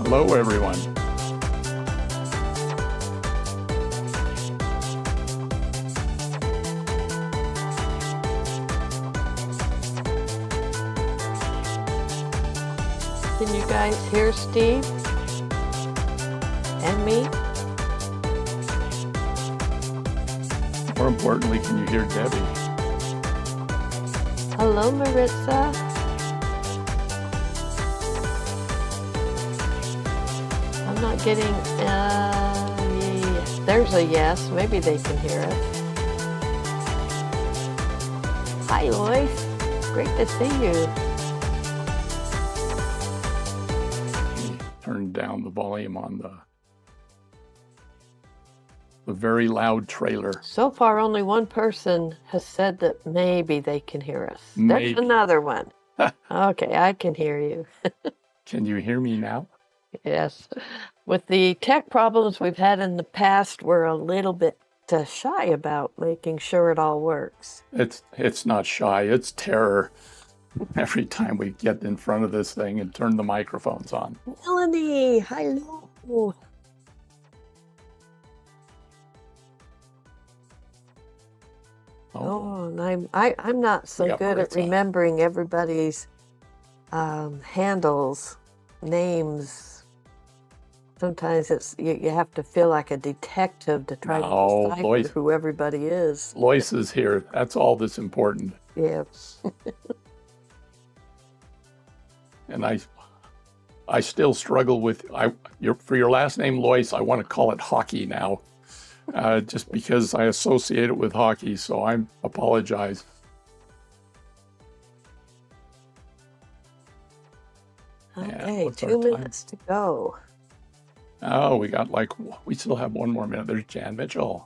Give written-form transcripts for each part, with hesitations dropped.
Hello, everyone. Can you guys hear Steve and me? More importantly, can you hear Debbie? Hello, Maritza. I'm not getting, yes. There's a yes. Maybe they can hear us. Hi, Lois. Great to see you. Turn down the volume on the very loud trailer. So far, only one person has said that maybe they can hear us. Maybe. There's another one. Okay, I can hear you. Can you hear me now? Yes. With the tech problems we've had in the past, we're a little bit shy about making sure it all works. It's not shy, it's terror. Every time we get in front of this thing and turn the microphones on. Melanie, hello. Oh, and I'm not so good at remembering everybody's handles, names. Sometimes it's you have to feel like a detective to try to decipher who everybody is. Lois is here. That's all that's important. Yes. And I still struggle with for your last name, Lois. I want to call it hockey now, just because I associate it with hockey. So I apologize. Okay, 2 minutes to go. Oh, we still have 1 more minute. There's Jan Mitchell.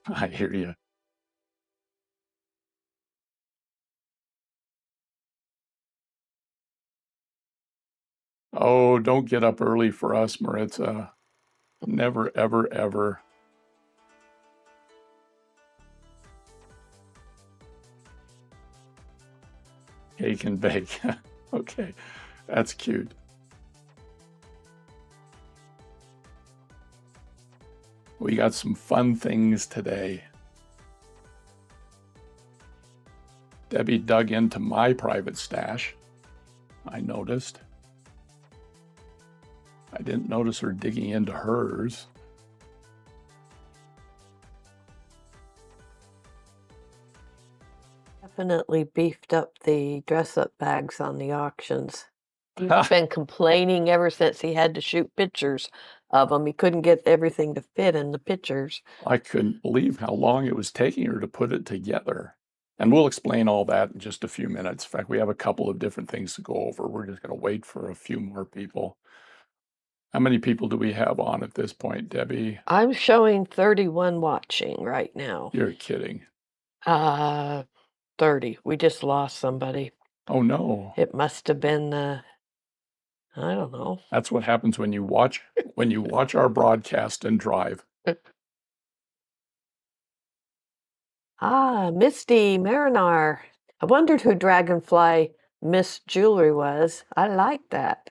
I hear you. Oh, don't get up early for us, Maritza. Never, ever, ever. Cake and bake. Okay, that's cute. We got some fun things today. Debbie dug into my private stash, I noticed. I didn't notice her digging into hers. Definitely beefed up the dress-up bags on the auctions. He's been complaining ever since he had to shoot pictures of them. He couldn't get everything to fit in the pictures. I couldn't believe how long it was taking her to put it together. And we'll explain all that in just a few minutes. In fact, we have a couple of different things to go over. We're just going to wait for a few more people. How many people do we have on at this point, Debbie? I'm showing 31 watching right now. You're kidding. 30. We just lost somebody. Oh, no. It must have been, I don't know. That's what happens when you watch our broadcast and drive. Misty Marinar. I wondered who Dragonfly Miss Jewelry was. I like that.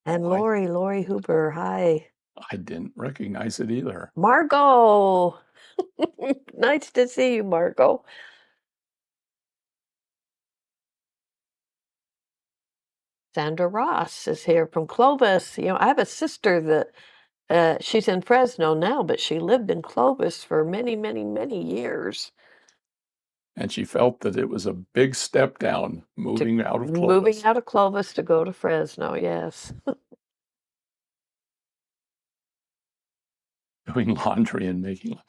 And Lori Huber, hi. I didn't recognize it either. Margot. Nice to see you, Margot. Sandra Ross is here from Clovis. You know, I have a sister that she's in Fresno now, but she lived in Clovis for many, many, many years. And she felt that it was a big step down moving out of Clovis. Moving out of Clovis to go to Fresno, yes. Doing laundry and making.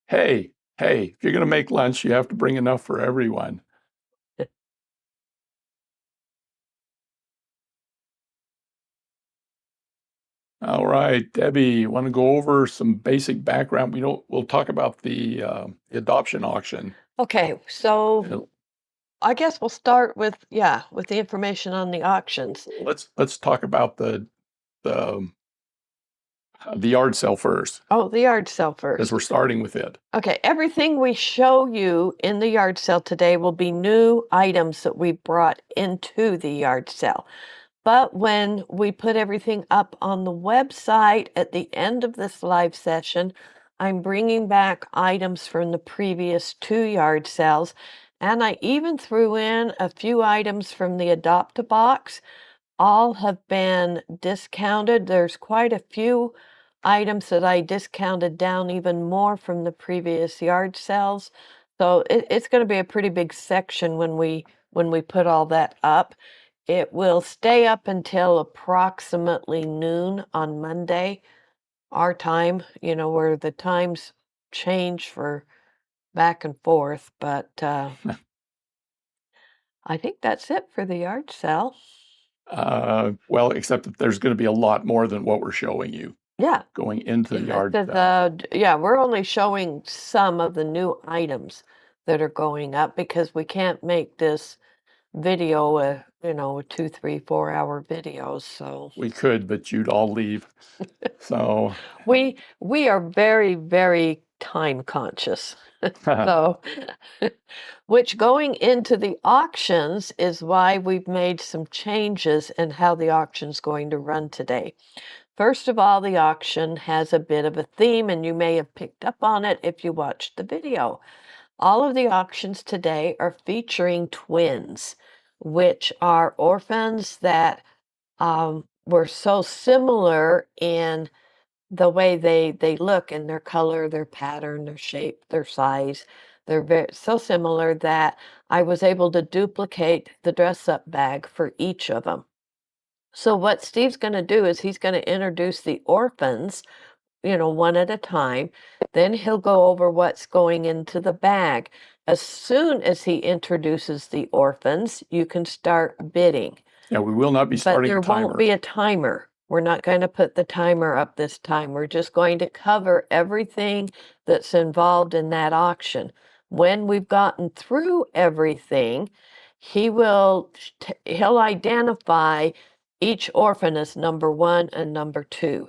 Hey, if you're going to make lunch, you have to bring enough for everyone. All right, Debbie, you want to go over some basic background? We'll talk about the adoption auction. Okay, so I guess we'll start with the information on the auctions. Let's talk about the The yard sale first, Oh, the yard sale because first. we're starting with it. Okay, everything we show you in the yard sale today will be new items that we brought into the yard sale. But when we put everything up on the website at the end of this live session, I'm bringing back items from the previous 2 yard sales. And I even threw in a few items from the Adopt-A-Box. All have been discounted. There's quite a few items that I discounted down even more from the previous yard sales. So it's going to be a pretty big section when we put all that up. It will stay up until approximately noon on Monday, our time, where the times change for back and forth. But I think that's it for the yard sale. Well, except that there's going to be a lot more than what we're showing you Yeah. going into the yard sale. Yeah, we're only showing some of the new items that are going up because we can't make this video a 2, 3, 4 hour videos. So We could, but you'd all leave. So, we are very, very time conscious. So, which going into the auctions is why we've made some changes in how the auction's going to run today. First of all, the auction has a bit of a theme, and you may have picked up on it if you watched the video. All of the auctions today are featuring twins, which are orphans that were so similar in the way they look and their color, their pattern, their shape, their size. They're so similar that I was able to duplicate the dress-up bag for each of them. So what Steve's going to do is he's going to introduce the orphans, one at a time. Then he'll go over what's going into the bag. As soon as he introduces the orphans, you can start bidding. yeah, we will not be But starting there a timer. won't be a timer. We're not going to put the timer up this time. We're just going to cover everything that's involved in that auction. When we've gotten through everything, he'll identify each orphan as number 1 and number 2.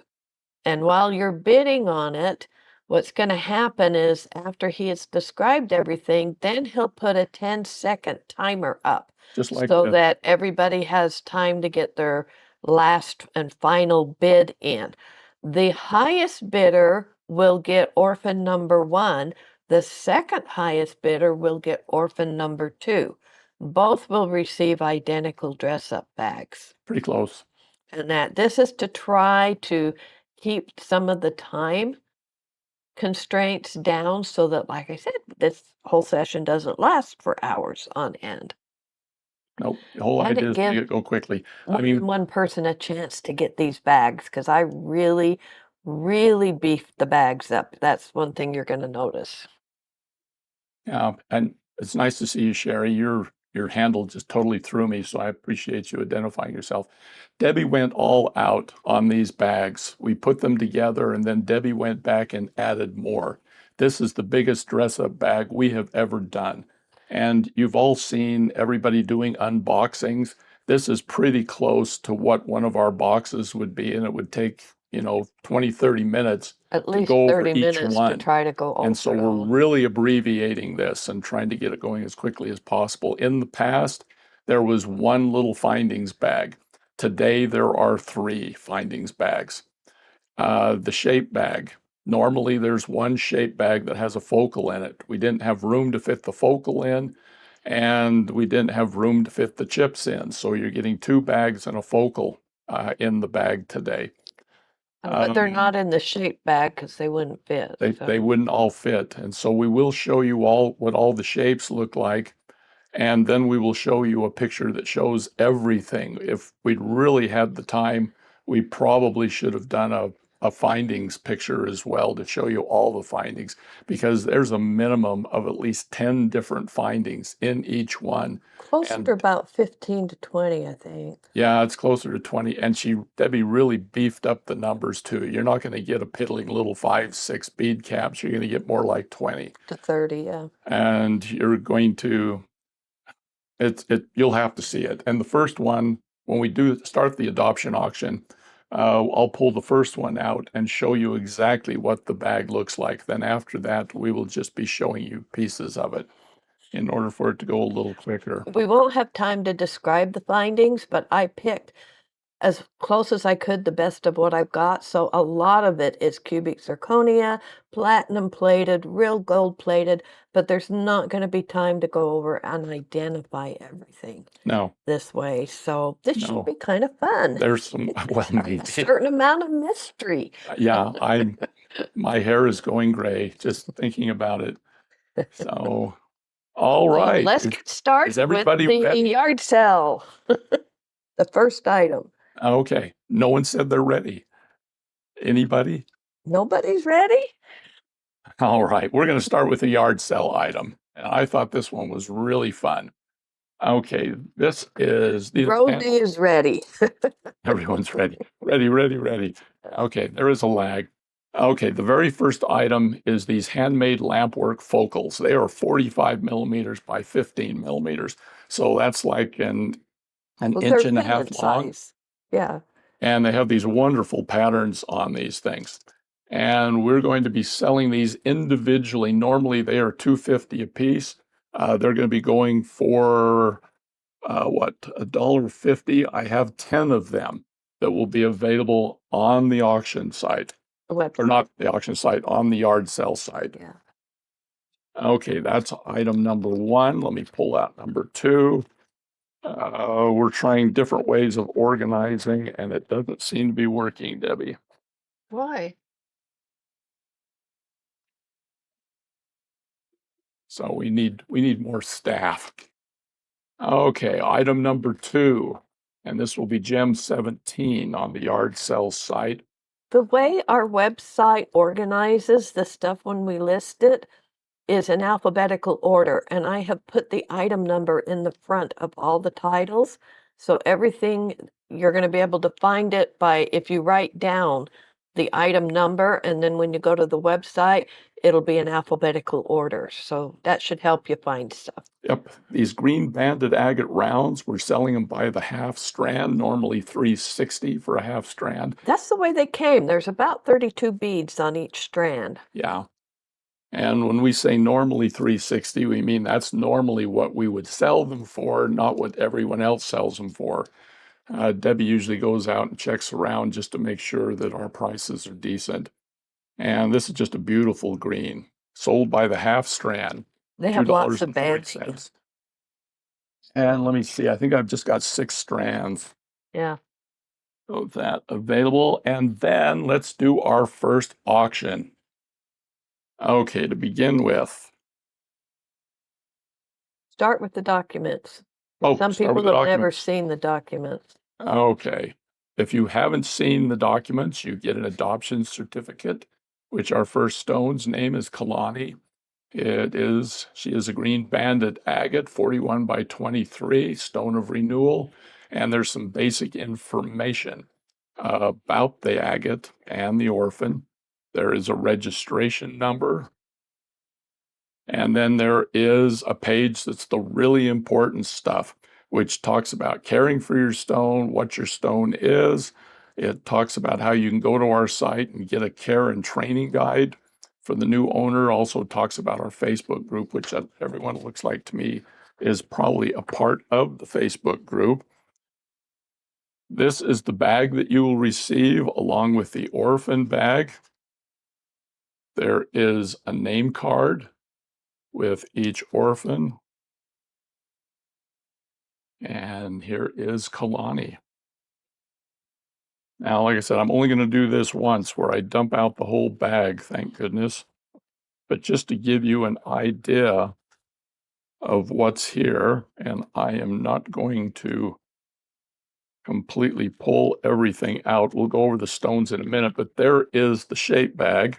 And while you're bidding on it, what's going to happen is after he has described everything, then he'll put a 10-second timer up Just like so this. that everybody has time to get their last and final bid in. The highest bidder will get orphan number 1. The second highest bidder will get orphan number 2. Both will receive identical dress-up bags. Pretty close. And that this is to try to keep some of the time constraints down so that, like I said, this whole session doesn't last for hours on end. Nope. The whole And idea it is to gives make it go quickly. I more mean, than one person a chance to get these bags because I really, really beefed the bags up. That's one thing you're going to notice. yeah, and it's nice to see you, Sherry. Your handle just totally threw me, so I appreciate you identifying yourself. Debbie went all out on these bags. We put them together, and then Debbie went back and added more. This is the biggest dress-up bag we have ever done. And you've all seen everybody doing unboxings. This is pretty close to what one of our boxes would be, and it would take, 20, 30 minutes At to least go over 30 each minutes to one. try to go over And so it we're all. really abbreviating this and trying to get it going as quickly as possible. In the past, there was one little findings bag. Today, there are 3 findings bags. The shape bag. Normally, there's one shape bag that has a focal in it. We didn't have room to fit the focal in, and we didn't have room to fit the chips in. So you're getting 2 bags and a focal in the bag today. But they're not in the shape bag because they wouldn't fit. They wouldn't all fit. And so we will show you all what all the shapes look like. And then we will show you a picture that shows everything. If we'd really had the time, we probably should have done a findings picture as well to show you all the findings, because there's a minimum of at least 10 different findings in each one. Closer And to about 15 to 20, I think. yeah, it's closer to 20. And Debbie really beefed up the numbers too. You're not going to get a piddling little 5, 6 bead caps. You're going to get more like 20. To 30, yeah. And you're going to, you'll have to see it. And the first one, when we do start the adoption auction, I'll pull the first one out and show you exactly what the bag looks like. Then after that, we will just be showing you pieces of it in order for it to go a little quicker. We won't have time to describe the findings, but I picked as close as I could the best of what I've got. So a lot of it is cubic zirconia, platinum plated, real gold plated, but there's not going to be time to go over and identify everything No, this way. So this should no, be kind of fun. there's some, well, A maybe. certain amount of mystery. Yeah, my hair is going gray just thinking about it. So, all Well, right. let's get started Is with everybody the ready? yard sale. The first item. Okay. No one said they're ready. Anybody? Nobody's ready? All right. We're going to start with the yard sale item. And I thought this one was really fun. Okay. These are Rosie is ready. everyone's ready. Ready. Okay. There is a lag. Okay. The very first item is these handmade lampwork focals. They are 45 millimeters by 15 millimeters. So that's like an Well, inch they're and a half pendant long. size. Yeah. And they have these wonderful patterns on these things. And we're going to be selling these individually. Normally they are $2.50 a piece. They're going to be going for $1.50. I have 10 of them that will be available on the auction site, or not the auction site, on the yard sale site. Yeah. Okay, that's item number one. Let me pull out number two. We're trying different ways of organizing, and it doesn't seem to be working, Debbie. Why? So we need more staff. Okay, item number two, and this will be Gem 17 on the yard sale site. The way our website organizes the stuff when we list it is in alphabetical order, and I have put the item number in the front of all the titles. So everything, you're going to be able to find it by if you write down the item number, and then when you go to the website, it'll be in alphabetical order. So that should help you find stuff. Yep, these green banded agate rounds, we're selling them by the half strand, normally $3.60 for a half strand. That's the way they came. There's about 32 beads on each strand. Yeah. And when we say normally $3.60, we mean that's normally what we would sell them for, not what everyone else sells them for. Debbie usually goes out and checks around just to make sure that our prices are decent. And this is just a beautiful green, sold by the half strand. They have lots of bands. $2.40. And let me see, I think I've just got 6 strands Yeah. of that available. And then let's do our first auction. Okay, to begin with. Start with the documents. Oh, Some start people with the have never documents. seen the documents. Okay. If you haven't seen the documents, you get an adoption certificate, which our first stone's name is Kalani. She is a green banded agate, 41 by 23, stone of renewal. And there's some basic information about the agate and the orphan. There is a registration number. And then there is a page that's the really important stuff, which talks about caring for your stone, what your stone is. It talks about how you can go to our site and get a care and training guide for the new owner. Also talks about our Facebook group, which everyone looks like to me is probably a part of the Facebook group. This is the bag that you will receive along with the orphan bag. There is a name card with each orphan. And here is Kalani. Now, like I said, I'm only going to do this once where I dump out the whole bag, thank goodness. But just to give you an idea of what's here, and I am not going to completely pull everything out. We'll go over the stones in a minute, but there is the shape bag.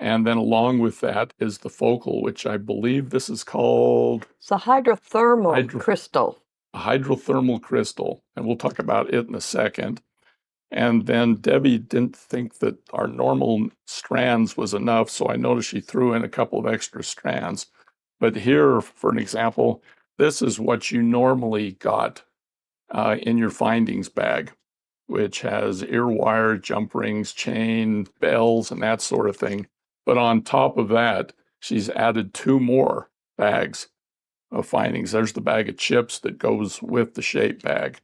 And then along with that is the focal, which I believe this is called... It's a hydrothermal crystal. A hydrothermal crystal, and we'll talk about it in a second. And then Debbie didn't think that our normal strands was enough, so I noticed she threw in a couple of extra strands. But here, for an example, this is what you normally got in your findings bag. which has ear wire, jump rings, chain, bells, and that sort of thing. But on top of that, she's added 2 more bags of findings. There's the bag of chips that goes with the shape bag.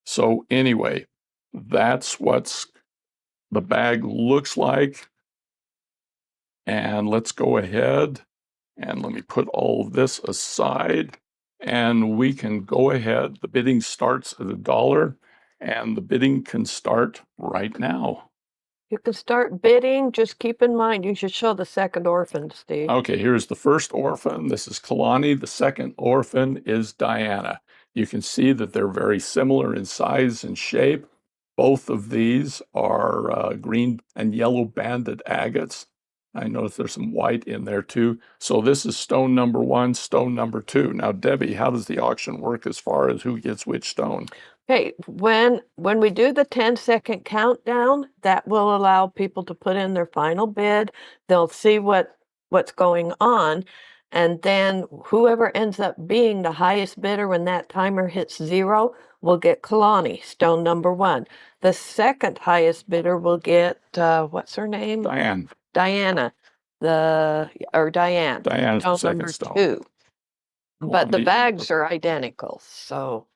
So anyway, that's what the bag looks like. And let's go ahead and let me put all of this aside, and we can go ahead. The bidding starts at $1, and the bidding can start right now. You can start bidding. Just keep in mind, you should show the second orphan, Steve. Okay, here's the first orphan. This is Kalani. The second orphan is Diana. You can see that they're very similar in size and shape. Both of these are green and yellow banded agates. I notice there's some white in there too. So this is stone number 1, stone number 2. Now, Debbie, how does the auction work as far as who gets which stone? Okay, when we do the 10-second countdown, that will allow people to put in their final bid. They'll see what's going on, and then whoever ends up being the highest bidder when that timer hits 0 will get Kalani, stone number 1. The second highest bidder will get what's her name? Diane. Diana. Diane. Diana's the Stone second number stone. 2. But the Kalani. bags are identical, so.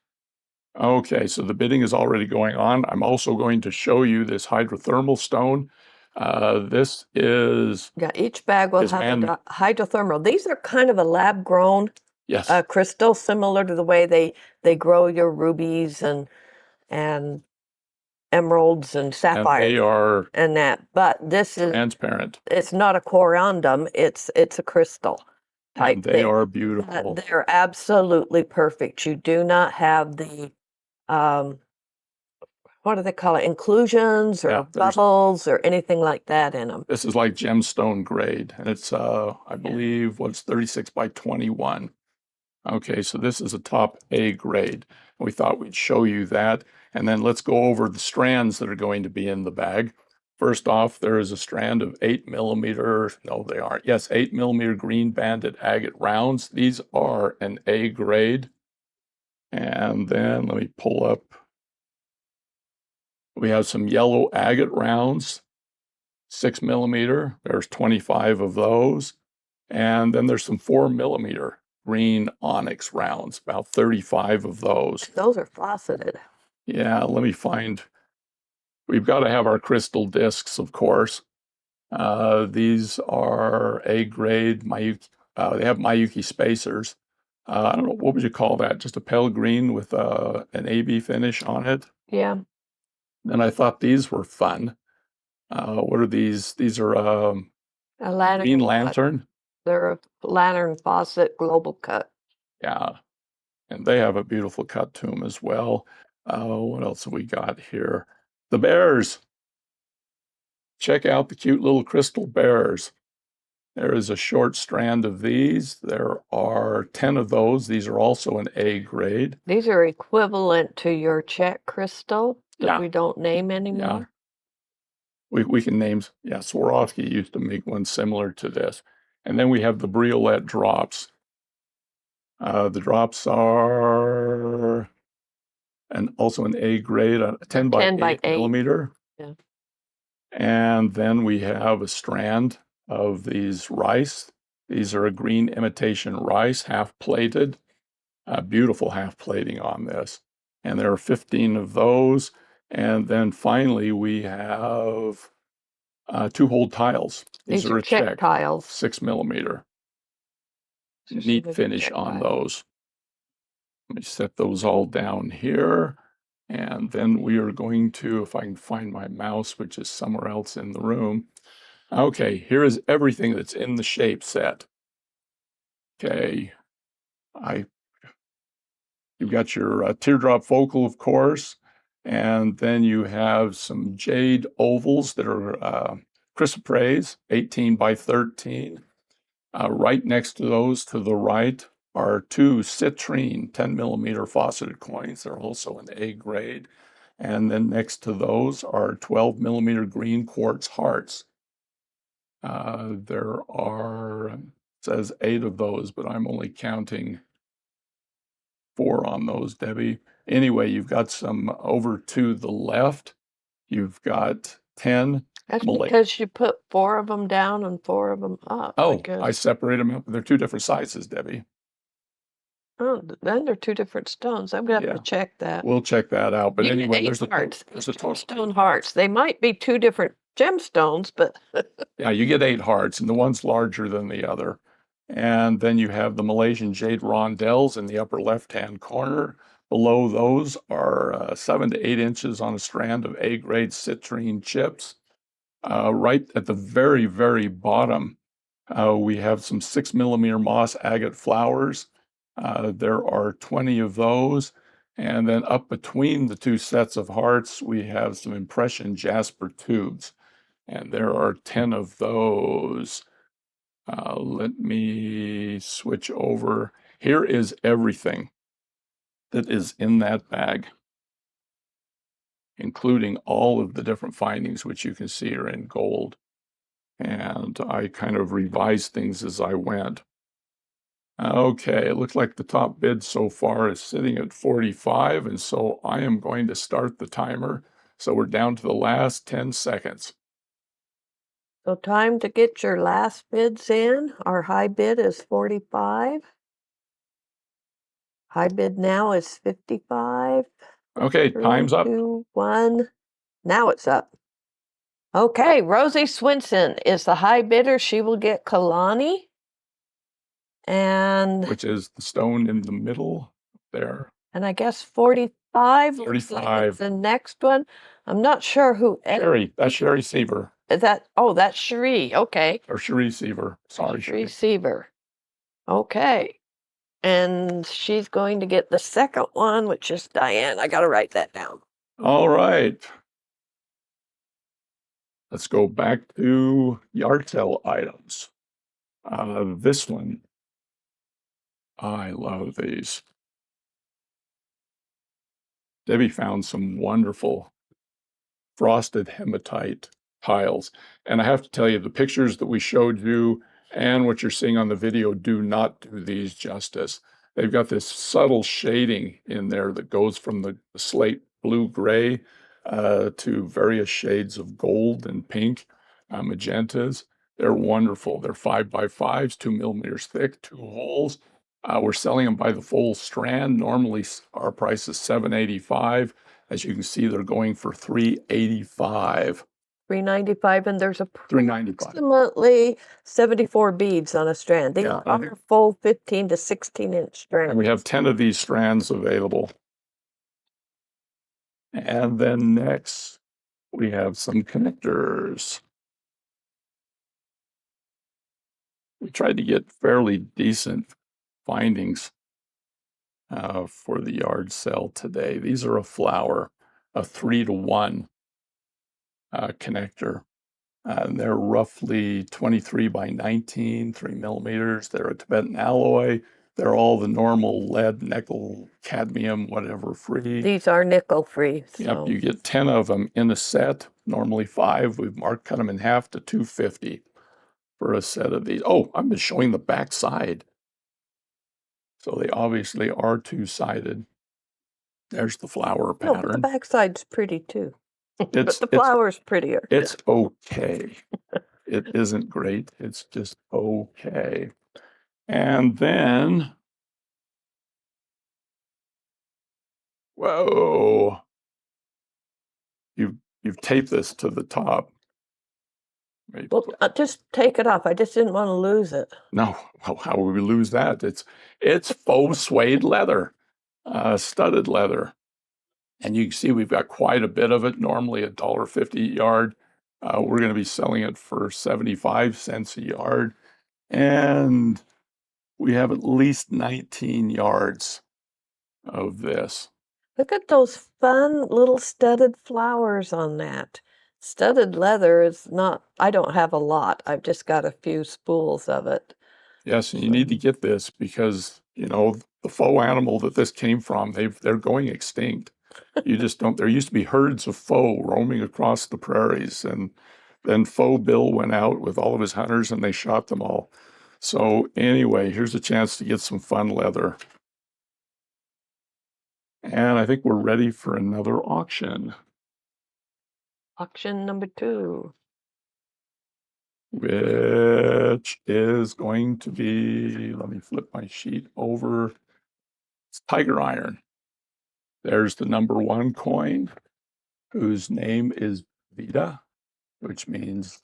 Okay, so the bidding is already going on. I'm also going to show you this hydrothermal stone. This is Yeah, each bag will have a hydrothermal. These are kind of a lab-grown yes, crystal, similar to the way they grow your rubies and emeralds and and sapphires they are and that. But this is transparent, it's not a corundum. It's a crystal type and they thing. are beautiful. They're absolutely perfect. You do not have the what do they call it? Inclusions or Yeah, bubbles or anything like that in them. This is like gemstone grade, and it's I believe what's 36 by 21. Okay, so this is a top A grade. We thought we'd show you that, and then let's go over the strands that are going to be in the bag. First off, there is a strand of 8mm, no, they aren't. Yes, 8mm green banded agate rounds. These are an A grade. And then let me pull up. We have some yellow agate rounds, 6mm. There's 25 of those. And then there's some 4mm green onyx rounds, about 35 of those. Those are faceted. Yeah, let me find. We've got to have our crystal discs, of course. These are A grade Mayuki. They have Mayuki spacers. I don't know, what would you call that? Just a pale green with an AB finish on it? Yeah. And I thought these were fun. What are these? These are A lantern. Green Lantern. They're a lantern faucet global cut. Yeah, and they have a beautiful cut to them as well. What else have we got here? The bears. Check out the cute little crystal bears. There is a short strand of these. There are 10 of those. These are also an A grade. These are equivalent to your Czech crystal that Yeah. we don't name anymore. Yeah. We can name, yeah, Swarovski used to make one similar to this. And then we have the briolette drops. The drops are also an A grade, a 10 by 8 millimeter. Yeah. And then we have a strand of these rice. These are a green imitation rice, half plated. Beautiful half plating on this. And there are 15 of those. And then finally, we have 2-hole tiles. These are a Czech tiles. 6mm. Neat finish on those. Let me set those all down here. And then we are going to, if I can find my mouse, which is somewhere else in the room. Okay, here is everything that's in the shape set. Okay, you've got your teardrop focal, of course, and then you have some jade ovals that are chrysoprase, 18 by 13. Right next to those, to the right, are 2 citrine 10mm fauceted coins. They're also an A grade. And then next to those are 12mm green quartz hearts. There are, it says 8 of those, but I'm only counting 4 on those, Debbie. Anyway, you've got some over to the left. You've got 10 That's Malay. because you put 4 of them down and 4 of them up, I Oh, guess. I separate them up. They're two different sizes, Debbie. Oh, then they're 2 different stones. I'm gonna have Yeah. to check that. We'll check that out. But You get anyway, 8 there's a hearts. there's a total. Gemstone hearts. They might be 2 different gemstones, but Yeah, you get 8 hearts, and the one's larger than the other. And then you have the Malaysian jade rondelles in the upper left-hand corner. Below those are 7 to 8 inches on a strand of A-grade citrine chips. Right at the very, very bottom, we have some 6 millimeter moss agate flowers. There are 20 of those. And then up between the two sets of hearts, we have some impression jasper tubes. And there are 10 of those. Let me switch over. Here is everything that is in that bag, including all of the different findings, which you can see are in gold. And I kind of revised things as I went. Okay, it looks like the top bid so far is sitting at 45, and so I am going to start the timer. So we're down to the last 10 seconds. so time to get your last bids in. Our high bid is 45. High bid now is 55. Okay, 3, time's up. 2, 1. Now it's up. Okay, Rosie Swinson is the high bidder. She will get Kalani. And Which is the stone in the middle there. I guess 45. 45. The next one. I'm not sure who. Sherry, that's Sherry Seaver. Is that? Oh, that's Cherie. Okay. Or Cherie Seaver. Sorry, Cherie Cherie. Seaver. Okay. And she's going to get the second one, which is Diane. I got to write that down. All right. Let's go back to yard sale items. This one, I love these. Debbie found some wonderful frosted hematite tiles. And I have to tell you, the pictures that we showed you and what you're seeing on the video do not do these justice. They've got this subtle shading in there that goes from the slate blue gray to various shades of gold and pink, magentas. They're wonderful. They're 5x5s, 2 millimeters thick, 2 holes. We're selling them by the full strand. Normally, our price is $7.85. As you can see, they're going for $3.85. $3.95, and there's $3.95. approximately 74 beads on a strand. These Yeah, are full 15 to 16-inch strands. And we have 10 of these strands available. And then next, we have some connectors. We tried to get fairly decent findings for the yard sale today. These are a flower, a 3-to-1 connector. They're roughly 23 by 19, 3 millimeters. They're a Tibetan alloy. They're all the normal lead, nickel, cadmium, whatever free. These are nickel free. So. Yep, you get 10 of them in a set, normally 5. We've cut them in half to $2.50 for a set of these. Oh, I've been showing the back side. So they obviously are two-sided. There's the flower pattern. No, the back side's pretty too. But the It's flower's prettier. It's okay. It isn't great. It's just okay. And then, whoa, you've taped this to the top. Well, just take it off. I just didn't want to lose it. No, well, how would we lose that? It's faux suede leather, studded leather. And you can see we've got quite a bit of it, normally $1.50 a yard. We're going to be selling it for 75 cents a yard. And we have at least 19 yards of this. Look at those fun little studded flowers on that. Studded leather is not, I don't have a lot. I've just got a few spools of it. Yes, and you need to get this because, the faux animal that this came from, they're going extinct. You just don't, there used to be herds of faux roaming across the prairies, and then Faux Bill went out with all of his hunters and they shot them all. So anyway, here's a chance to get some fun leather. And I think we're ready for another auction, Auction number 2. which is going to be, let me flip my sheet over. It's tiger iron. There's the number 1 coin, whose name is Vida, which means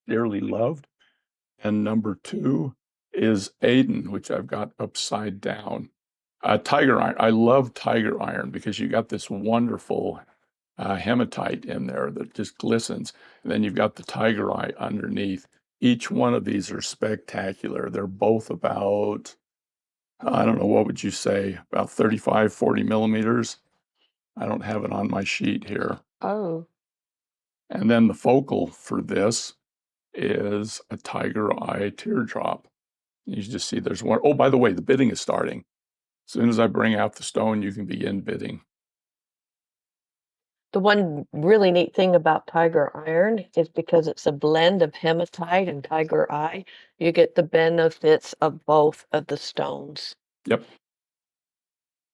dearly loved. And number 2 is Aiden, which I've got upside down. Tiger iron. I love tiger iron because you got this wonderful hematite in there that just glistens. And then you've got the tiger eye underneath. Each one of these are spectacular. They're both about, I don't know, what would you say, about 35, 40 millimeters. I don't have it on my sheet here. Oh, And then the focal for this is a tiger eye teardrop. You just see there's one. Oh, by the way, the bidding is starting. As soon as I bring out the stone, you can begin bidding. the one really neat thing about tiger iron is because it's a blend of hematite and tiger eye, you get the benefits of both of the stones. Yep.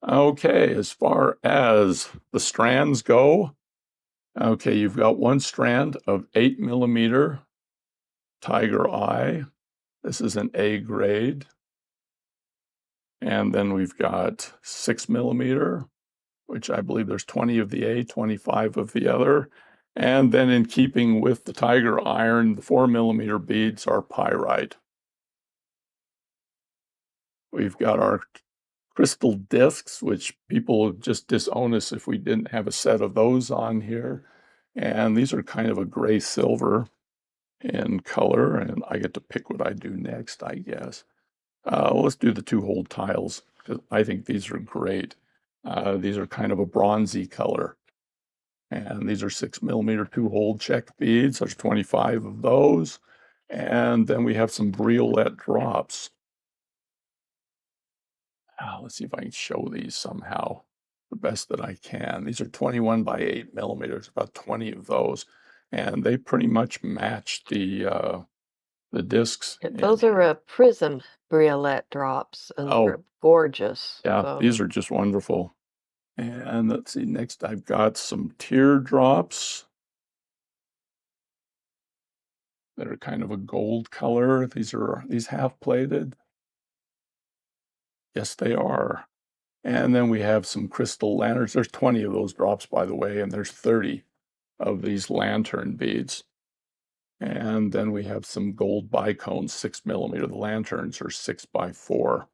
Okay, as far as the strands go, okay, you've got one strand of 8 millimeter tiger eye. This is an A grade. And then we've got 6 millimeter, which I believe there's 20 of the A, 25 of the other. And then in keeping with the tiger iron, the 4 millimeter beads are pyrite. We've got our crystal discs, which people would just disown us if we didn't have a set of those on here. And these are kind of a gray silver in color, and I get to pick what I do next, I guess. Let's do the 2-hole tiles, because I think these are great. These are kind of a bronzy color. And these are 6 millimeter 2-hole check beads. There's 25 of those. And then we have some briolette drops. Let's see if I can show these somehow the best that I can. These are 21 by 8 millimeters, about 20 of those. And they pretty much match the discs. Those are a prism briolette drops, and they're gorgeous. Yeah, So. these are just wonderful. And let's see, next I've got some teardrops that are kind of a gold color. These half-plated? Yes, they are. And then we have some crystal lanterns. There's 20 of those drops, by the way, and there's 30 of these lantern beads. And then we have some gold bicones, 6 millimeter. The lanterns are 6 by 4.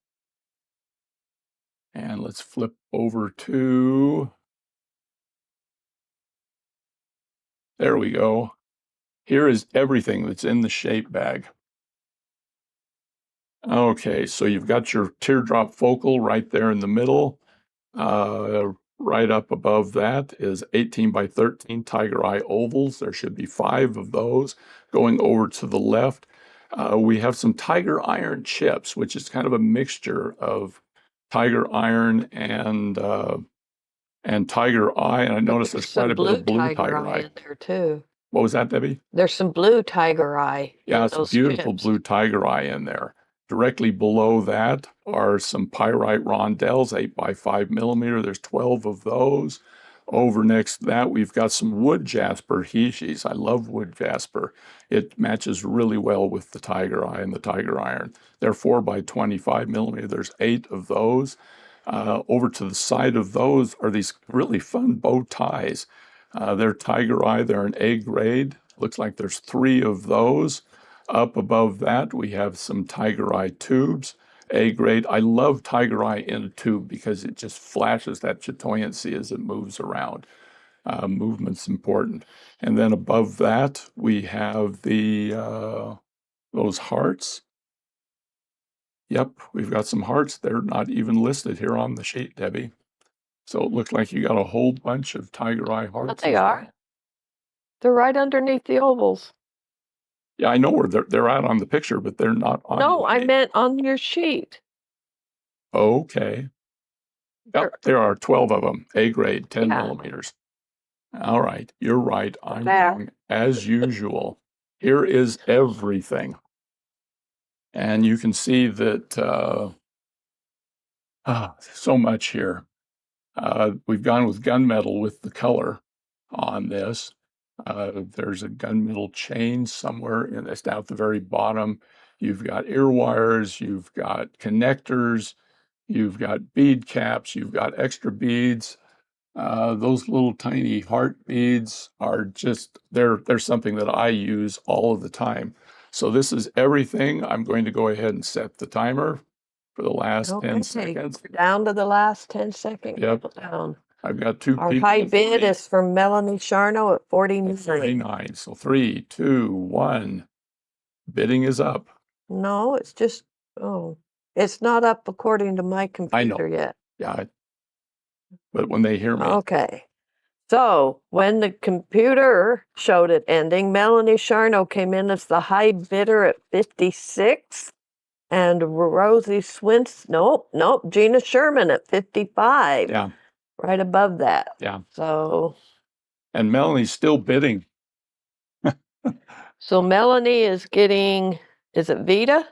And let's flip over to, there we go. Here is everything that's in the shape bag. Okay, so you've got your teardrop focal right there in the middle. Right up above that is 18 by 13 tiger eye ovals. There should be 5 of those. Going over to the left, we have some tiger iron chips, which is kind of a mixture of tiger iron and tiger eye. And I noticed there's quite a bit of blue tiger eye in there too. What was that, Debbie? There's some blue tiger eye. Yeah, it's a beautiful blue tiger eye in there. Directly below that are some pyrite rondelles, 8 by 5 millimeter. There's 12 of those. Over next to that, we've got some wood jasper hishis. I love wood jasper. It matches really well with the tiger eye and the tiger iron. They're 4 by 25 millimeter. There's 8 of those. Over to the side of those are these really fun bow ties. They're tiger eye. They're an A grade. Looks like there's 3 of those. Up above that, we have some tiger eye tubes, A grade. I love tiger eye in a tube because it just flashes that chatoyancy as it moves around. Movement's important. And then above that, we have those hearts. Yep, we've got some hearts. They're not even listed here on the sheet, Debbie. So it looks like you got a whole bunch of tiger eye hearts. But they are. They're right underneath the ovals. Yeah, I know where they're out on the picture, but they're not on. No, I meant on your sheet. Okay. Yep, there are 12 of them, A grade, 10 millimeters. All right, you're right. I'm wrong as usual. Here is everything. And you can see that so much here. We've gone with gunmetal with the color on this. There's a gunmetal chain somewhere, and it's down at the very bottom. You've got ear wires, you've got connectors, you've got bead caps, you've got extra beads. Those little tiny heart beads are just, they're something that I use all of the time. So this is everything. I'm going to go ahead and set the timer for the last 10 seconds. Down to the last 10 seconds. Yep. Down. I've got two Our people. high bid is from Melanie Charno at 49. 49. So 3, 2, 1. Bidding is up. No, it's just, it's not up according to my I know. computer yet. Yeah. But when they hear me, Okay. So when the computer showed it ending, Melanie Charno came in as the high bidder at 56. And Rosie nope, Gina Sherman at 55. yeah, Right above that. yeah. So And Melanie's still bidding. so Melanie is getting, is it Vita?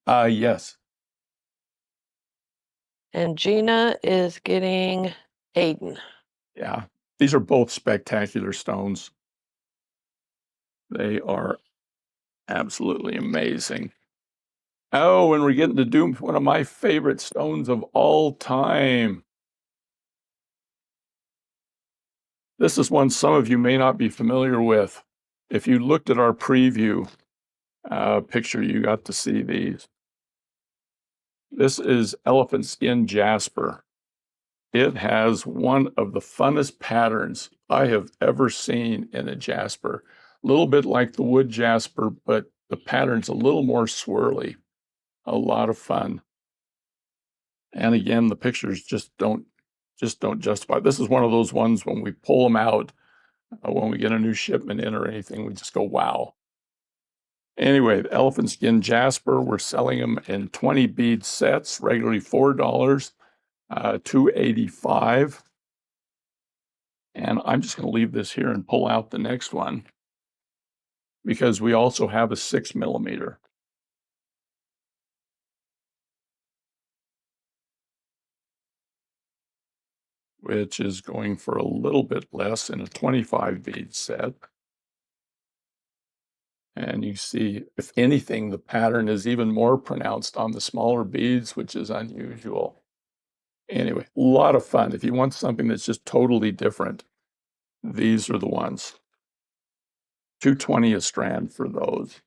Yes. And Gina is getting Aiden. Yeah. These are both spectacular stones. They are absolutely amazing. Oh, and we're getting to do one of my favorite stones of all time. This is one some of you may not be familiar with. If you looked at our preview picture, you got to see these. This is elephant skin jasper. It has one of the funnest patterns I have ever seen in a jasper. A little bit like the wood jasper, but the pattern's a little more swirly. A lot of fun. And again, the pictures just don't justify. This is one of those ones when we pull them out, when we get a new shipment in or anything, we just go, wow. Anyway, the elephant skin jasper, we're selling them in 20 bead sets, regularly $4, $2.85. And I'm just going to leave this here and pull out the next one because we also have a 6mm. Which is going for a little bit less in a 25 bead set. And you see, if anything, the pattern is even more pronounced on the smaller beads, which is unusual. Anyway, a lot of fun. If you want something that's just totally different, these are the ones. $2.20 a strand for those.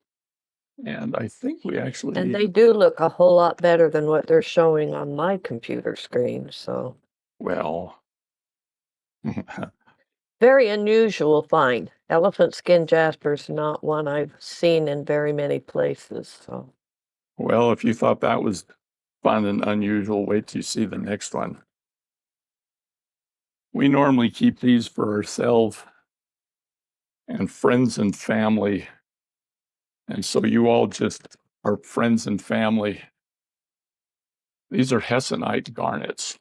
And I think we actually... And they do look a whole lot better than what they're showing on my computer screen, so. Well... Very unusual find. Elephant skin jasper's not one I've seen in very many places, so. Well, if you thought that was fun and unusual, wait till you see the next one. We normally keep these for ourselves and friends and family. And so you all just are friends and family. These are Hessonite garnets.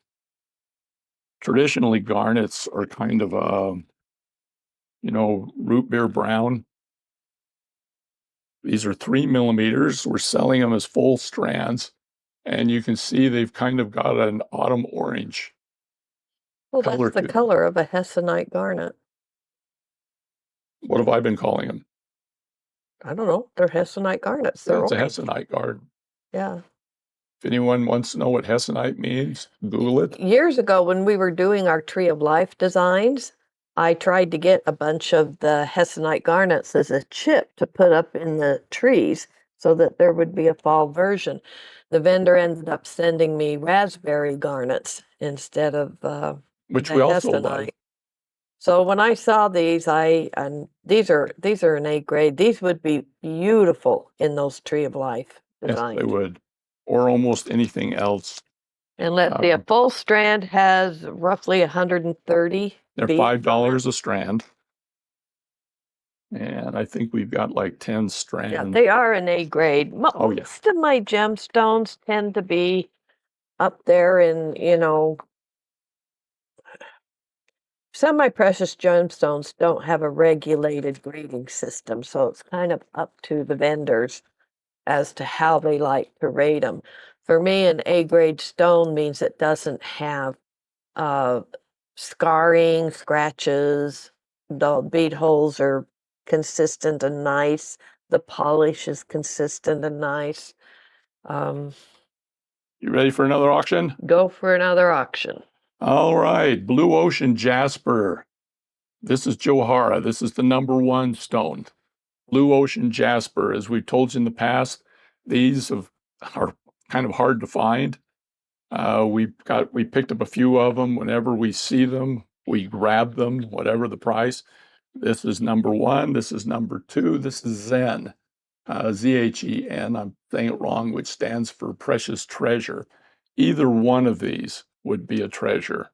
Traditionally, garnets are kind of a, root beer brown. These are 3mm. We're selling them as full strands. And you can see they've kind of got an autumn orange. Well, that's the color of a Hessonite garnet. What have I been calling them? I don't know. They're Hessonite garnets. It's a Hessonite garnet. Yeah. If anyone wants to know what Hessonite means, Google it. Years ago, when we were doing our Tree of Life designs, I tried to get a bunch of the Hessonite garnets as a chip to put up in the trees so that there would be a fall version. The vendor ended up sending me raspberry garnets instead of which the we also Hessonite. love. So when I saw these, and these are an A grade. These would be beautiful in those Tree of Life designs. Yes, they would, or almost anything else. And let's see, a full strand has roughly 130. They're $5 a strand. And I think we've got like 10 strands. Yeah, they are an A grade. Most of my gemstones tend to be up there in, semi-precious gemstones don't have a regulated grading system, so it's kind of up to the vendors as to how they like to rate them. For me, an A-grade stone means it doesn't have scarring, scratches. The bead holes are consistent and nice. The polish is consistent and nice. You ready for another auction? Go for another auction. All right, Blue Ocean Jasper. This is Johara. This is the #1 stone. Blue Ocean Jasper. As we've told you in the past, these are kind of hard to find. We picked up a few of them. Whenever we see them, we grab them, whatever the price. This is #1. This is #2. This is Zen, Zhen. I'm saying it wrong, which stands for precious treasure. Either one of these would be a treasure,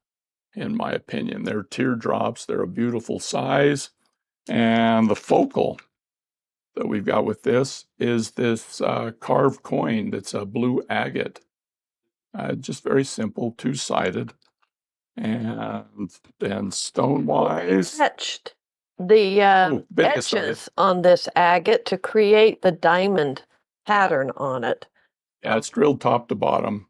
in my opinion. They're teardrops. They're a beautiful size. And the focal that we've got with this is this carved coin that's a blue agate. Just very simple, two-sided. And then stone-wise, Etched the edges on this agate to create the diamond pattern on it. Yeah, it's drilled top to bottom.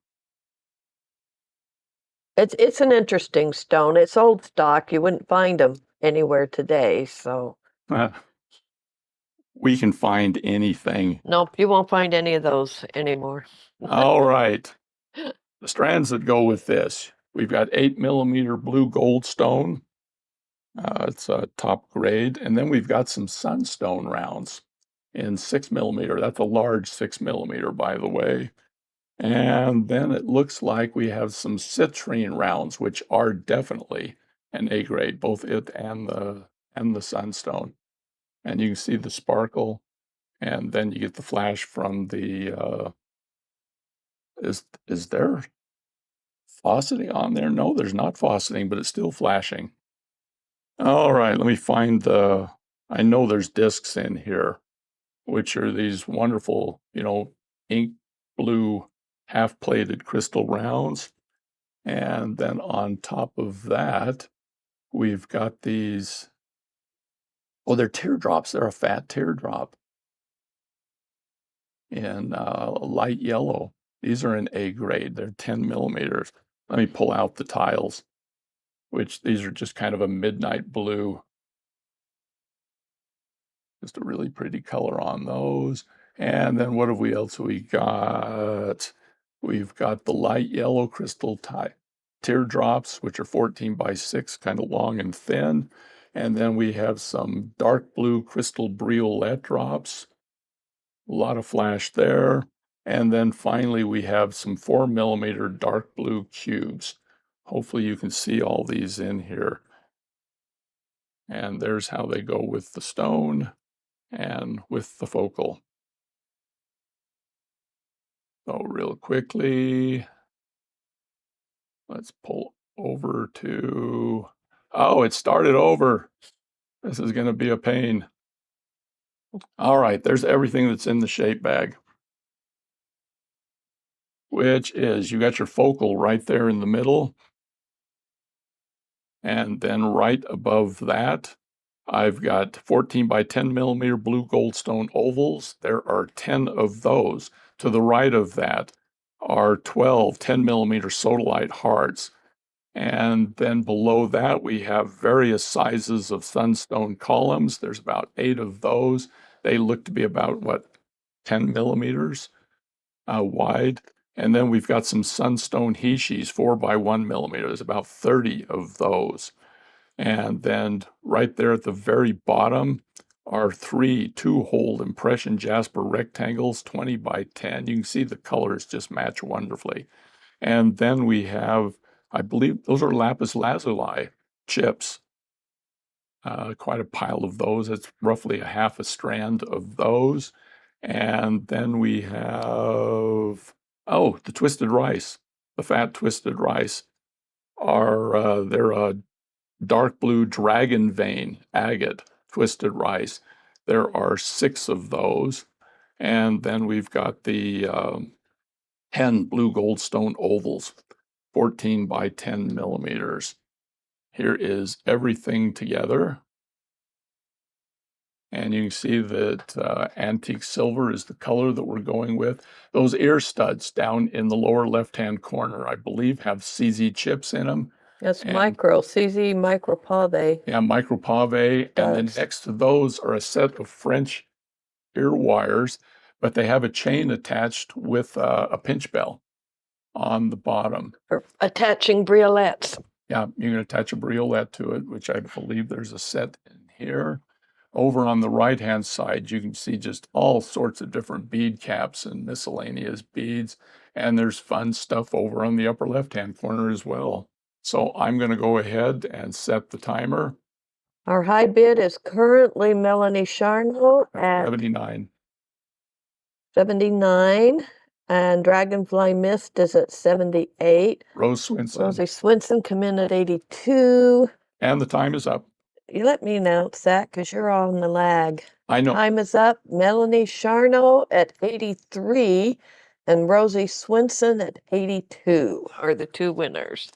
It's an interesting stone. It's old stock. You wouldn't find them anywhere today, so. We can find anything. Nope, you won't find any of those anymore. All right. The strands that go with this, we've got 8mm blue gold stone. It's a top grade. And then we've got some sunstone rounds in 6mm. That's a large 6mm, by the way. And then it looks like we have some citrine rounds, which are definitely an A grade, both it and the sunstone. And you can see the sparkle, and then you get the flash from the is there faceting on there? No, there's not faceting, but it's still flashing. All right, let me find I know there's discs in here, which are these wonderful, ink blue half-plated crystal rounds. And then on top of that, we've got these, they're teardrops. They're a fat teardrop in light yellow. These are in A grade. They're 10mm. Let me pull out the tiles, which these are just kind of a midnight blue. Just a really pretty color on those. And then what have we got? We've got the light yellow crystal teardrops, which are 14x6, kind of long and thin. And then we have some dark blue crystal briolette drops. A lot of flash there. And then finally, we have some 4mm dark blue cubes. Hopefully you can see all these in here. And there's how they go with the stone and with the focal. So real quickly, let's pull over to, it started over. This is going to be a pain. All right, there's everything that's in the shape bag, which is you got your focal right there in the middle. And then right above that, I've got 14x10mm blue goldstone ovals. There are 10 of those. To the right of that are 12 10mm sodalite hearts. And then below that, we have various sizes of sunstone columns. There's about 8 of those. They look to be about, 10mm wide. And then we've got some sunstone hishis, 4x1mm. There's about 30 of those. And then right there at the very bottom are 3 2-hole impression jasper rectangles, 20x10. You can see the colors just match wonderfully. And then we have, I believe those are lapis lazuli chips. Quite a pile of those. It's roughly a half a strand of those. And then we have, the twisted rice, the fat twisted rice they're a dark blue dragon vein agate twisted rice. There are 6 of those. And then we've got the 10 blue goldstone ovals, 14x10mm. Here is everything together. And you can see that antique silver is the color that we're going with. Those ear studs down in the lower left-hand corner, I believe, have CZ chips in them. That's And micro, CZ micro pave. yeah, micro pave. And then Does. next to those are a set of French ear wires, but they have a chain attached with a pinch bell on the bottom. For attaching briolets. Yeah, you can attach a briolet to it, which I believe there's a set in here. Over on the right-hand side, you can see just all sorts of different bead caps and miscellaneous beads. And there's fun stuff over on the upper left-hand corner as well. So I'm going to go ahead and set the timer Our high bid is currently Melanie Charno at at 79. 79, and Dragonfly Mist is at 78. Rose Swinson. Rosie Swinson come in at 82. And the time is up. You let me announce that because you're on the lag. I know. Time is up. Melanie Charno at 83 and Rosie Swinson at 82 are the two winners.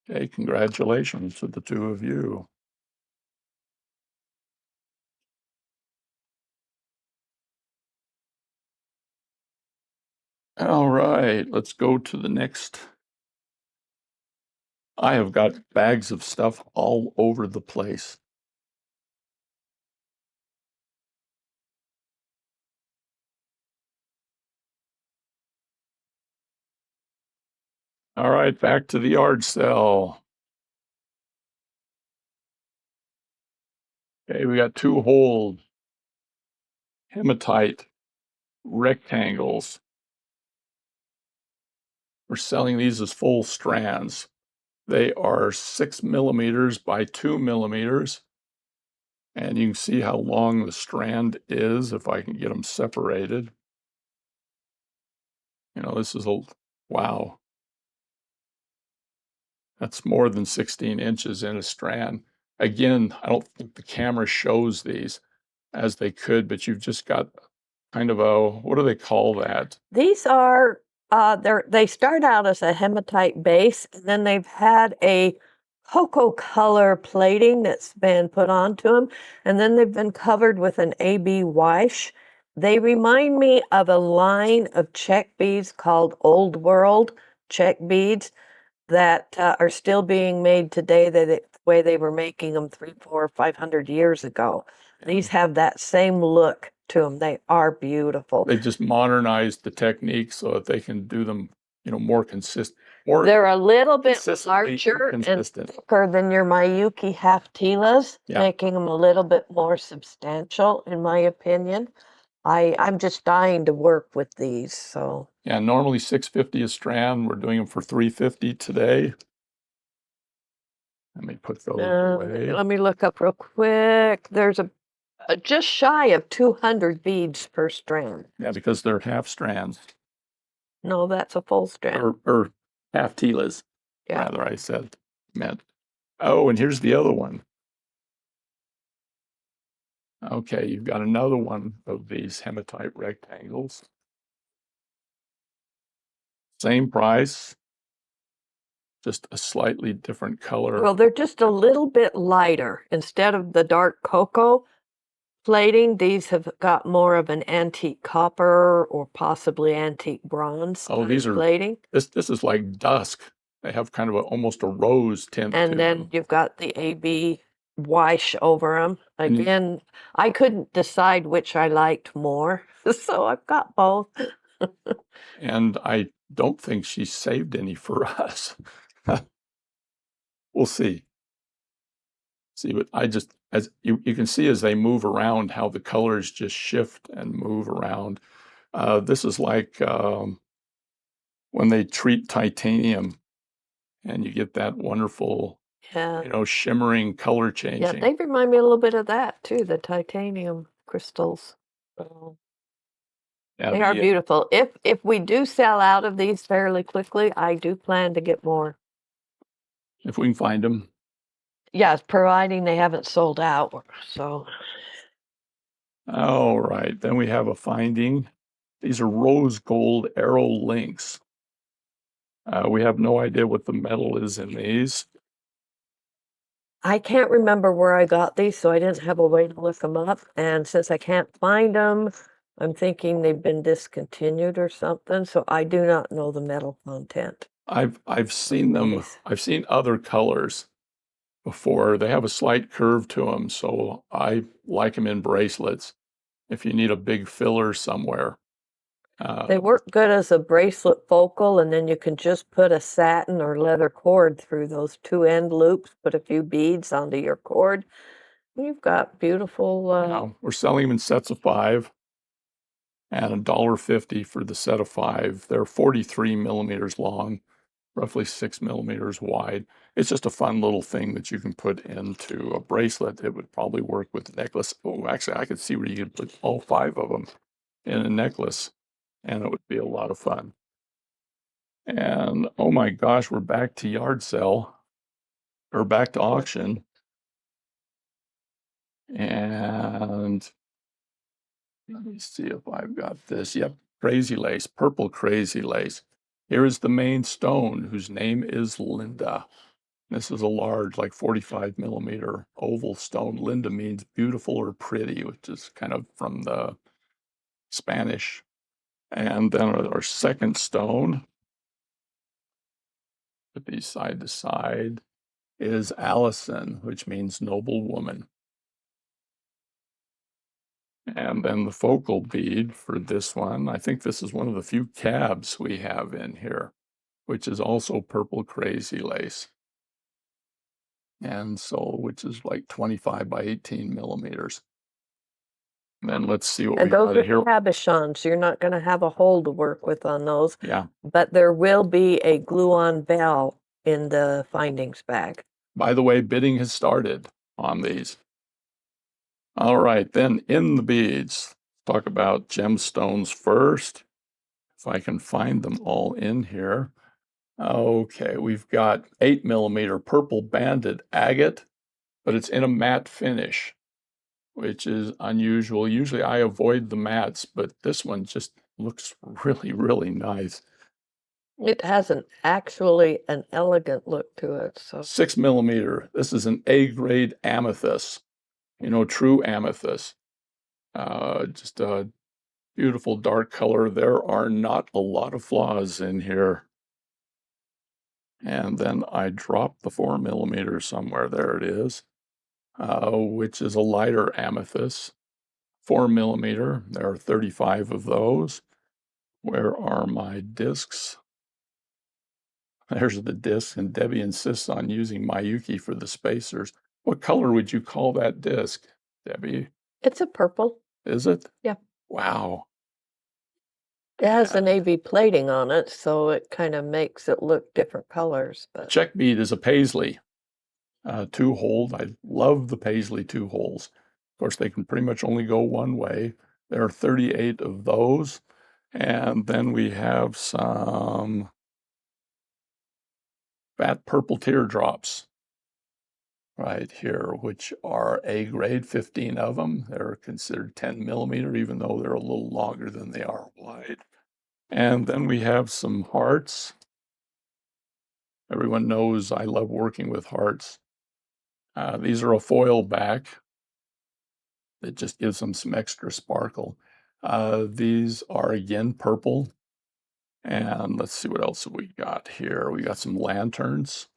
Okay, congratulations to the two of you. All right, let's go to the next. I have got bags of stuff all over the place. All right, back to the yard sale. Okay, we got 2 whole hematite rectangles. We're selling these as full strands. They are 6 millimeters by 2 millimeters. And you can see how long the strand is if I can get them separated. You know, this is wow. That's more than 16 inches in a strand. Again, I don't think the camera shows these as they could, but you've just got kind of a, what do they call that? These are they start out as a hematite base, and then they've had a cocoa color plating that's been put onto them, and then they've been covered with an AB wash. They remind me of a line of check beads called Old World check beads that are still being made today the way they were making them 300, 400, 500 years ago. These have that same look to them. They are beautiful. They just modernized the technique so that they can do them, you know, more consistent. They're a little bit consistently larger and consistent. thicker than your Miyuki half tilas, Yeah. making them a little bit more substantial, in my opinion. I'm just dying to work with these. So Yeah, normally $6.50 a strand. We're doing them for $3.50 today. Let me put those away. let me look up real quick. There's a just shy of 200 beads per strand. Yeah, because they're half strands. No, that's a full strand. Or half tilas, Yeah. rather, I said, meant. Oh, and here's the other one. Okay, you've got another one of these hematite rectangles. Same price, just a slightly different color. Well, they're just a little bit lighter. Instead of the dark cocoa plating, these have got more of an antique copper or possibly antique bronze these are plating. This is like dusk. They have kind of almost a rose tint to And then them. you've got the AB wash over them. Again, I couldn't decide which I liked more, so I've got both. And I don't think she saved any for us. We'll see. See, but I just, as you can see as they move around, how the colors just shift and move around. This is like when they treat titanium and you get that wonderful, Yeah. you know, shimmering color Yeah, changing. they remind me a little bit of that too, the titanium crystals. Yeah, They are beautiful. If we do sell out of these fairly quickly, I do plan to get more. if we can find them. Yes, providing they haven't sold out. So All right, then we have a finding. These are rose gold arrow links. We have no idea what the metal is in these. I can't remember where I got these, so I didn't have a way to look them up. And since I can't find them, I'm thinking they've been discontinued or something, so I do not know the metal content. I've seen them. These. I've seen other colors before. They have a slight curve to them, so I like them in bracelets if you need a big filler somewhere. They work good as a bracelet focal, and then you can just put a satin or leather cord through those two end loops, put a few beads onto your cord. You've got beautiful. We're selling them in sets of 5 and $1.50 for the set of 5. They're 43 millimeters long, roughly 6 millimeters wide. It's just a fun little thing that you can put into a bracelet. It would probably work with a necklace. Oh, actually, I could see where you could put all 5 of them in a necklace, and it would be a lot of fun. And oh my gosh, we're back to yard sale, or back to auction. And let me see if I've got this. Yep, crazy lace, purple crazy lace. Here is the main stone, whose name is Linda. This is a large, like 45 millimeter oval stone. Linda means beautiful or pretty, which is kind of from the Spanish. And then our second stone, put these side to side, is Allison, which means noble woman. And then the focal bead for this one, I think this is one of the few cabs we have in here, which is also purple crazy lace. And so, which is like 25 by 18 millimeters. And then let's see what And we got those are here. cabochons. You're not going to have a hole to work with on those. Yeah. But there will be a glue-on bell in the findings bag. By the way, bidding has started on these. All right, then in the beads, talk about gemstones first. If I can find them all in here. Okay, we've got 8 millimeter purple banded agate, but it's in a matte finish, which is unusual. Usually I avoid the mattes, but this one just looks really, really nice. It has actually an elegant look to it. So 6 millimeter. This is an A-grade amethyst, true amethyst. Just a beautiful dark color. There are not a lot of flaws in here. And then I dropped the 4 millimeter somewhere. There it is, which is a lighter amethyst. 4 millimeter. There are 35 of those. Where are my discs? There's the disc, and Debbie insists on using Miyuki for the spacers. What color would you call that disc, Debbie? it's a purple. Is it? Yeah. Wow. It has a navy plating on it, so it kind of makes it look different colors. But Check bead is a paisley 2-hole. I love the paisley 2-holes. Of course, they can pretty much only go one way. There are 38 of those. And then we have some fat purple teardrops right here, which are A grade, 15 of them. They're considered 10 millimeter, even though they're a little longer than they are wide. And then we have some hearts. Everyone knows I love working with hearts. These are a foil back that just gives them some extra sparkle. These are again purple. And let's see what else we got here. We got some lanterns,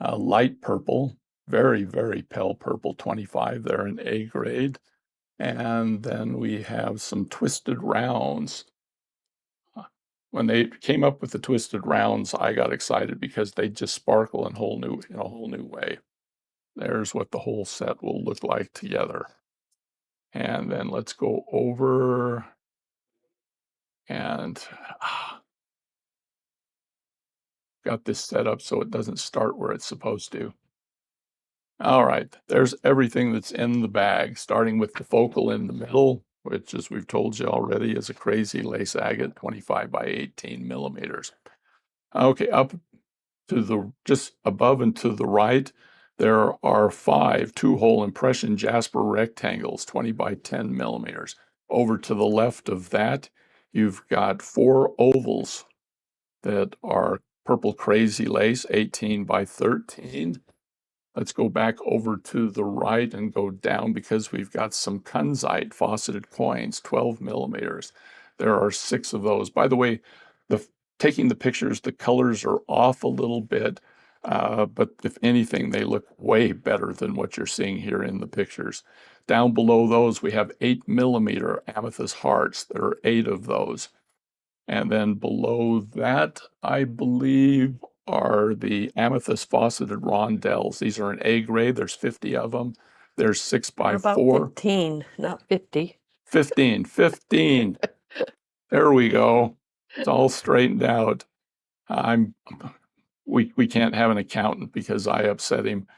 light purple, very, very pale purple, 25. They're in A grade. And then we have some twisted rounds. When they came up with the twisted rounds, I got excited because they just sparkle in a whole new way. There's what the whole set will look like together. And then let's go over and got this set up so it doesn't start where it's supposed to. All right, there's everything that's in the bag, starting with the focal in the middle, which, as we've told you already, is a crazy lace agate, 25 by 18 millimeters. Okay, up to the just above and to the right, there are 5 2-hole impression jasper rectangles, 20 by 10 millimeters. Over to the left of that, you've got 4 ovals that are purple crazy lace, 18 by 13. Let's go back over to the right and go down because we've got some kunzite faceted coins, 12 millimeters. There are 6 of those. By the way, taking the pictures, the colors are off a little bit, but if anything, they look way better than what you're seeing here in the pictures. Down below those, we have 8 millimeter amethyst hearts. There are 8 of those. And then below that, I believe, are the amethyst faceted rondelles. These are an A grade. There's 50 of them. There's 6 by About 4. 15, not 50. 15. There we go. It's all straightened out. We can't have an accountant because I upset him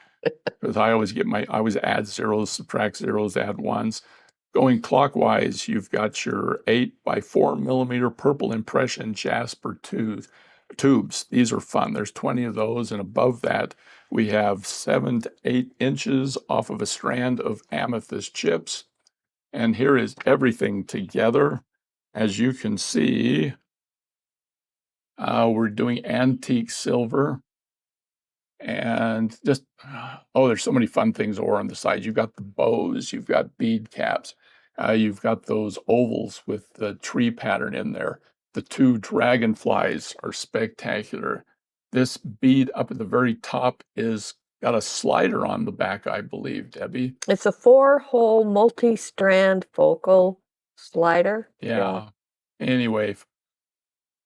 because I always add zeros, subtract zeros, add ones. Going clockwise, you've got your 8 by 4 millimeter purple impression jasper tubes. These are fun. There's 20 of those, and above that, we have 7 to 8 inches off of a strand of amethyst chips. And here is everything together. As you can see, we're doing antique silver. And just, oh, there's so many fun things over on the side. You've got the bows, you've got bead caps, you've got those ovals with the tree pattern in there. The 2 dragonflies are spectacular. This bead up at the very top is got a slider on the back, I believe, Debbie. It's a 4-hole multi-strand focal slider. Yeah. Anyway,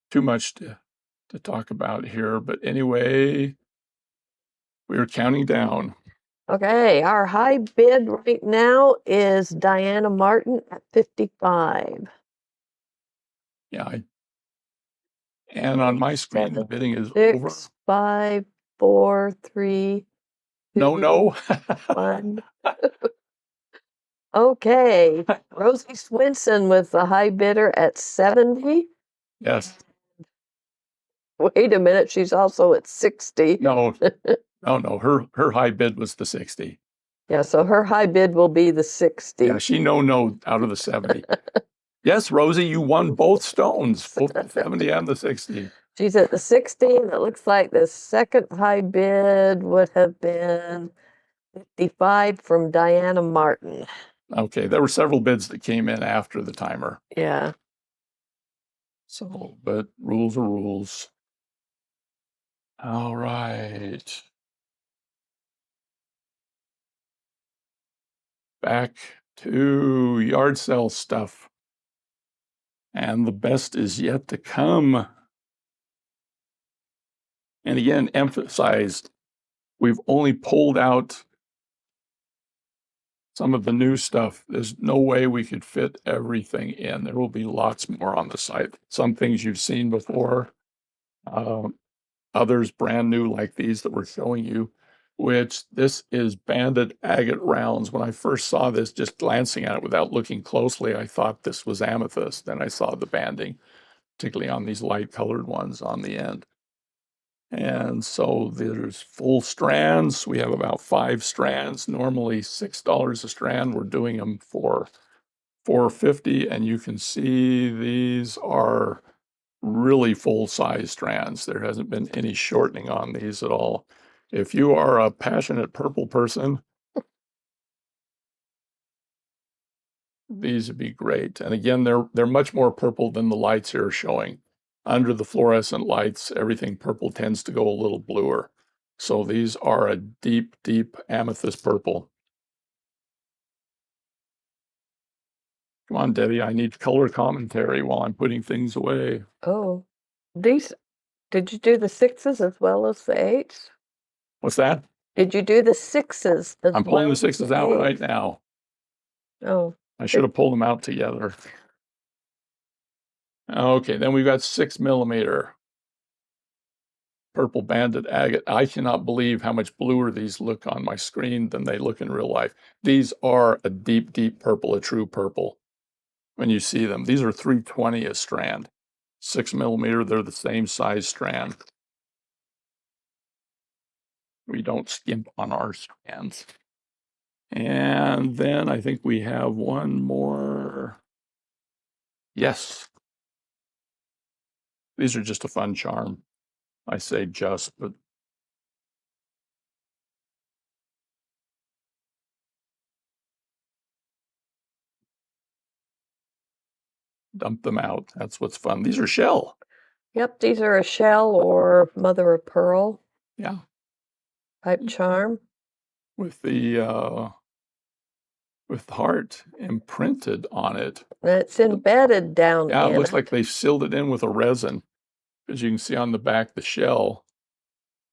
too much to talk about here, but anyway, we're counting down. Okay, our high bid right now is Diana Martin at 55. Yeah. And on my screen, the bidding is over. 6, 5, 4, 3, 2, No. 1. Okay, Rosie Swinson with the high bidder at 70. Yes. Wait a minute, she's also at 60. No. Her high bid was the 60. Yeah, so her high bid will be the 60. Yeah, she no out of the 70. Yes, Rosie, you won both stones, both the 70 and the 60. She's at the 60, and it looks like the second high bid would have been 55 from Diana Martin. Okay, there were several bids that came in after the timer. Yeah. So, but rules are rules. All right. Back to yard sale stuff. And the best is yet to come. And again, emphasized, we've only pulled out some of the new stuff. There's no way we could fit everything in. There will be lots more on the site. Some things you've seen before, others brand new like these that we're showing you, which this is banded agate rounds. When I first saw this, just glancing at it without looking closely, I thought this was amethyst. Then I saw the banding, particularly on these light colored ones on the end. And so there's full strands. We have about 5 strands, normally $6 a strand. We're doing them for $4.50, and you can see these are really full-size strands. There hasn't been any shortening on these at all. If you are a passionate purple person, these would be great. And again, they're much more purple than the lights here are showing. Under the fluorescent lights, everything purple tends to go a little bluer. So these are a deep, deep amethyst purple. Come on, Debbie, I need color commentary while I'm putting things away. Oh, did you do the 6s as well as the 8s? What's that? Did you do the 6s as I'm pulling well the as 6s out right 8s? now. Oh, I should have pulled them out together. Okay, then we've got 6 millimeter purple banded agate. I cannot believe how much bluer these look on my screen than they look in real life. These are a deep, deep purple, a true purple when you see them. These are 320 a strand. 6 millimeter, they're the same size strand. We don't skimp on our strands. And then I think we have one more. Yes. These are just a fun charm. I say just, but dump them out. That's what's fun. These are shell. Yep, these are a shell or mother of pearl Yeah. type charm. With the heart imprinted on it. And it's embedded down Yeah, it in looks it. like they sealed it in with a resin, as you can see on the back, the shell.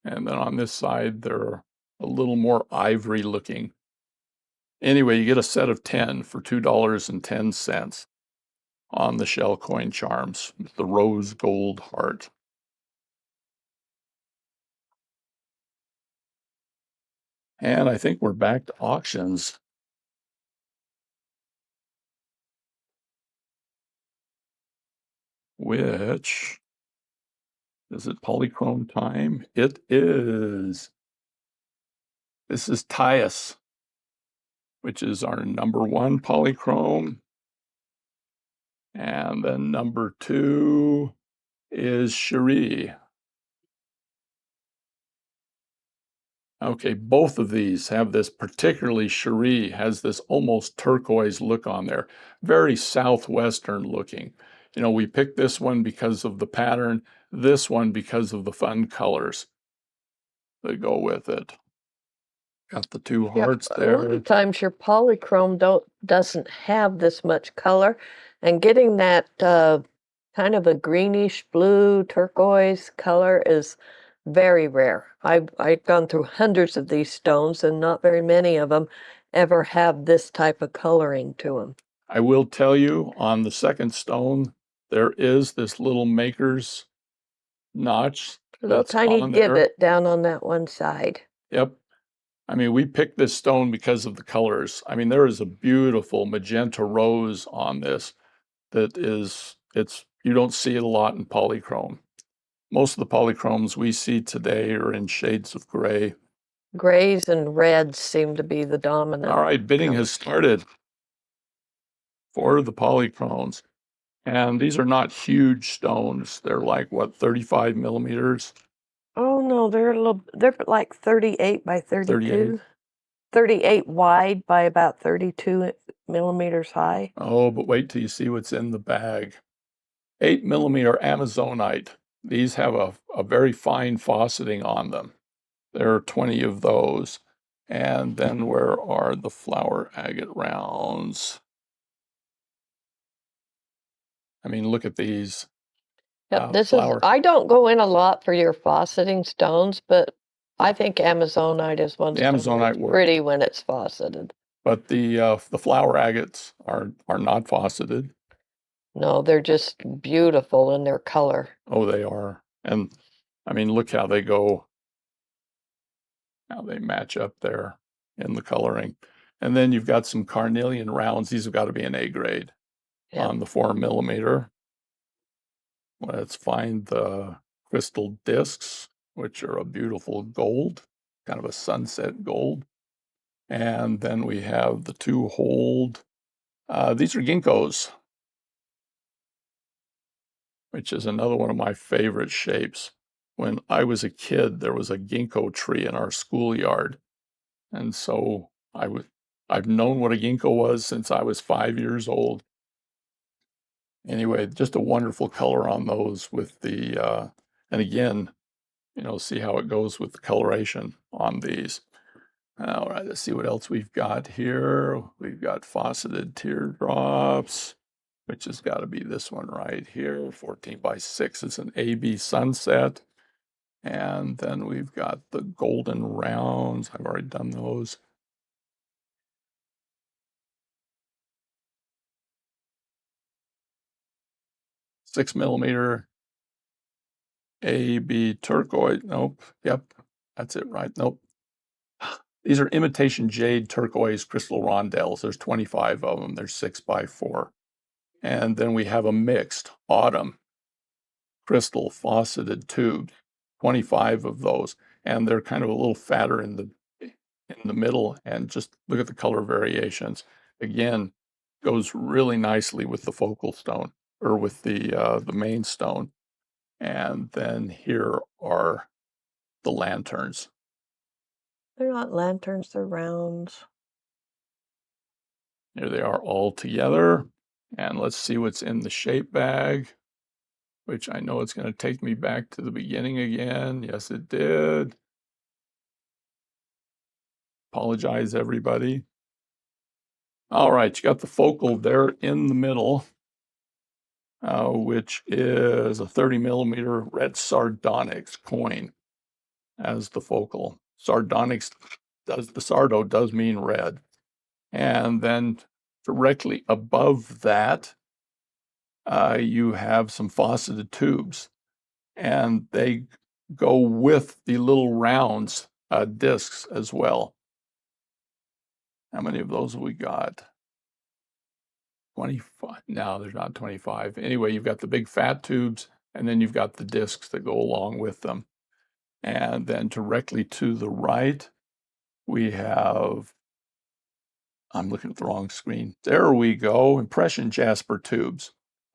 And then on this side, they're a little more ivory looking. Anyway, you get a set of 10 for $2.10 on the shell coin charms with the rose gold heart. And I think we're back to auctions. Which, is it polychrome time? It is. This is Tias, which is our #1 polychrome. And then #2 is Cherie. Okay, both of these have this, particularly Cherie has this almost turquoise look on there, very southwestern looking. You know, we picked this one because of the pattern, this one because of the fun colors that go with it. Got the two Yeah, hearts a lot there. of times your polychrome doesn't have this much color, and getting that kind of a greenish blue turquoise color is very rare. I've gone through hundreds of these stones, and not very many of them ever have this type of coloring to them. I will tell you, on the second stone, there is this little maker's notch A little that's tiny on there. divot down on that one side. Yep. I mean, we picked this stone because of the colors. I mean, there is a beautiful magenta rose on this that is, you don't see it a lot in polychrome. Most of the polychromes we see today are in shades of gray. Grays and reds seem to be the dominant. All right, bidding has colors. started for the polychromes. And these are not huge stones. They're like, what, 35 millimeters? Oh no, they're like 38 by 38. 32. 38 wide by about 32 millimeters high. Oh, but wait till you see what's in the bag. 8 millimeter Amazonite. These have a very fine faceting on them. There are 20 of those. And then where are the flower agate rounds? I mean, look at these. Yep, Flower. I don't go in a lot for your faceting stones, but I think Amazonite is one The stone Amazonite that's works. pretty when it's faceted. But the flower agates are not faceted. No, they're just beautiful in their color. Oh, they are. And I mean, look how they go, how they match up there in the coloring. And then you've got some carnelian rounds. These have got to be an A grade Yep. on the 4 millimeter. Let's find the crystal discs, which are a beautiful gold, kind of a sunset gold. And then we have the 2 hold. These are ginkgos, which is another one of my favorite shapes. When I was a kid, there was a ginkgo tree in our schoolyard. And so I've known what a ginkgo was since I was 5 years old. Anyway, just a wonderful color on those with the, and again, you know, see how it goes with the coloration on these. All right, let's see what else we've got here. We've got faceted teardrops, which has got to be this one right here, 14 by 6. It's an AB sunset. And then we've got the golden rounds. I've already done those. Six millimeter AB turquoise. Nope. Yep. That's it, right? Nope. These are imitation jade turquoise crystal rondelles. There's 25 of them. There's 6 by 4. And then we have a mixed autumn crystal faceted tube, 25 of those. And they're kind of a little fatter in the middle. And just look at the color variations. Again, goes really nicely with the focal stone or with the main stone. And then here are the lanterns. They're not lanterns, they're rounds. Here they are all together. And let's see what's in the shape bag, which I know it's going to take me back to the beginning again. Yes, it did. Apologize, everybody. All right, you got the focal there in the middle, which is a 30 millimeter red sardonyx coin as the focal. Sardonyx does, the sardo does mean red. And then directly above that, you have some fauceted tubes, and they go with the little rounds, discs as well. How many of those have we got? 25. No, there's not 25. Anyway, you've got the big fat tubes, and then you've got the discs that go along with them. And then directly to the right, we have, I'm looking at the wrong screen. There we go, impression jasper tubes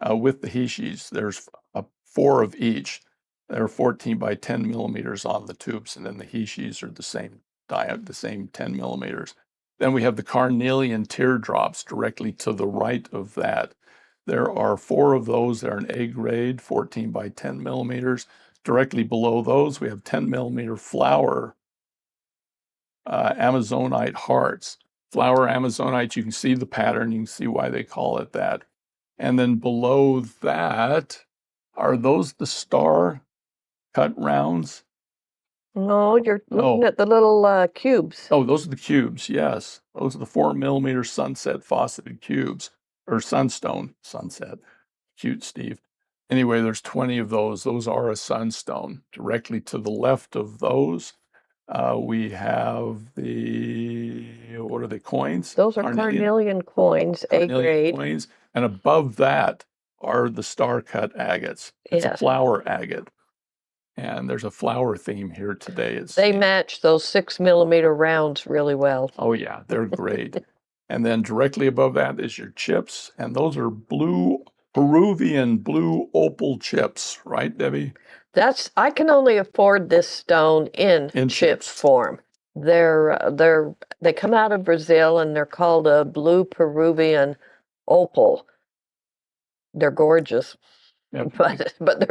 with the hishis. There's 4 of each. They're 14 by 10 millimeters on the tubes, and then the hishis are the same the same 10 millimeters. Then we have the carnelian teardrops directly to the right of that. There are 4 of those. They're an A grade, 14 by 10 millimeters. Directly below those, we have 10 millimeter flower Amazonite hearts. Flower Amazonite, you can see the pattern, you can see why they call it that. And then below that, are those the star cut rounds? No, you're looking at the little cubes. Oh, those are the cubes, yes. Those are the 4 millimeter sunset fauceted cubes, or sunstone, sunset. Cute, Steve. Anyway, there's 20 of those. Those are a sunstone. Directly to the left of those, we have the, what are they, coins? Those are carnelian coins, A grade. Coins. And above that are the star cut agates. It's a flower agate. And there's a flower theme here today. They match those 6 millimeter rounds really well. Oh yeah, they're great. And then directly above that is your chips. And those are Peruvian blue opal chips, right, Debbie? I can only afford this stone in chips form. They come out of Brazil, and they're called a blue Peruvian opal. They're gorgeous. Yep. But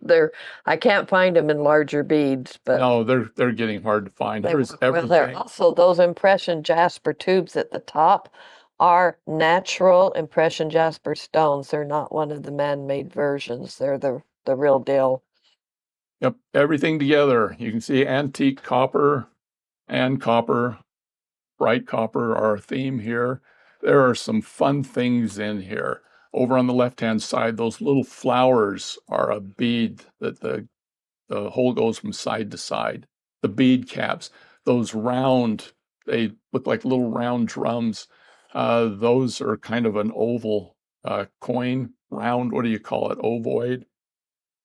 they're I can't find them in larger beads. But no, they're getting hard to find. There's everything. Well, they're also those impression jasper tubes at the top are natural impression jasper stones. They're not one of the man-made versions. They're the real deal. Yep, everything together. You can see antique copper and copper, bright copper are a theme here. There are some fun things in here. Over on the left-hand side, those little flowers are a bead that the hole goes from side to side. The bead caps, those round, they look like little round drums. Those are kind of an oval coin, round, what do you call it, ovoid.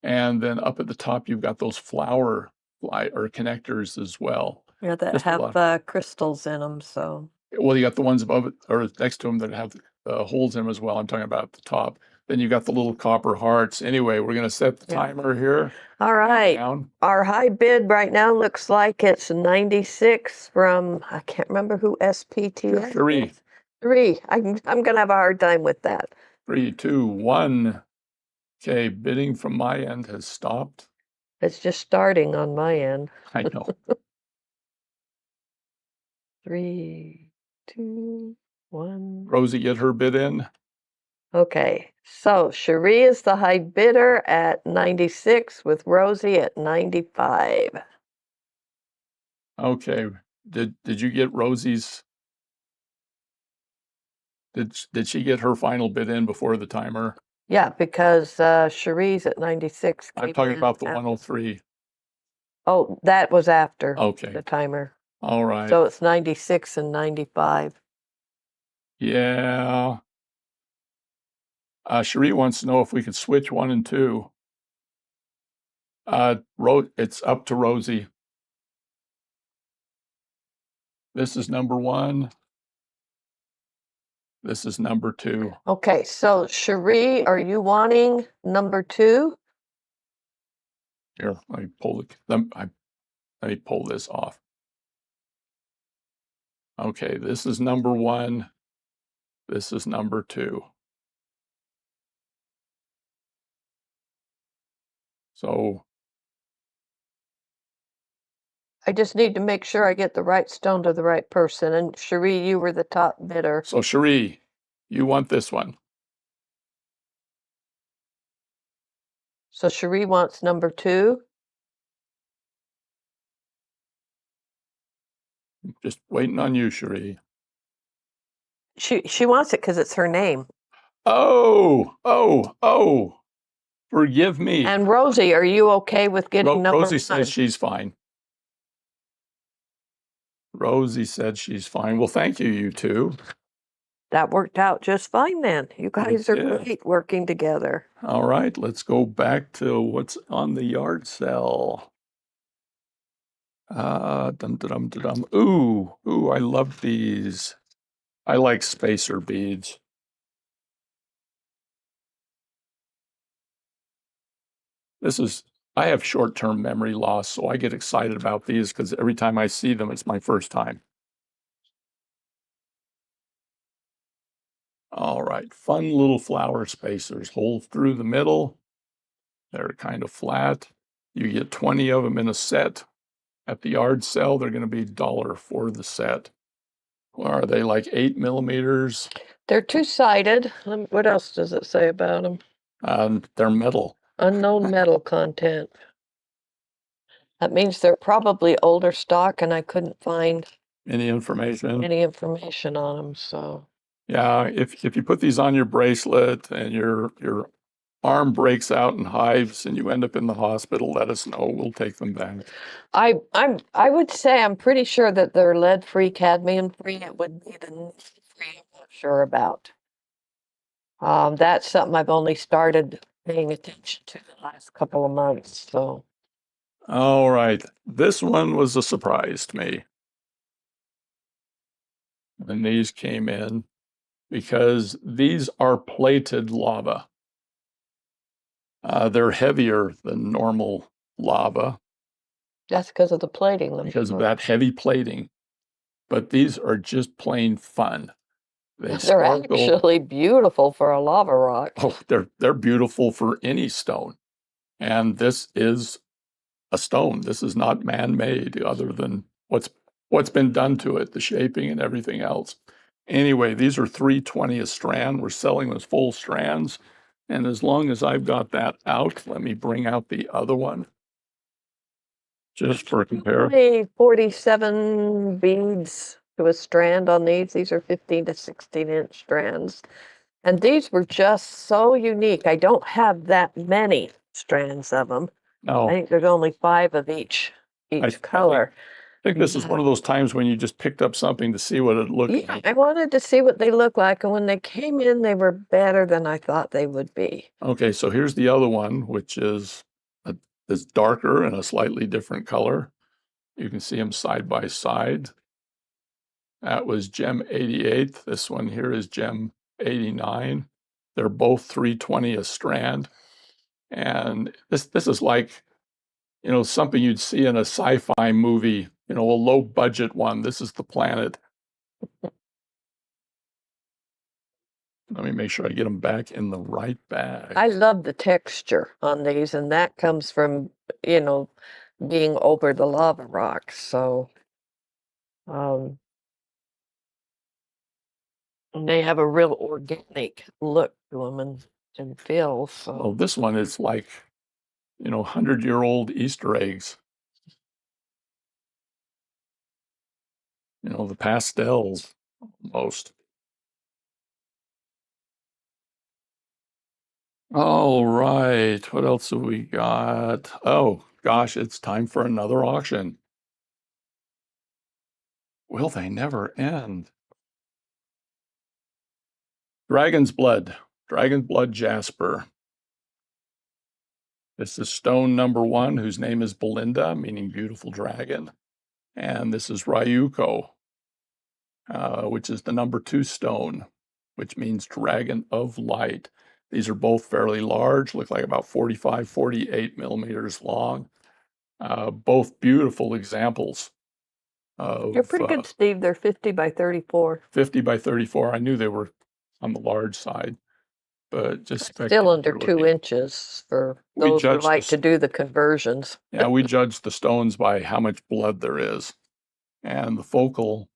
And then up at the top, you've got those flower or connectors as well. Yeah, that have crystals in them. So, well, you got the ones above it or next to them that have holes in them as well. I'm talking about at the top. Then you got the little copper hearts. Anyway, we're going to set the timer here. All right. Our high bid right now looks like it's 96 from, I can't remember who SPT is. 3. 3. I'm going to have a hard time with that. 3, 2, 1. Okay, bidding from my end has stopped. It's just starting on my end. I know. 3, 2, 1. Rosie, get her bid in. Okay, so Cherie is the high bidder at 96 with Rosie at 95. Okay, did you get Rosie's? Did she get her final bid in before the timer? Yeah, because Cherie's at 96. I'm talking about the 103. Oh, that was after the timer. All right. So it's 96 and 95. Yeah. Cherie wants to know if we could switch 1 and 2. It's up to Rosie. This is number 1. This is number 2. Okay, so Cherie, are you wanting number 2? Here, let me pull this off. Okay, this is number 1. This is number 2. So, I just need to make sure I get the right stone to the right person. And Cherie, you were the top bidder. so Cherie, you want this one. So Cherie wants number 2. Just waiting on you, Cherie. She wants it because it's her name. Oh, forgive me. And Rosie, are you okay with getting number 1? Rosie says she's fine. Rosie said she's fine. Well, thank you, you two. That worked out just fine then. You guys are did. great working together. All right, let's go back to what's on the yard sale. Dum dum dum dum. Ooh, I love these. I like spacer beads. I have short-term memory loss, so I get excited about these because every time I see them, it's my first time. All right, fun little flower spacers. Hole through the middle. They're kind of flat. You get 20 of them in a set. At the yard sale, they're going to be $1 for the set. Or are they like 8 millimeters? They're two-sided. What else does it say about them? They're metal. Unknown metal content. That means they're probably older stock, and I couldn't find Any information? any information on them. So Yeah, if you put these on your bracelet and your arm breaks out in hives and you end up in the hospital, let us know. We'll take them back. I would say I'm pretty sure that they're lead-free, cadmium-free. It would be the nickel-free I'm not sure about. That's something I've only started paying attention to the last couple of months. So All right, this one was a surprise to me when these came in because these are plated lava. They're heavier than normal lava that's because of the plating. because of that heavy plating. But these are just plain fun. They They're actually beautiful for a lava rock. Oh, they're beautiful for any stone. And this is a stone. This is not man-made other than what's been done to it, the shaping and everything else. Anyway, these are $3.20 a strand. We're selling them as full strands. And as long as I've got that out, let me bring out the other one. Just for comparison. Only 47 beads to a strand on these. These are 15 to 16-inch strands. And these were just so unique. I don't have that many strands of them. No. I think there's only 5 of each color. I think this is one of those times when you just picked up something to see what it looked like. I wanted to see what they look like, and when they came in, they were better than I thought they would be. Okay, so here's the other one, which is darker and a slightly different color. You can see them side by side. That was Gem 88. This one here is Gem 89. They're both $3.20 a strand. And this is like, something you'd see in a sci-fi movie, a low budget one. This is the planet. Let me make sure I get them back in the right bag. I love the texture on these, and that comes from, being over the lava rock. So, and they have a real organic look to them and feel. So, Oh, this one is like, 100-year-old Easter eggs. The pastels almost. All right, what else have we got? Oh, gosh, it's time for another auction. Will they never end? Dragon's Blood Jasper. This is stone number 1, whose name is Belinda, meaning beautiful dragon. And this is Ryuko, which is the number 2 stone, which means dragon of light. These are both fairly large, look like about 45, 48 millimeters long. Both beautiful examples of... You're pretty good, Steve. They're 50 by 34. 50 by 34. I knew they were on the large side. but just Still under spectacular 2 looking. inches for We those who judged like the to do the conversions. Yeah, we judge the stones by how much blood there is. And the focal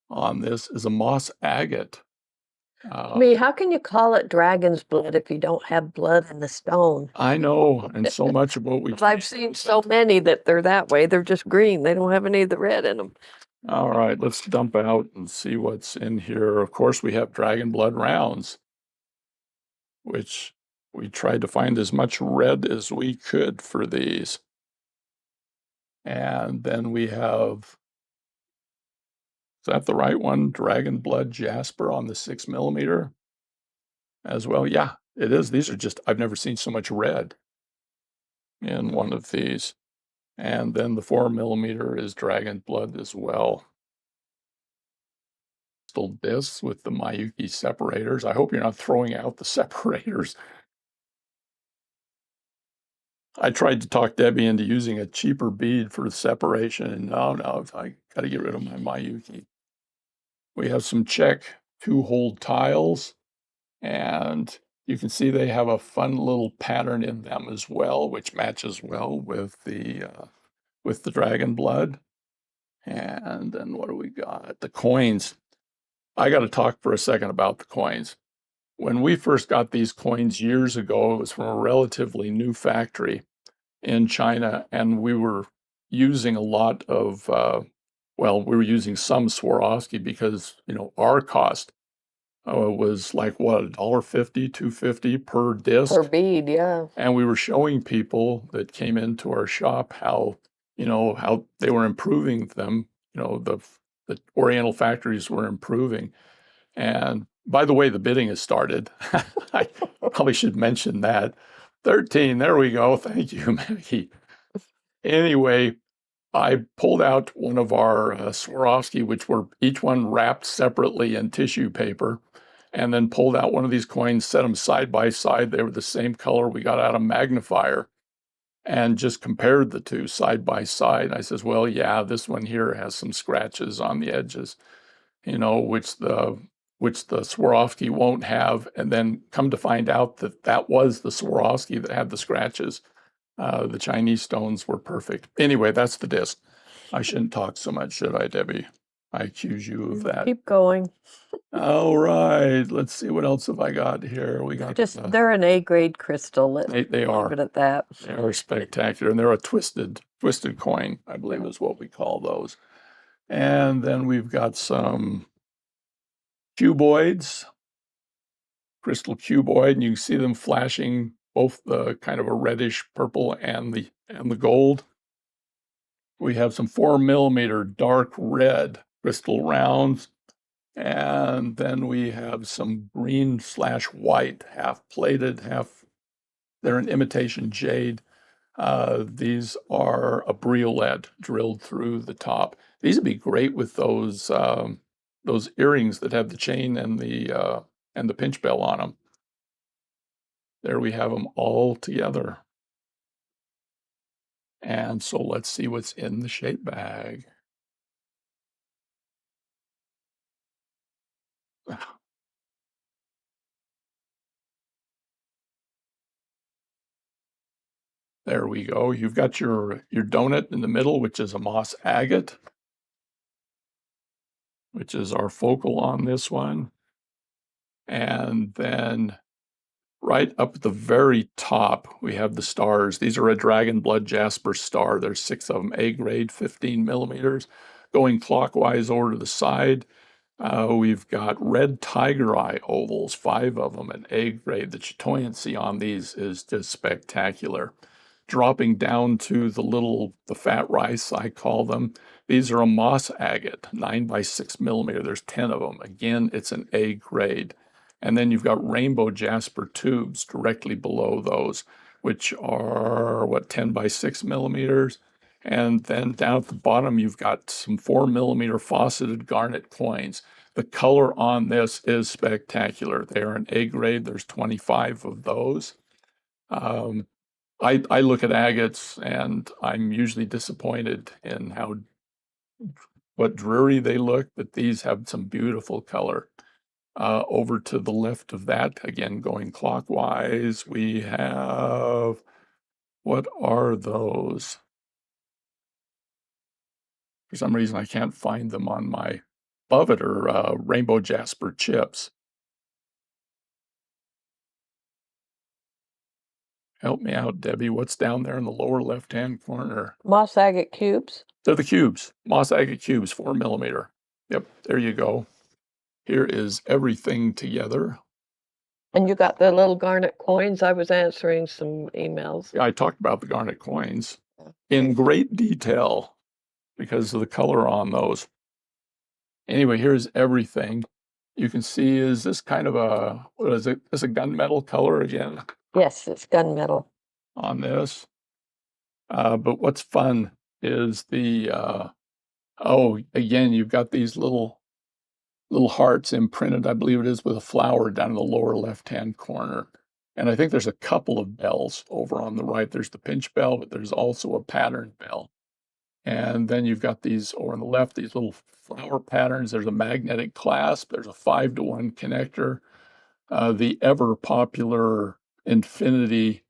on this is a moss agate. I mean, how can you call it dragon's blood if you don't have blood in the stone? I know, and so much of what we 'Cause I've seen so many that they're that way. They're just green. They don't have any of the red in them. All right, let's dump out and see what's in here. Of course, we have dragon blood rounds, which we tried to find as much red as we could for these. And then we have, is that the right one? Dragon blood jasper on the 6mm as well. Yeah, it is. These are just, I've never seen so much red in one of these. And then the 4mm is dragon blood as well. Still discs with the Miyuki separators. I hope you're not throwing out the separators. I tried to talk Debbie into using a cheaper bead for separation, and no, I got to get rid of my Miyuki. We have some Czech 2-hole tiles, and you can see they have a fun little pattern in them as well, which matches well with the dragon blood. And then what do we got? The coins. I got to talk for a second about the coins. When we first got these coins years ago, it was from a relatively new factory in China, and we were using a lot of, we were using some Swarovski because, our cost was like, what, $1.50, $2.50 per disc? Per bead, yeah. And we were showing people that came into our shop how they were improving them, the Oriental factories were improving. And by the way, the bidding has started. I probably should mention that. 13, there we go. Thank you, Maggie. Anyway, I pulled out one of our Swarovski, which were each one wrapped separately in tissue paper, and then pulled out one of these coins, set them side by side. They were the same color. We got out a magnifier and just compared the two side by side. I says, well, yeah, this one here has some scratches on the edges, which the Swarovski won't have. And then come to find out that was the Swarovski that had the scratches. The Chinese stones were perfect. Anyway, that's the disc. I shouldn't talk so much, should I, Debbie? I accuse you of that. Keep going. All right, let's see, what else have I got here? We got They're an A-grade crystal. They are. Leave it at that. They are spectacular, and they're a twisted coin, I believe is what we call those. And then we've got some cuboids, crystal cuboid, and you can see them flashing both the kind of a reddish purple and the gold. We have some 4mm dark red crystal rounds, and then we have some green/white, half plated, they're an imitation jade. These are a briolette drilled through the top. These would be great with those earrings that have the chain and the pinch bell on them. There we have them all together. And so let's see what's in the shape bag. There we go. You've got your donut in the middle, which is a moss agate, which is our focal on this one. And then right up at the very top, we have the stars. These are a dragon blood jasper star. There's 6 of them, A grade, 15mm, going clockwise over to the side. We've got red tiger eye ovals, 5 of them, an A grade. The chatoyancy on these is just spectacular. Dropping down to the fat rice, I call them. These are a moss agate, 9x6mm. There's 10 of them. Again, it's an A grade. And then you've got rainbow jasper tubes directly below those, which are, 10x6mm. And then down at the bottom, you've got some 4mm fauceted garnet coins. The color on this is spectacular. They are an A grade. There's 25 of those. I look at agates and I'm usually disappointed in what dreary they look, but these have some beautiful color. Over to the left of that, again, going clockwise, we have, what are those? For some reason, I can't find them on my, above it are rainbow jasper chips. Help me out, Debbie. What's down there in the lower left-hand corner? Moss agate cubes. They're the cubes, moss agate cubes, 4 mm. Yep, there you go. Here is everything together. And you got the little garnet coins. I was answering some emails. Yeah, I talked about the garnet coins in great detail because of the color on those. Anyway, here's everything. You can see, is this kind of a, what is it? Is a gunmetal color again Yes, it's gunmetal. on this? But what's fun is the, oh, again, you've got these little hearts imprinted, I believe it is, with a flower down in the lower left-hand corner. And I think there's a couple of bells over on the right. There's the pinch bell, but there's also a pattern bell. And then you've got these over on the left, these little flower patterns. There's a magnetic clasp. There's a 5-to-1 connector. The ever popular infinity,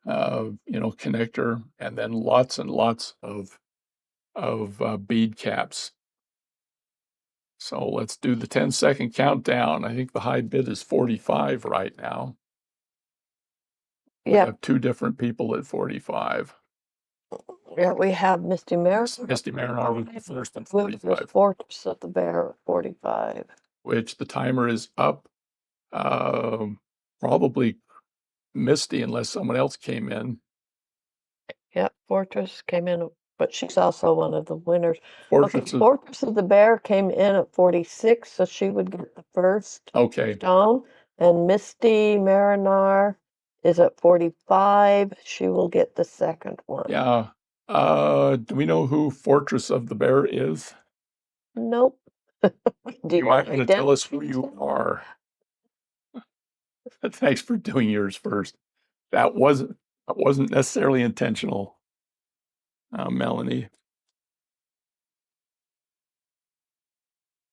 connector, and then lots and lots of bead caps. So let's do the 10-second countdown. I think the high bid is 45 right now. We have 2 different people at 45. Yeah, we have Misty Mariner. Misty Mariner with the first and 45. Fortress of the Bear at 45. Which the timer is up. Probably Misty, unless someone else came in. Yep, Fortress came in, but she's also one of the winners. Fortress of the Bear came in at 46, so she would get the first stone. And Misty Mariner is at 45. She will get the second one. Yeah. Do we know who Fortress of the Bear is? Nope. You might want to tell us who you are. Thanks for doing yours first. That wasn't necessarily intentional, Melanie.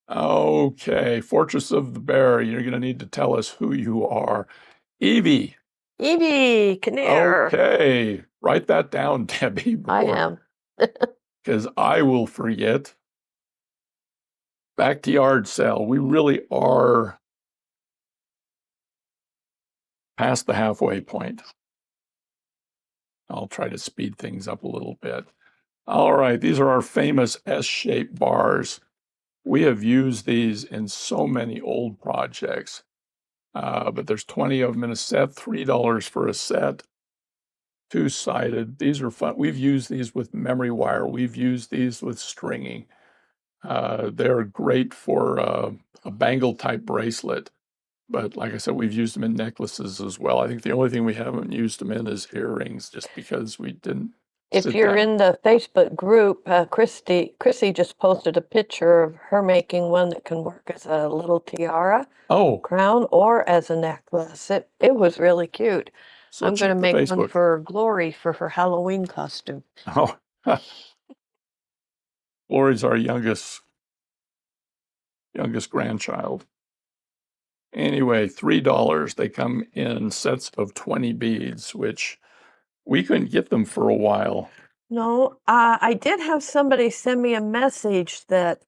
Okay, Fortress of the Bear, you're going to need to tell us who you are. Evie. Evie Kinnear. Okay, write that down, Debbie. I am. Because I will forget. Back to yard sale. We really are past the halfway point. I'll try to speed things up a little bit. All right, these are our famous S-shaped bars. We have used these in so many old projects, but there's 20 of them in a set, $3 for a set, 2-sided. These are fun. We've used these with memory wire. We've used these with stringing. They're great for a bangle type bracelet. But like I said, we've used them in necklaces as well. I think the only thing we haven't used them in is earrings, just because we didn't. If you're in the Facebook group, Chrissy just posted a picture of her making one that can work as a little tiara, crown, or as a necklace. It was really cute. So I'm going to make one for Glory for her Halloween costume. Oh, Glory's our youngest grandchild. Anyway, $3. They come in sets of 20 beads, which we couldn't get them for a while. No, I did have somebody send me a message that, I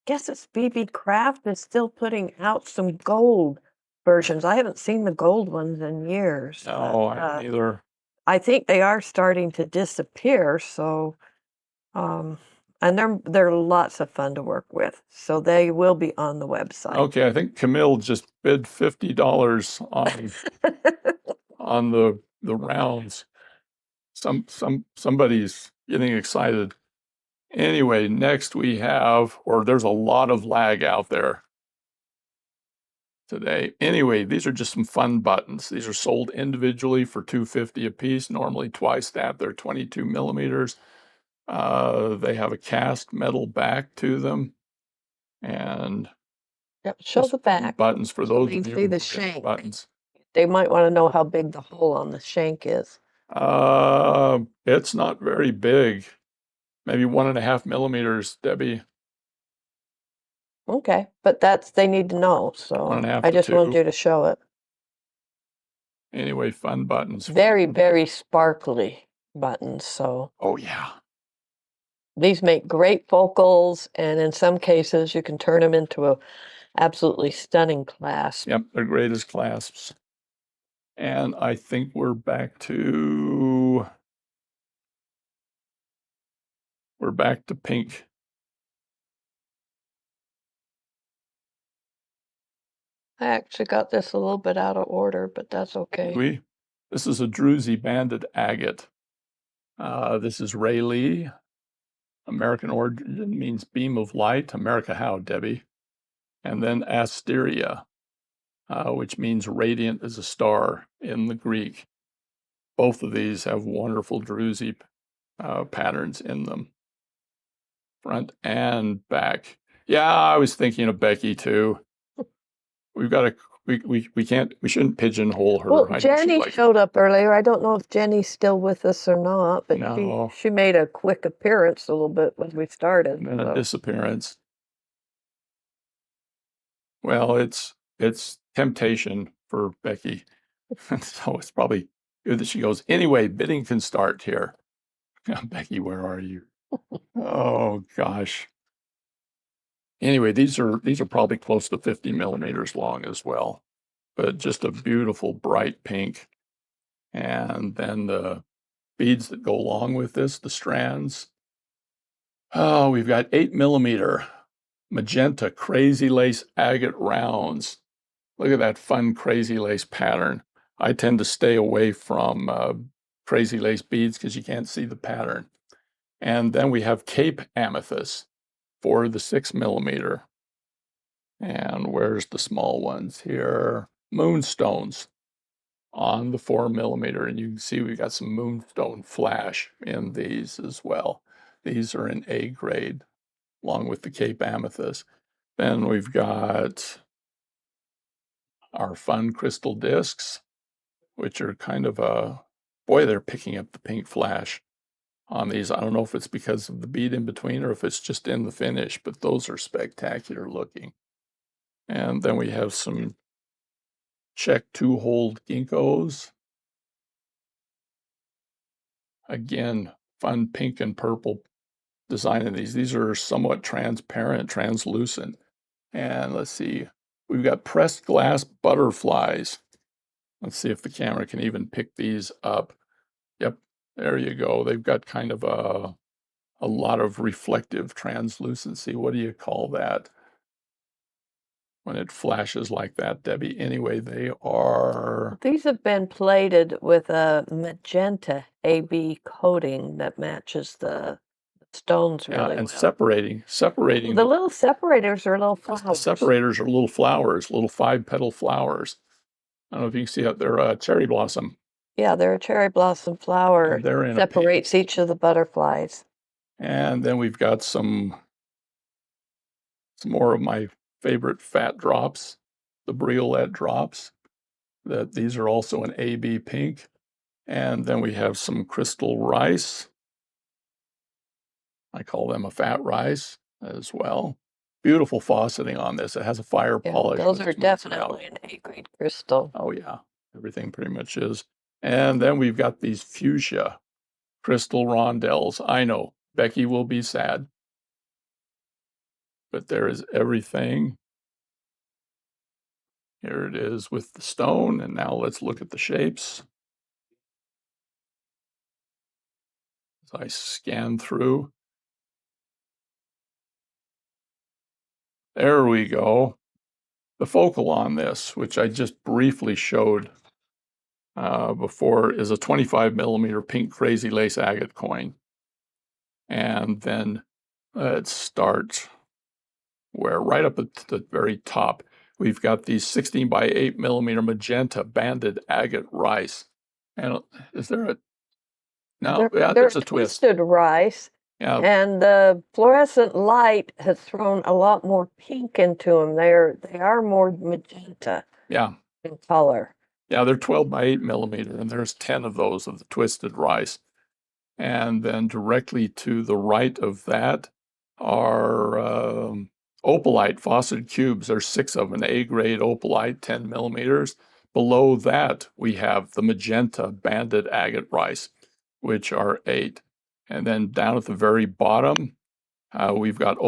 guess it's BB Craft is still putting out some gold versions. I haven't seen the gold ones in years. No, I haven't either. I think they are starting to disappear, so, and they're lots of fun to work with, so they will be on the website. Okay, I think Camille just bid $50 on the rounds. Somebody's getting excited. Anyway, next we have, or there's a lot of lag out there today. Anyway, these are just some fun buttons. These are sold individually for $2.50 a piece, normally twice that. They're 22 millimeters. They have a cast metal back to them, and show the back buttons for those of you see the shank. Buttons. They might want to know how big the hole on the shank is. It's not very big. Maybe 1.5 millimeters, Debbie. Okay, but they need to know, so 1.5 I to just wanted 2. you to show it. Anyway, fun buttons. Very, very sparkly buttons, so Oh, yeah. these make great focals, and in some cases, you can turn them into a absolutely stunning clasp. Yep, they're great as clasps. And I think we're back to pink. I actually got this a little bit out of order, but that's okay. This is a druzy banded agate. This is Rayleigh. American origin means beam of light. America how, Debbie? And then Asteria, which means radiant as a star in the Greek. Both of these have wonderful druzy patterns in them, front and back. Yeah, I was thinking of Becky too. We've got to we shouldn't pigeonhole her. Well, I know she Jenny likes showed up earlier. I don't know if Jenny's still with us or not, but no, she made a quick appearance a little bit when we started. and then a So. disappearance. Well, it's temptation for Becky. So it's probably good that she goes. Anyway, bidding can start here. Becky, where are you? Oh gosh. Anyway, these are probably close to 50 millimeters long as well, but just a beautiful bright pink. And then the beads that go along with this, the strands. Oh, we've got 8 millimeter magenta crazy lace agate rounds. Look at that fun crazy lace pattern. I tend to stay away from crazy lace beads because you can't see the pattern. And then we have Cape amethyst for the 6 millimeter. And where's the small ones here? Moonstones on the 4 millimeter. And you can see we've got some moonstone flash in these as well. These are in A grade along with the Cape amethyst. Then we've got our fun crystal discs, which are kind of boy, they're picking up the pink flash on these. I don't know if it's because of the bead in between or if it's just in the finish, but those are spectacular looking. And then we have some check 2-hold ginkgos. Again, fun pink and purple design in these. These are somewhat transparent, translucent. And let's see, we've got pressed glass butterflies. Let's see if the camera can even pick these up. Yep, there you go. They've got kind of a lot of reflective translucency. What do you call that when it flashes like that, Debbie? Anyway, they are. These have been plated with a magenta AB coating that matches the stones Yeah, really and well. separating The little separators are little the flowers. separators are little flowers, little 5-petal flowers. I don't know if you can see that. They're a cherry blossom. Yeah, they're a cherry blossom flower. And they're in a pink. Separates each of the butterflies. And then we've got some more of my favorite fat drops, the briolette drops. That these are also an AB pink. And then we have some crystal rice. I call them a fat rice as well. Beautiful fauceting on this. It has a fire Yeah, polish. those are definitely an A-grade crystal. Oh yeah, everything pretty much is. And then we've got these fuchsia crystal rondelles. I know Becky will be sad, but there is everything. Here it is with the stone. And now let's look at the shapes. As I scan through. There we go. The focal on this, which I just briefly showed before, is a 25 millimeter pink crazy lace agate coin. And then let's start where right up at the very top, we've got these 16 by 8 millimeter magenta banded agate rice. And is there a, no, yeah, They're there's a twist. twisted rice. Yeah. And the fluorescent light has thrown a lot more pink into them. They are more magenta. Yeah. In color. Yeah, they're 12 by 8 millimeter, and there's 10 of those of the twisted rice. And then directly to the right of that are opalite faucet cubes. There's 6 of them, A-grade opalite, 10 millimeters. Below that, we have the magenta banded agate rice, which are 8. And then down at the very bottom, we've got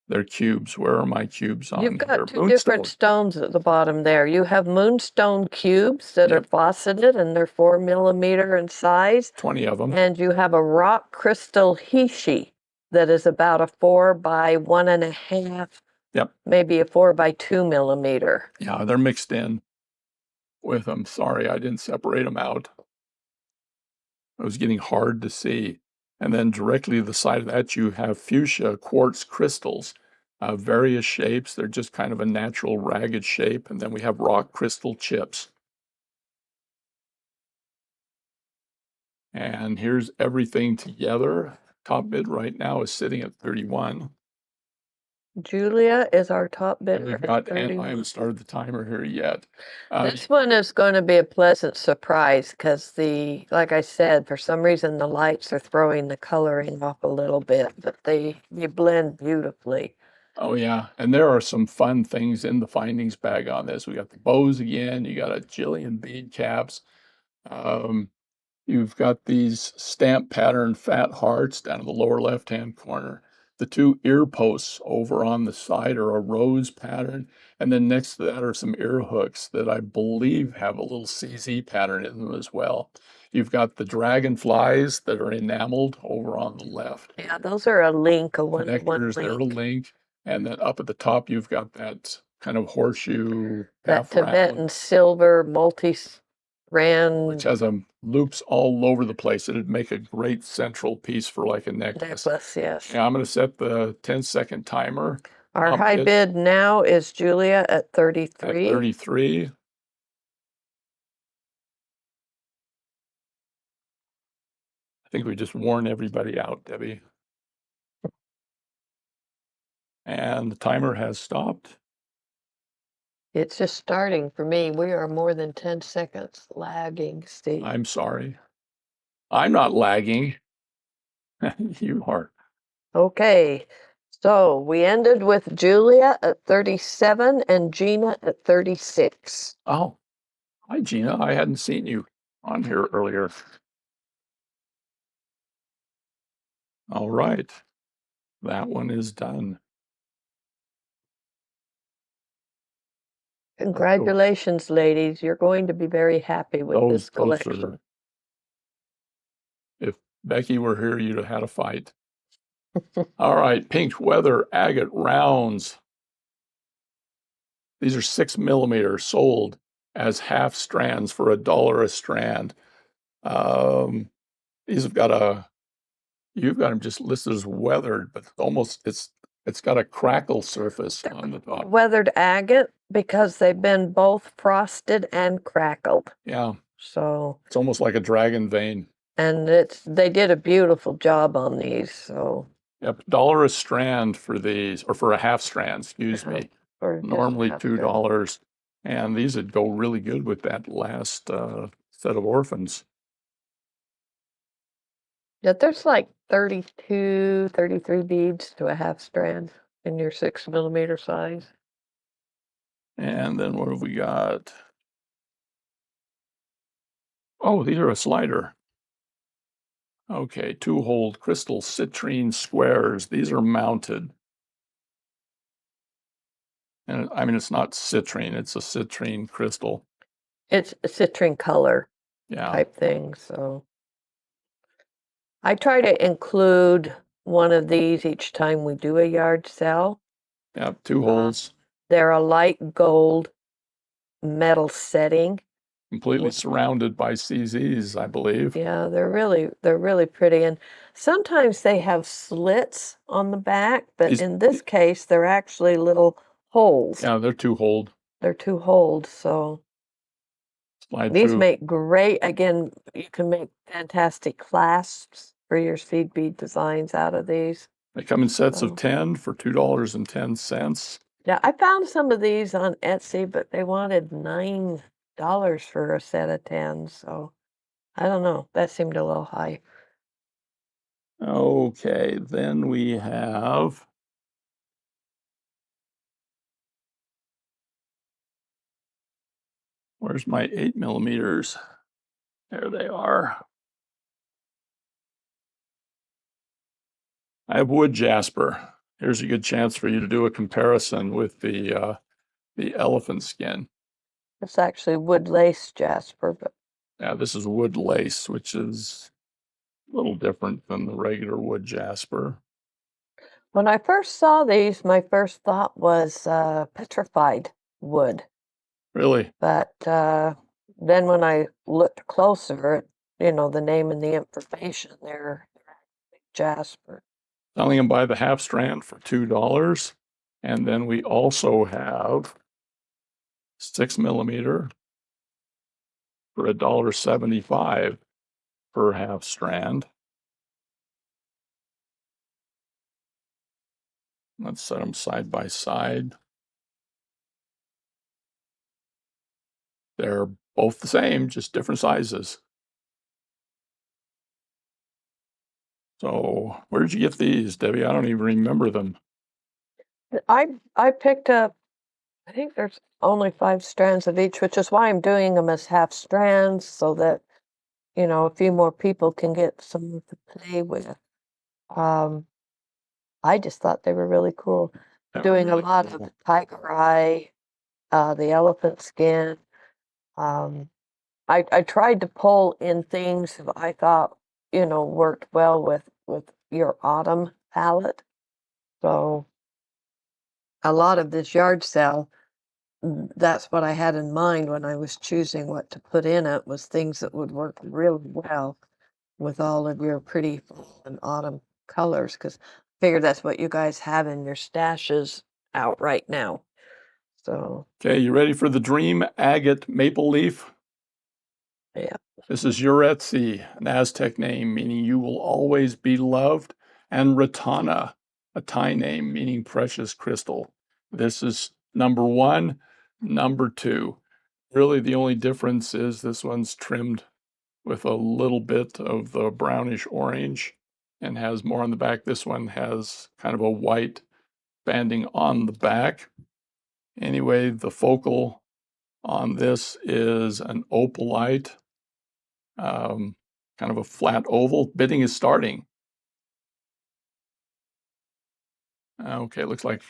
they're cubes. Where are my cubes on You've here? got two Moonstone. different stones at the bottom there. You have moonstone cubes that are Yep, faceted and they're 4 millimeter in size. 20 of them. And you have a rock crystal hishi that is about a 4 by 1.5, Yep. maybe a 4 by 2 millimeter. Yeah, they're mixed in with them. Sorry, I didn't separate them out. It was getting hard to see. And then directly to the side of that, you have fuchsia quartz crystals, various shapes. They're just kind of a natural ragged shape. And then we have rock crystal chips. And here's everything together. Top bid right now is sitting at 31. Julia is our top And bidder we've at got, and I 31. haven't started the timer here yet. This one is going to be a pleasant surprise because like I said, for some reason the lights are throwing the coloring off a little bit, but they blend beautifully. Oh yeah, and there are some fun things in the findings bag on this. We got the bows again. You got a jillion bead caps. Um, You've got these stamp pattern fat hearts down in the lower left-hand corner. The 2 ear posts over on the side are a rose pattern. And then next to that are some ear hooks that I believe have a little CZ pattern in them as well. You've got the dragonflies that are enameled over on the left. Yeah, those are a link, a one Connectors, they're a link. link. And then up at the top, you've got that kind of horseshoe That half round, Tibetan silver which multi-strand has loops all over the place. It'd make a great central piece for like a necklace. necklace, yes. Yeah, I'm going to set the 10-second timer. Our Top high bid now is Julia at at 33. 33. I think we just worn everybody out, Debbie. And the timer has stopped. It's just starting for me. We are more than 10 seconds lagging, Steve. I'm sorry. I'm not lagging. You are. Okay, so we ended with Julia at 37 and Gina at 36. Oh, hi, Gina. I hadn't seen you on here earlier. All right. That one is done. Congratulations, ladies. You're going to be very happy with this collection. If Becky were here, you'd have had a fight. All right, pink weather agate rounds. These are 6 millimeter sold as half strands for $1 a strand. These have got you've got them just listed as weathered, but it's got a crackle surface on the top. Weathered agate because they've been both frosted and crackled. Yeah. So it's almost like a dragon vein. And they did a beautiful job on these. So yep, $1 a strand for these, or for a half strand, excuse me. Normally $2. And these would go really good with that last set of orphans. Yeah, there's like 32, 33 beads to a half strand in your 6 millimeter size. And then what have we got? Oh, these are a slider. Okay, 2-hole crystal citrine squares. These are mounted. And I mean, it's not citrine, it's a citrine crystal. It's a citrine color type thing. So I try to include one of these each time we do a yard sale. Yeah, 2 holes. They're a light gold metal setting. Completely surrounded by CZs, I believe. Yeah, they're really pretty. And sometimes they have slits on the back, but in this case, they're actually little holes. Yeah, they're 2-holed. They're 2-holed, so these make great, again, you can make fantastic clasps for your seed bead designs out of these. They come in sets of 10 for $2.10. Yeah, I found some of these on Etsy, but they wanted $9 for a set of 10, so I don't know. That seemed a little high. Okay, then we have where's my 8mm? There they are. I have wood jasper. Here's a good chance for you to do a comparison with the elephant skin. It's actually wood lace jasper, but Yeah, this is wood lace, which is a little different than the regular wood jasper. when I first saw these, my first thought was petrified wood. Really, But then when I looked closer at, the name and the information, they're jasper. selling them by the half strand for $2. And then we also have 6mm for $1.75 per half strand. Let's set them side by side. They're both the same, just different sizes. So where did you get these, Debbie? I don't even remember them. I picked up, I think there's only 5 strands of each, which is why I'm doing them as half strands so that, a few more people can get some to play with. Um, I just thought they were really cool. They're Doing a really lot cool. of tiger eye, the elephant skin. Um, I tried to pull in things that I thought, worked well with your autumn palette. So a lot of this yard sale, that's what I had in mind when I was choosing what to put in it, was things that would work really well with all of your pretty fall and autumn colors, because I figured that's what you guys have in your stashes out right now. So Okay, you ready for the dream agate maple leaf? yeah. This is Yuretsi, an Aztec name meaning you will always be loved, and Ratana, a Thai name meaning precious crystal. This is number one. Number two. Really, the only difference is this one's trimmed with a little bit of the brownish orange and has more on the back. This one has kind of a white banding on the back. Anyway, the focal on this is an opalite, kind of a flat oval. Bidding is starting. Okay, looks like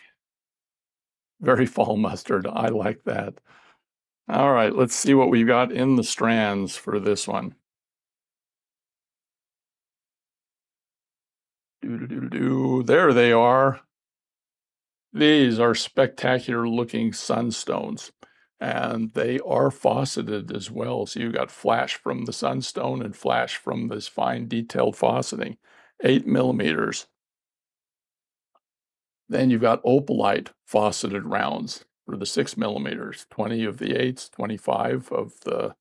very fall mustard. I like that. All right, let's see what we've got in the strands for this one. There they are. These are spectacular looking sunstones, and they are faceted as well. So you've got flash from the sunstone and flash from this fine detailed faceting, 8mm. Then you've got opalite faceted rounds for the 6mm, 20 of the 8s, 25 of the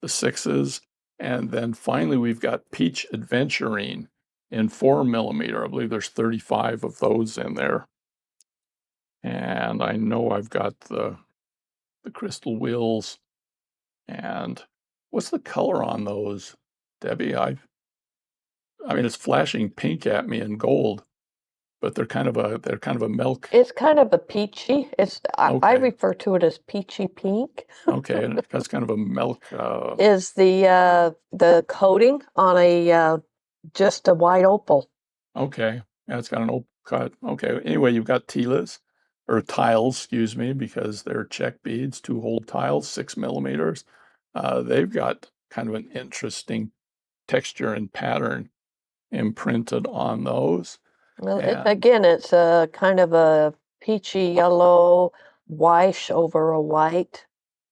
6s. And then finally, we've got peach adventurine in 4mm. I believe there's 35 of those in there. And I know I've got the crystal wheels. And what's the color on those, Debbie? I mean, it's flashing pink at me and gold, but they're kind of a milk. It's kind of a peachy. I Okay. refer to it as peachy pink. Okay, and that's kind of a milk. Is the coating on a just a white opal. Okay, yeah, it's got an open cut. Okay, anyway, you've got tilas or tiles, excuse me, because they're check beads, 2-hole tiles, 6mm. They've got kind of an interesting texture and pattern imprinted on those. Well, And again, it's a kind of a peachy yellow wash over a white,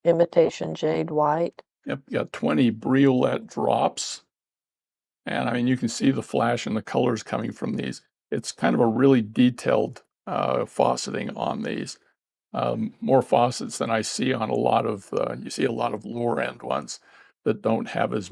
imitation jade white. yep, you got 20 briolette drops. And I mean, you can see the flash and the colors coming from these. It's kind of a really detailed faceting on these. More faucets than I see on a lot of, you see a lot of lower end ones that don't have as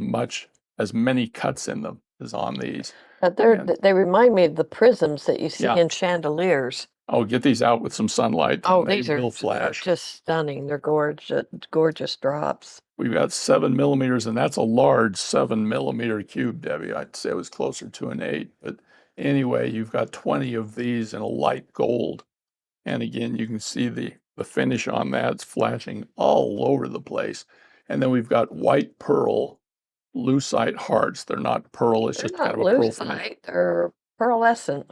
many cuts in them as on these. And They remind me of the prisms that you see yeah, in chandeliers. I'll get these out with some sunlight Oh, and they these are will flash. just stunning. They're gorgeous, gorgeous drops. We've got 7mm, and that's a large 7mm cube, Debbie. I'd say it was closer to an 8, but Anyway, you've got 20 of these in a light gold. And again, you can see the finish on that's flashing all over the place. And then we've got white pearl lucite hearts. They're not pearl, it's They're just kind not of a pearl finish. lucite, they're pearlescent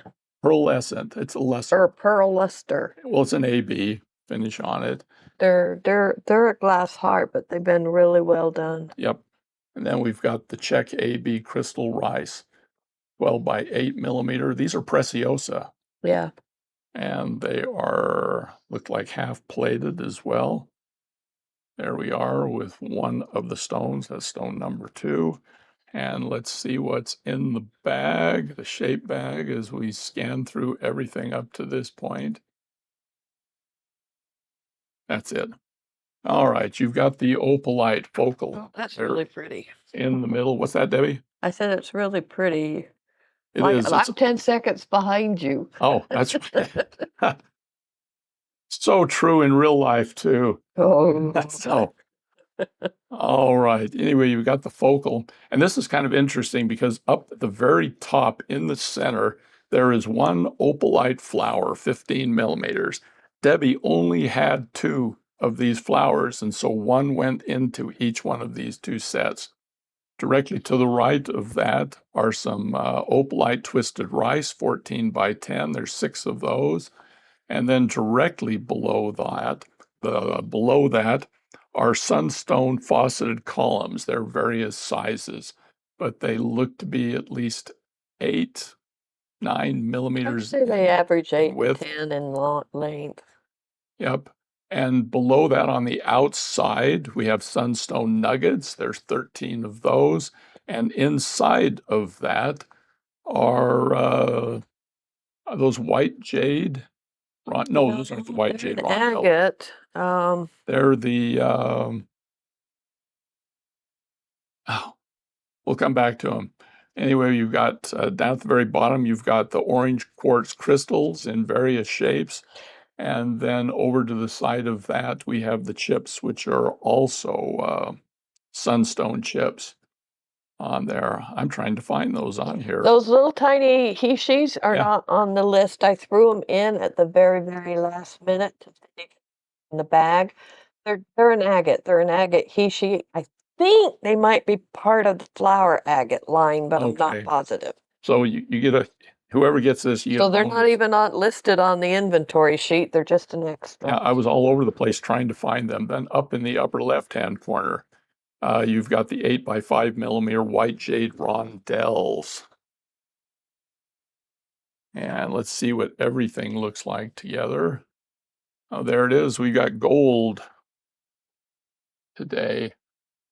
Pearlescent, it's a lesser. or pearl luster. Well, it's an AB finish on it. They're a glass heart, but they've been really well done. Yep. And then we've got the Czech AB crystal rice, 12 by 8 millimeter. These are Preciosa. Yeah. And they look like half plated as well. There we are with one of the stones. That's stone number 2. And let's see what's in the bag, the shape bag, as we scan through everything up to this point. That's it. All right, you've got the opalite focal. Oh, that's there really pretty. in the middle. What's that, Debbie? I said it's really pretty. It is. I'm 10 seconds behind you. Oh, that's right. So true in real life, too. Oh. So, all right. Anyway, you've got the focal. And this is kind of interesting because up at the very top in the center, there is one opalite flower, 15 millimeters. Debbie only had 2 of these flowers, and so one went into each one of these 2 sets. Directly to the right of that are some opalite twisted rice, 14 by 10. There's 6 of those. And then directly below that, are sunstone fauceted columns. They're various sizes, but they look to be at least 8, 9 millimeters. I'd say they average 8 width. to 10 in length. Yep. And below that on the outside, we have sunstone nuggets. There's 13 of those. And inside of that are those white jade. No, those aren't the white jade. Agate. They're the, we'll come back to them. Anyway, you've got, down at the very bottom, you've got the orange quartz crystals in various shapes. And then over to the side of that, we have the chips, which are also sunstone chips on there. I'm trying to find those on here. Those little tiny hishis are not on the list. I threw them in at the very, very last minute to stick in the bag. They're an agate. They're an agate hishi. I think they might be part of the flower agate line, but I'm not positive. So you get whoever gets this, you get so they're not even listed on the inventory sheet. They're just an extra. Yeah, I was all over the place trying to find them. Then up in the upper left-hand corner, you've got the 8 by 5 millimeter white jade rondelles. And let's see what everything looks like together. Oh, there it is. We got gold today.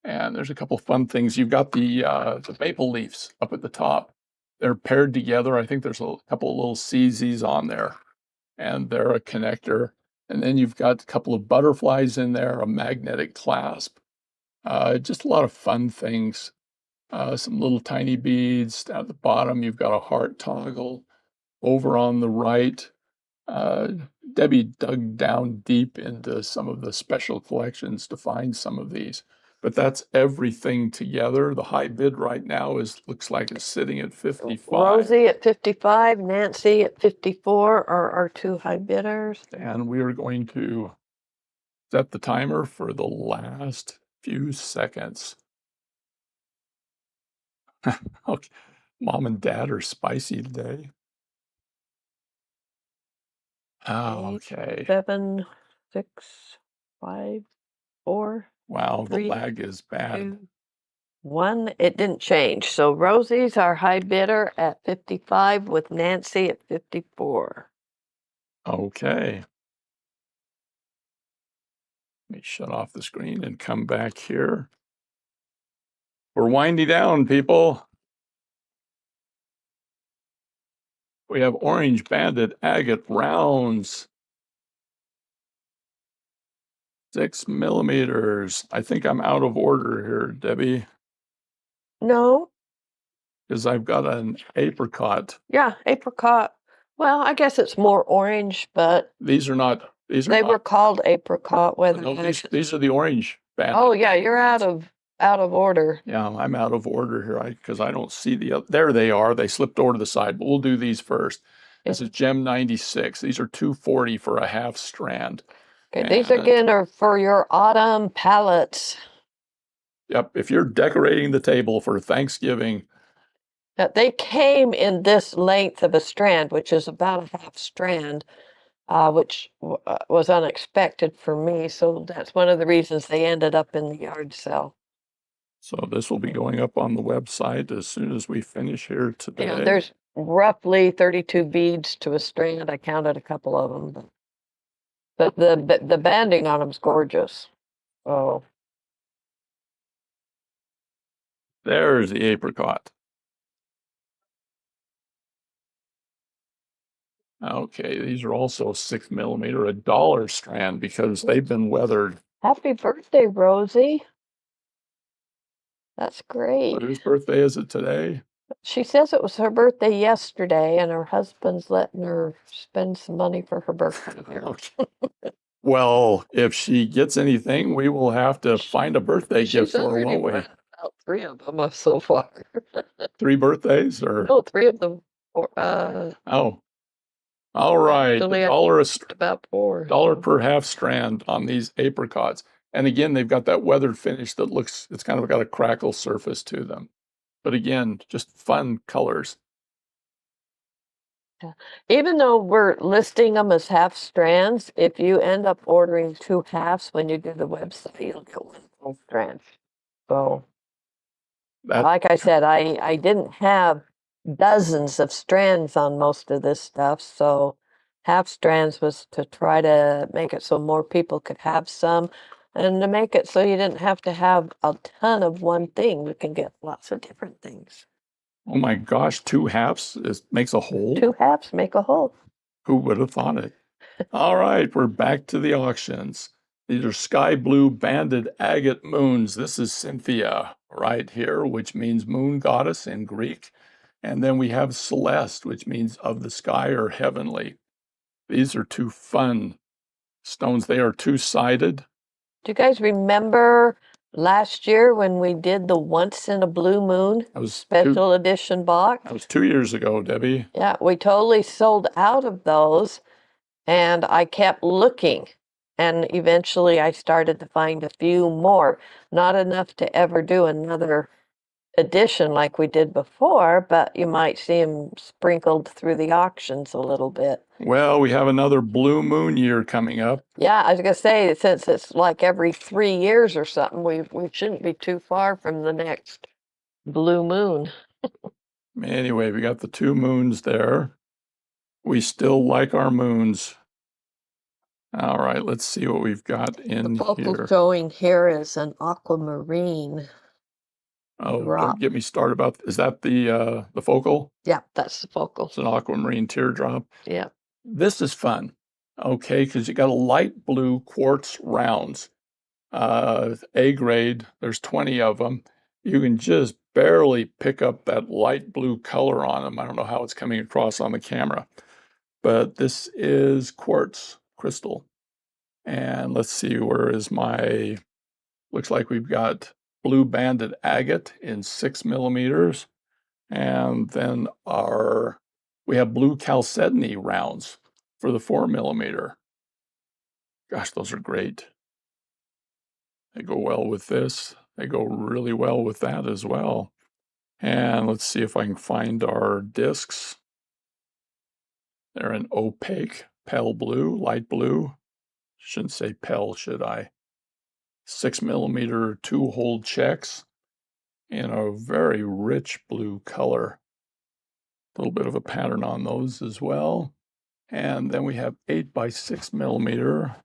And there's a couple fun things. You've got the maple leaves up at the top. They're paired together. I think there's a couple of little CZs on there, and they're a connector. And then you've got a couple of butterflies in there, a magnetic clasp. Just a lot of fun things. Some little tiny beads. Down at the bottom, you've got a heart toggle. Over on the right, Debbie dug down deep into some of the special collections to find some of these. But that's everything together. The high bid right now looks like it's sitting at 55. Rosie at 55, Nancy at 54 are our 2 high bidders. And we are going to set the timer for the last few seconds. Okay. Mom and Dad are spicy today. Oh, okay. 7, 6, 5, 4. Wow, 3, the lag is bad. 2, 1. It didn't change. So Rosie's our high bidder at 55 with Nancy at 54. Okay. Let me shut off the screen and come back here. We're winding down, people. We have orange banded agate rounds. 6 millimeters. I think I'm out of order here, Debbie. No. Because I've got an apricot. Yeah, apricot. Well, I guess it's more orange, but these are not. They were called apricot. No, these are the orange banded. Oh yeah, you're out of out of order. Yeah, I'm out of order here because I don't see there they are. They slipped over to the side, but we'll do these first. This is Gem 96. These are 240 for a half strand. Okay, these And again are for your autumn palettes. yep, if you're decorating the table for Thanksgiving, They came in this length of a strand, which is about a half strand, which was unexpected for me. So that's one of the reasons they ended up in the yard sale. so this will be going up on the website as soon as we finish here today. Yeah, there's roughly 32 beads to a strand. I counted a couple of them, but the banding on them's gorgeous. Oh, There's the apricot. Okay, these are also 6 millimeter, $1 strand because they've been weathered. happy birthday, Rosie. That's great. Whose birthday is it today? She says it was her birthday yesterday, and her husband's letting her spend some money for her birthday here. Okay. Well, if she gets anything, we will have to find a birthday gift for her, won't we? About 3 of them so far. 3 birthdays or? No, 3 of them. Oh, all right. Actually, about 4. $1 per half strand on these apricots. And again, they've got that weathered finish that looks, it's kind of got a crackle surface to them. But again, just fun colors. Yeah. Even though we're listing them as half strands, if you end up ordering 2 halves when you do the website, you'll get 1 full strand. So, like I said, I didn't have dozens of strands on most of this stuff, so half strands was to try to make it so more people could have some, and to make it so you didn't have to have a ton of one thing. You can get lots of different things. Oh my gosh, 2 halves makes a whole? 2 halves make a whole. Who would have thought it? All right, we're back to the auctions. These are sky blue banded agate moons. This is Cynthia right here, which means moon goddess in Greek. And then we have Celeste, which means of the sky or heavenly. These are 2 fun stones. They are 2-sided. Do you guys remember last year when we did the Once in a Blue Moon special edition box? That was 2 years ago, Debbie. Yeah, we totally sold out of those, and I kept looking, and eventually I started to find a few more. Not enough to ever do another edition like we did before, but you might see them sprinkled through the auctions a little bit. Well, we have another blue moon year coming up. Yeah, I was gonna say, since it's like every 3 years or something, we shouldn't be too far from the next blue moon. Anyway, we got the 2 moons there. We still like our moons. All right, let's see what we've got in The focal here. showing here is an aquamarine. Oh, drop. don't get me started about, is that the focal? Yeah, that's the focal. It's an aquamarine teardrop. Yeah. This is fun, okay, because you got a light blue quartz rounds, A grade. There's 20 of them. You can just barely pick up that light blue color on them. I don't know how it's coming across on the camera, but this is quartz crystal. And let's see, where is my, looks like we've got blue banded agate in 6 millimeters. And then we have blue chalcedony rounds for the 4 millimeter. Gosh, those are great. They go well with this. They go really well with that as well. And let's see if I can find our discs. They're an opaque pale blue, light blue. Shouldn't say pale, should I? 6 millimeter 2-hole checks in a very rich blue color. A little bit of a pattern on those as well. And then we have 8 by 6 millimeter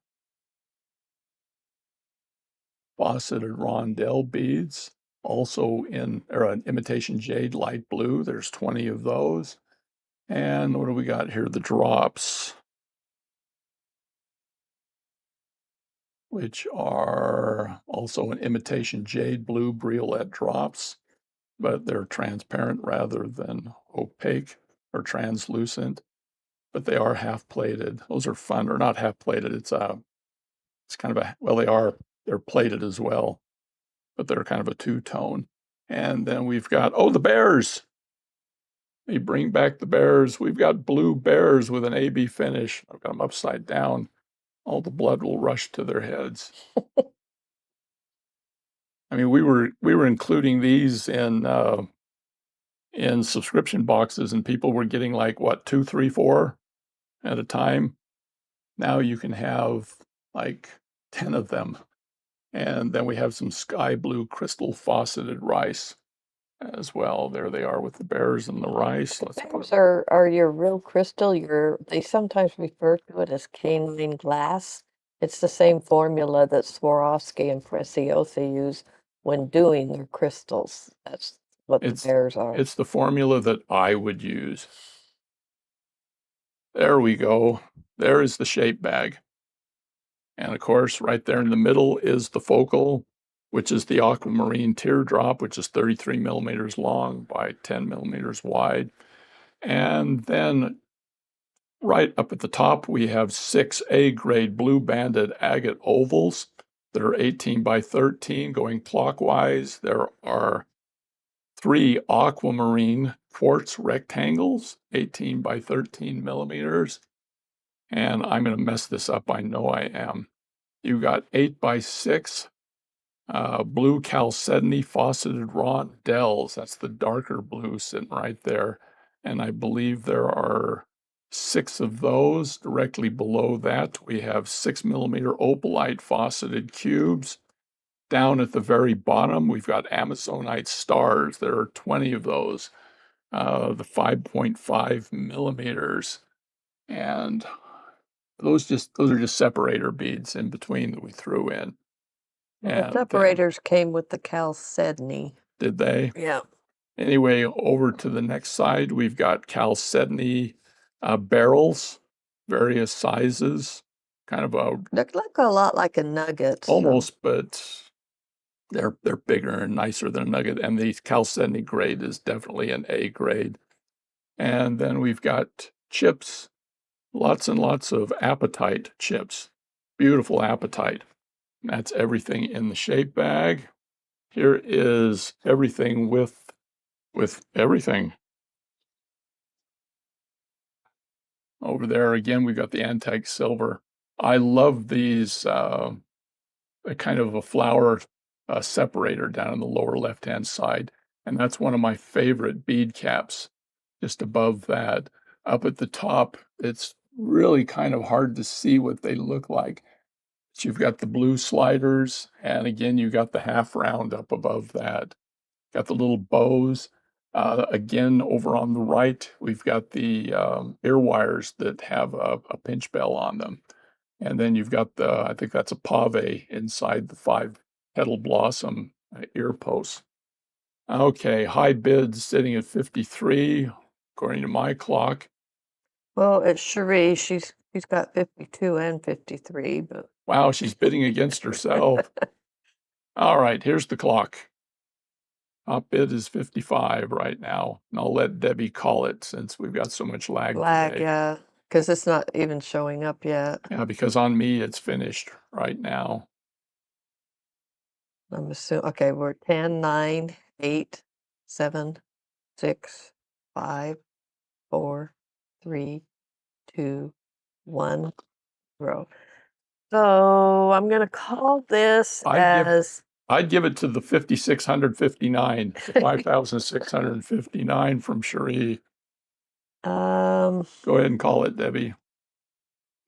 faceted rondelle beads, also in an imitation jade light blue. There's 20 of those. And what do we got here? The drops, which are also an imitation jade blue briolette drops, but they're transparent rather than opaque or translucent. But they are half plated. Those are fun, or not half plated. It's kind of a, well, they're plated as well, but they're kind of a two-tone. And then we've got, oh, the bears. They bring back the bears. We've got blue bears with an AB finish. I've got them upside down. All the blood will rush to their heads. I mean, we were including these in subscription boxes, and people were getting like what, 2, 3, 4 at a time. Now you can have like 10 of them. And then we have some sky blue crystal fauceted rice as well. There they are with the bears and the rice. Let's put Bears are your real crystal. They sometimes refer to it as canine glass. It's the same formula that Swarovski and Preciosa use when doing their crystals. That's what the bears are. It's the formula that I would use. There we go. There is the shape bag. And of course, right there in the middle is the focal, which is the aquamarine teardrop, which is 33 millimeters long by 10 millimeters wide. And then right up at the top, we have 6 A-grade blue banded agate ovals that are 18 by 13 going clockwise. There are 3 aquamarine quartz rectangles, 18 by 13 millimeters. And I'm going to mess this up. I know I am. You got 8 by 6 blue chalcedony fauceted rondelles. That's the darker blue sitting right there. And I believe there are 6 of those. Directly below that, we have 6 millimeter opalite fauceted cubes. Down at the very bottom, we've got Amazonite stars. There are 20 of those, the 5.5 millimeters. And those are just separator beads in between that we threw in. The separators came with the chalcedony. Did they? Yeah. Anyway, over to the next side, we've got chalcedony barrels, various sizes, kind of a look a lot like a nugget. Almost, but they're bigger and nicer than a nugget. And the chalcedony grade is definitely an A grade. And then we've got chips, lots and lots of apatite chips, beautiful apatite. That's everything in the shape bag. Here is everything with everything. Over there again, we've got the antique silver. I love these kind of a flower separator down in the lower left-hand side. And that's one of my favorite bead caps, just above that. Up at the top, it's really kind of hard to see what they look like. But you've got the blue sliders, and again, you've got the half round up above that. Got the little bows. Again, over on the right, we've got the ear wires that have a pinch bell on them. And then you've got I think that's a pave inside the 5-petal blossom ear posts. Okay, high bids sitting at 53, according to my clock. Well, it's Cherie. She's got 52 and 53, but wow, she's bidding against herself. All right, here's the clock. Top bid is 55 right now. And I'll let Debbie call it since we've got so much lag today. Yeah, because it's not even showing up yet. Yeah, because on me it's finished right now. I'm assuming, okay, we're 10, 9, 8, 7, 6, 5, 4, 3, 2, 1, 0. So I'm going to call this I'd give it to the 5,659, 5,659 from Cherie. Go ahead and call it, Debbie.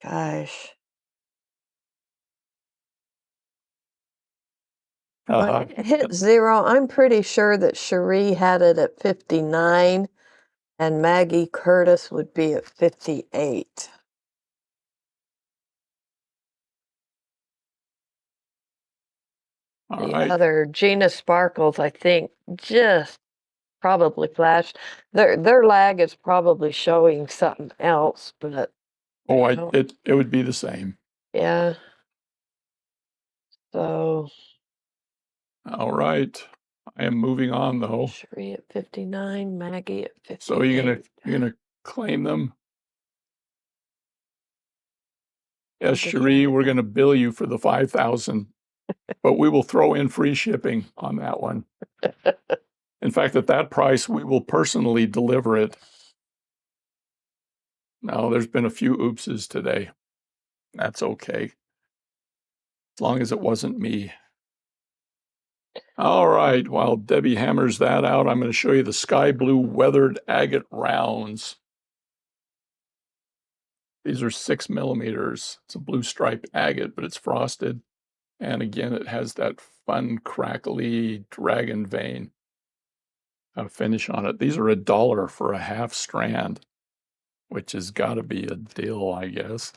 Gosh. Uh-huh. When it hit 0, I'm pretty sure that Cherie had it at 59 and Maggie Curtis would be at 58. All the right. other Gina Sparkles, I think, just probably flashed. Their lag is probably showing something else, but oh, it would be the same. Yeah. So. All right. I am moving on though. Cherie at 59, Maggie at 58. So you're gonna claim them? Yes, Cherie, we're gonna bill you for the 5,000. but we will throw in free shipping on that one. In fact, at that price, we will personally deliver it. No, there's been a few oopses today. That's okay. As long as it wasn't me. All right, while Debbie hammers that out, I'm going to show you the sky blue weathered agate rounds. These are 6 millimeters. It's a blue striped agate, but it's frosted. And again, it has that fun, crackly dragon vein finish on it. These are $1 for a half strand, which has got to be a deal, I guess.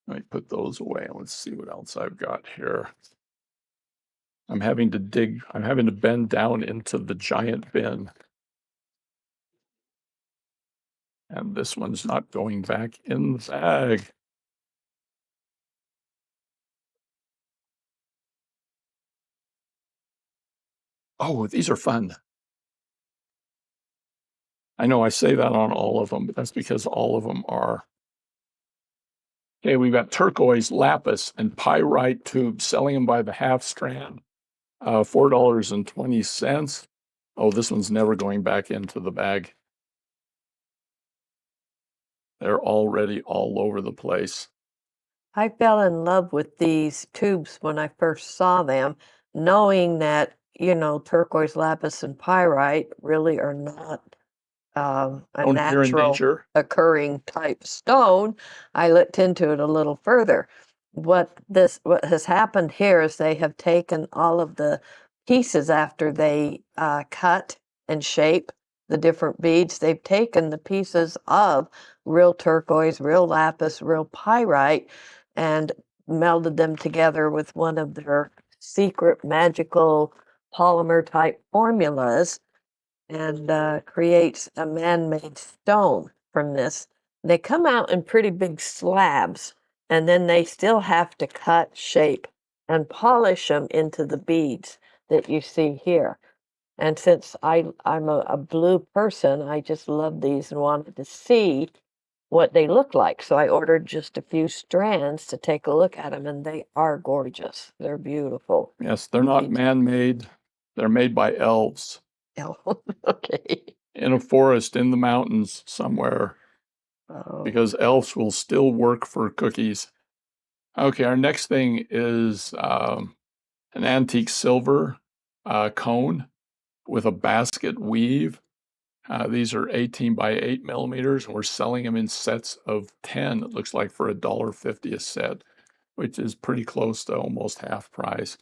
Let me put those away and let's see what else I've got here. I'm having to bend down into the giant bin. And this one's not going back in the bag. Oh, these are fun. I know I say that on all of them, but that's because all of them are. Okay, we've got turquoise, lapis, and pyrite tubes, selling them by the half strand, $4.20. Oh, this one's never going back into the bag. They're already all over the place. I fell in love with these tubes when I first saw them, knowing that, turquoise, lapis, and pyrite really are not a Don't appear in natural danger. occurring type stone. I looked into it a little further. What has happened here is they have taken all of the pieces after they cut and shape the different beads. They've taken the pieces of real turquoise, real lapis, real pyrite, and melded them together with one of their secret magical polymer type formulas and creates a man-made stone from this. They come out in pretty big slabs, and then they still have to cut, shape, and polish them into the beads that you see here. And since I'm a blue person, I just love these and wanted to see what they look like. So I ordered just a few strands to take a look at them, and they are gorgeous. They're beautiful. Yes, they're not man-made. They're made by elves. Oh, okay. In a forest in the mountains somewhere, Oh. because elves will still work for cookies. Okay, our next thing is an antique silver cone with a basket weave. These are 18 by 8 millimeters, and we're selling them in sets of 10. It looks like for $1.50 a set, which is pretty close to almost half price.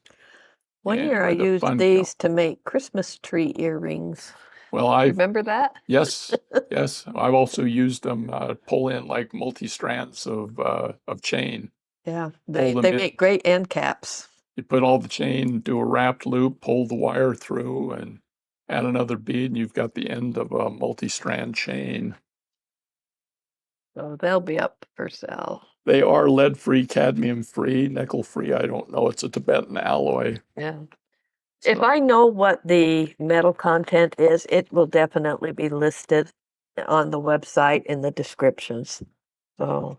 One year I with a used fun these to make Christmas tree earrings. Well, I Remember that? yes, yes. I've also used them pull in like multi-strands of chain. Yeah, Pull them they in. make great end caps. You put all the chain, do a wrapped loop, pull the wire through, and add another bead, and you've got the end of a multi-strand chain. So they'll be up for sale. They are lead-free, cadmium-free, nickel-free. I don't know. It's a Tibetan alloy. Yeah. If I know what the metal content is, it will definitely be listed on the website in the descriptions. So,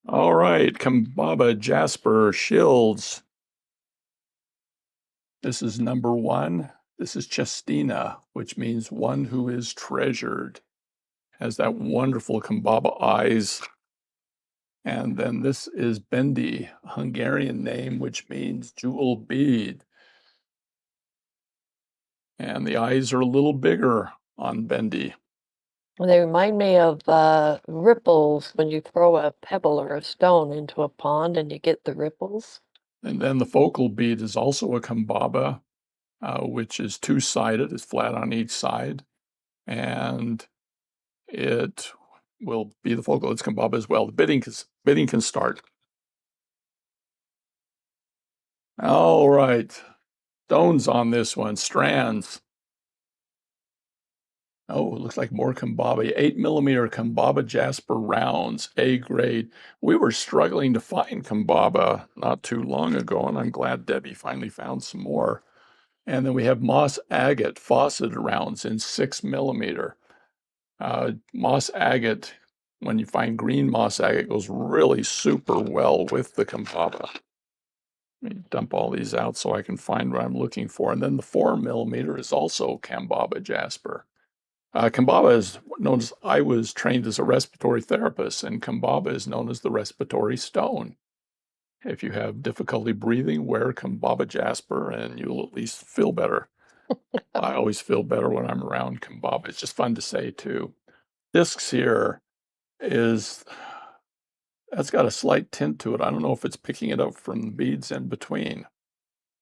All right, Kambaba Jasper Shields. This is number 1. This is Chestina, which means one who is treasured. Has that wonderful Kambaba eyes. And then this is Bendi, a Hungarian name, which means jewel bead. And the eyes are a little bigger on Bendi. they remind me of ripples when you throw a pebble or a stone into a pond and you get the ripples. And then the focal bead is also a Kambaba, which is two-sided, it's flat on each side. And it will be the focal, it's Kambaba as well. The bidding can start. All right, stones on this one, strands. Oh, it looks like more Kambaba. 8 millimeter Kambaba Jasper rounds, A grade. We were struggling to find Kambaba not too long ago, and I'm glad Debbie finally found some more. And then we have moss agate faucet rounds in 6 millimeter. Moss agate when you find green moss agate, goes really super well with the Kambaba. Let me dump all these out so I can find what I'm looking for. And then the 4mm is also Kambaba jasper. Kambaba is known as, I was trained as a respiratory therapist, and Kambaba is known as the respiratory stone. If you have difficulty breathing, wear Kambaba jasper and you'll at least feel better. I always feel better when I'm around Kambaba. It's just fun to say too. Discs here that's got a slight tint to it. I don't know if it's picking it up from the beads in between,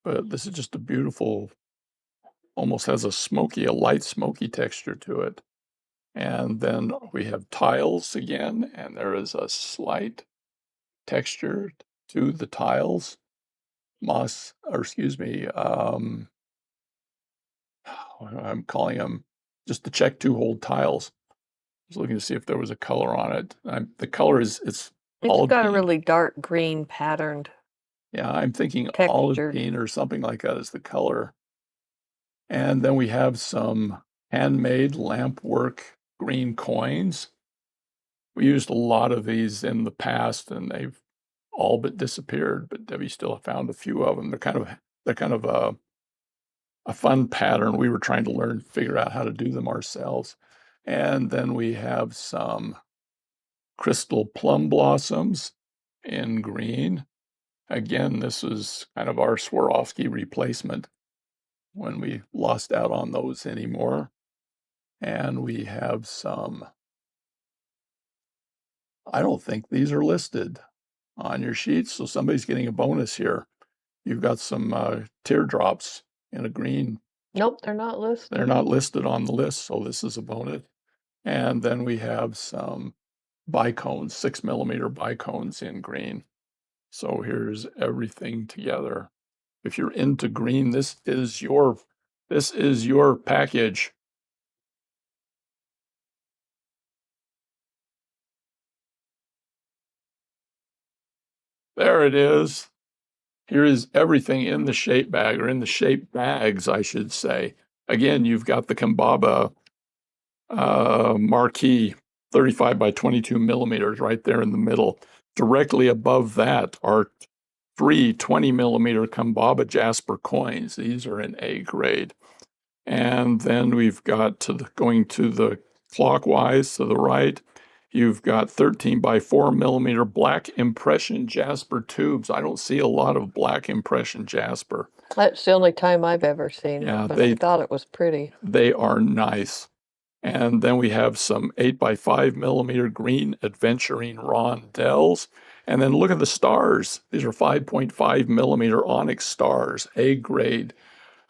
but this is just a beautiful, almost has a light smoky texture to it. And then we have tiles again, and there is a slight texture to the tiles. I'm calling them just the check 2-hole tiles. I was looking to see if there was a color on it. The color it's olive got a green. really dark green patterned Yeah, I'm thinking olive texture. green or something like that is the color. And then we have some handmade lamp work green coins. We used a lot of these in the past and they've all but disappeared, but Debbie still found a few of them. They're kind of a fun pattern. We were trying to figure out how to do them ourselves. And then we have some crystal plum blossoms in green. Again, this is kind of our Swarovski replacement when we lost out on those anymore. And we have some, I don't think these are listed on your sheets, so somebody's getting a bonus here. You've got some teardrops in a green. Nope, they're not listed. They're not listed on the list, so this is a bonus. And then we have some bicones, 6mm bicones in green. So here's everything together. If you're into green, this is your package. There it is. Here is everything in the shape bag, or in the shape bags, I should say. Again, you've got the Kambaba marquee, 35 by 22mm right there in the middle. Directly above that are 3 20mm Kambaba jasper coins. These are in A grade. And then we've got going to the clockwise to the right, you've got 13 by 4mm black impression jasper tubes. I don't see a lot of black impression jasper. That's the only time I've ever seen Yeah, it, but I thought it was pretty. They are nice. And then we have some 8 by 5mm green adventuring rondelles. And then look at the stars. These are 5.5mm onyx stars, A grade.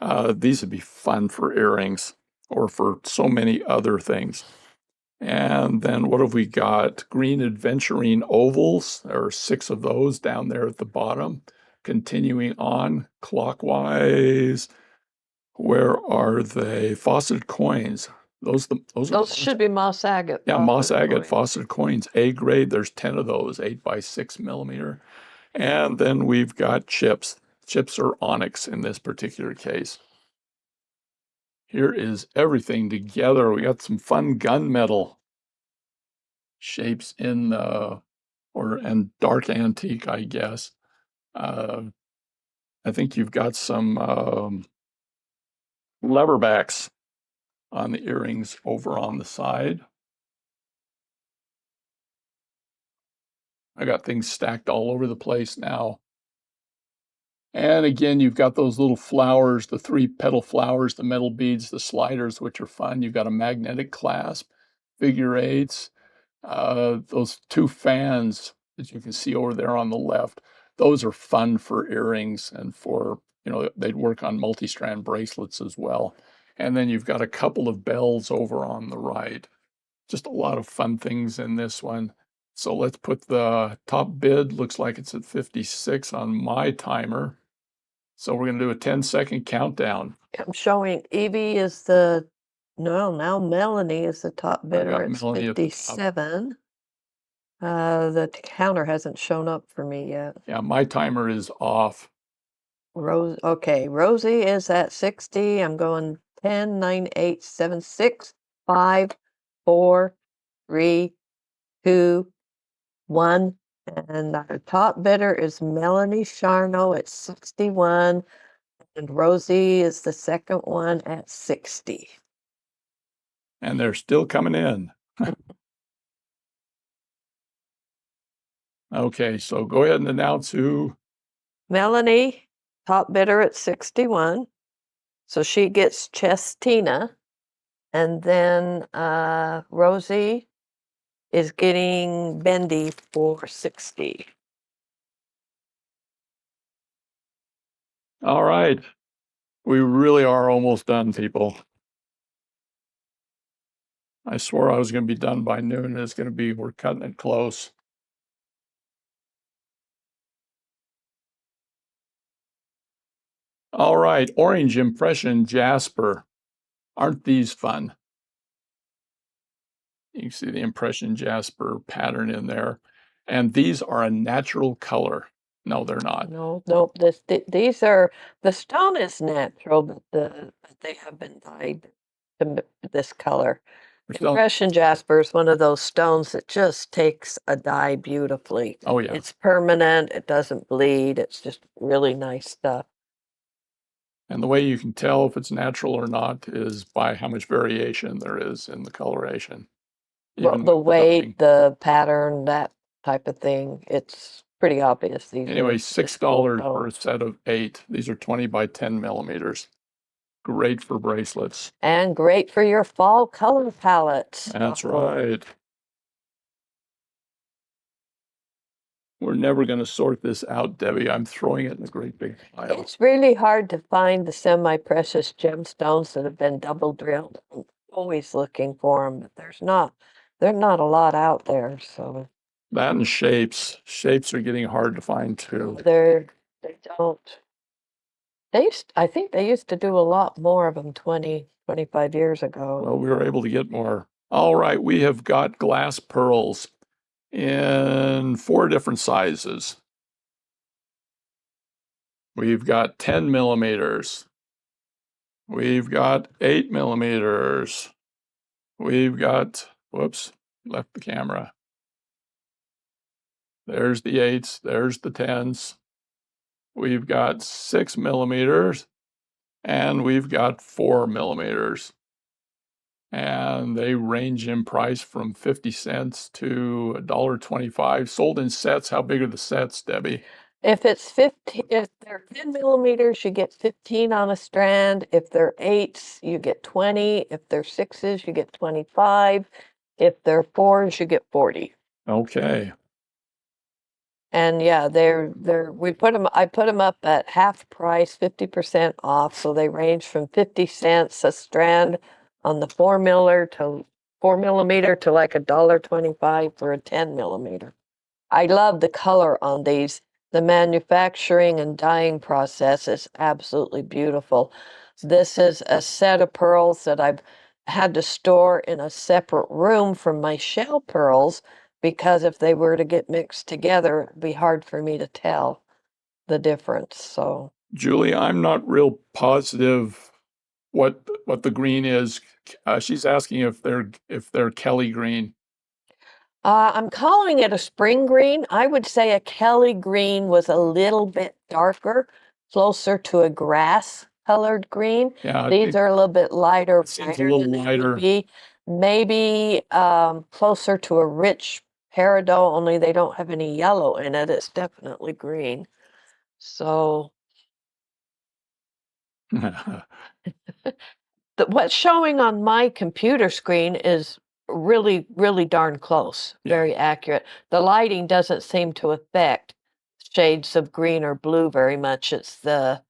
These would be fun for earrings or for so many other things. And then what have we got? Green adventuring ovals. There are 6 of those down there at the bottom. Continuing on clockwise. Where are they? Faucet coins. Those should be moss agate. Yeah, moss agate faucet coins, A grade. There's 10 of those, 8 by 6mm. And then we've got chips. Chips are onyx in this particular case. Here is everything together. We got some fun gunmetal shapes in and dark antique, I guess. I think you've got some leverbacks on the earrings over on the side. I got things stacked all over the place now. And again, you've got those little flowers, the 3 petal flowers, the metal beads, the sliders, which are fun. You've got a magnetic clasp, figure 8s, those 2 fans that you can see over there on the left. Those are fun for earrings and for, they'd work on multi-strand bracelets as well. And then you've got a couple of bells over on the right. Just a lot of fun things in this one. So let's put the top bid, looks like it's at 56 on my timer. So we're going to do a 10-second countdown. I'm showing Evie now Melanie is the top bidder. It's 57. The counter hasn't shown up for me yet. Yeah, my timer is off. Okay, Rosie is at 60. I'm going 10, 9, 8, 7, 6, 5, 4, 3, 2, 1. And our top bidder is Melanie Charno at 61. And Rosie is the second one at 60. And they're still coming in. Okay, so go ahead and announce who. Melanie, top bidder at 61. So she gets Chestina. And then Rosie is getting Bendy for 60. All right. We really are almost done, people. I swore I was going to be done by noon. It's going to be, we're cutting it close. All right, Orange Impression Jasper. Aren't these fun? You can see the Impression Jasper pattern in there. And these are a natural color. No, they're not. No, these are, the stone is natural, but they have been dyed to this color. Impression Jasper is one of those stones that just takes a dye beautifully. Oh, yeah. It's permanent, it doesn't bleed, it's just really nice stuff. And the way you can tell if it's natural or not is by how much variation there is in the coloration. Well, the weight, the pattern, that type of thing, it's pretty obvious. Anyway, $6 for a set of 8. These are 20 by 10 millimeters. Great for bracelets. And great for your fall color palettes. That's right. We're never going to sort this out, Debbie. I'm throwing it in a great big pile. It's really hard to find the semi-precious gemstones that have been double drilled. I'm always looking for them, but there's not a lot out there. So that and shapes. Shapes are getting hard to find too. They don't. I think they used to do a lot more of them 20, 25 years ago. Well, we were able to get more. All right, we have got glass pearls in 4 different sizes. We've got 10 millimeters. We've got 8 millimeters. We've got, whoops, left the camera. There's the 8s, there's the 10s. We've got 6 millimeters, and we've got 4 millimeters. And they range in price from 50 cents to $1.25. Sold in sets. How big are the sets, Debbie? If they're 10 millimeters, you get 15 on a strand. If they're 8s, you get 20. If they're 6s, you get 25. If they're 4s, you get 40. Okay. And yeah, I put them up at half price, 50% off. So they range from 50 cents a strand on the 4 millimeter to like $1.25 for a 10 millimeter. I love the color on these. The manufacturing and dyeing process is absolutely beautiful. This is a set of pearls that I've had to store in a separate room from my shell pearls, because if they were to get mixed together, it'd be hard for me to tell the difference. So, Julie, I'm not real positive what the green is. She's asking if they're Kelly green. I'm calling it a spring green. I would say a Kelly green was a little bit darker, closer to a grass colored green. Yeah, these are a little bit lighter. Seems a little lighter. Maybe closer to a rich peridot, only they don't have any yellow in it. It's definitely green. So what's showing on my computer screen is really, really darn close, very accurate. The lighting doesn't seem to affect shades of green or blue very much. It's the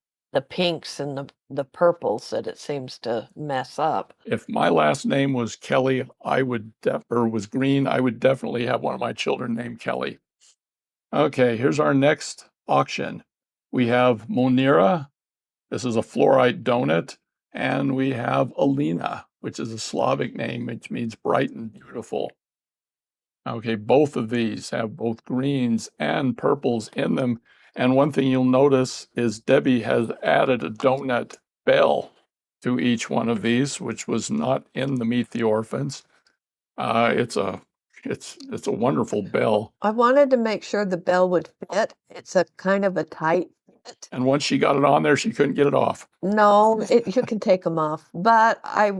pinks and the purples that it seems to mess up. If my last name was Kelly, or was green, I would definitely have one of my children named Kelly. Okay, here's our next auction. We have Monira. This is a fluorite donut. And we have Alina, which is a Slavic name, which means bright and beautiful. Okay, both of these have both greens and purples in them. And one thing you'll notice is Debbie has added a donut bell to each one of these, which was not in the Meet the Orphans. It's a It's a wonderful bell. I wanted to make sure the bell would fit. It's a kind of a tight fit. And once she got it on there, she couldn't get it off. No, you can take them off. But I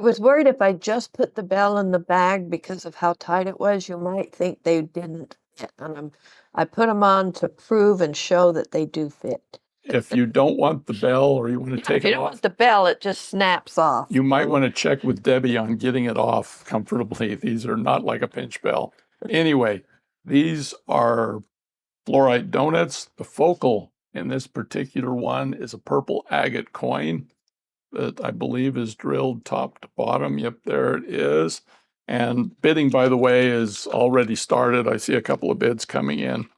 was worried if I just put the bell in the bag because of how tight it was, you might think they didn't fit. And I put them on to prove and show that they do fit. If you don't want the bell or you want to If take you it don't off, want the bell, it just snaps off. you might want to check with Debbie on getting it off comfortably. These are not like a pinch bell. Anyway, these are fluorite donuts. The focal in this particular one is a purple agate coin that I believe is drilled top to bottom. Yep, there it is. And bidding, by the way, is already started. I see a couple of bids coming in.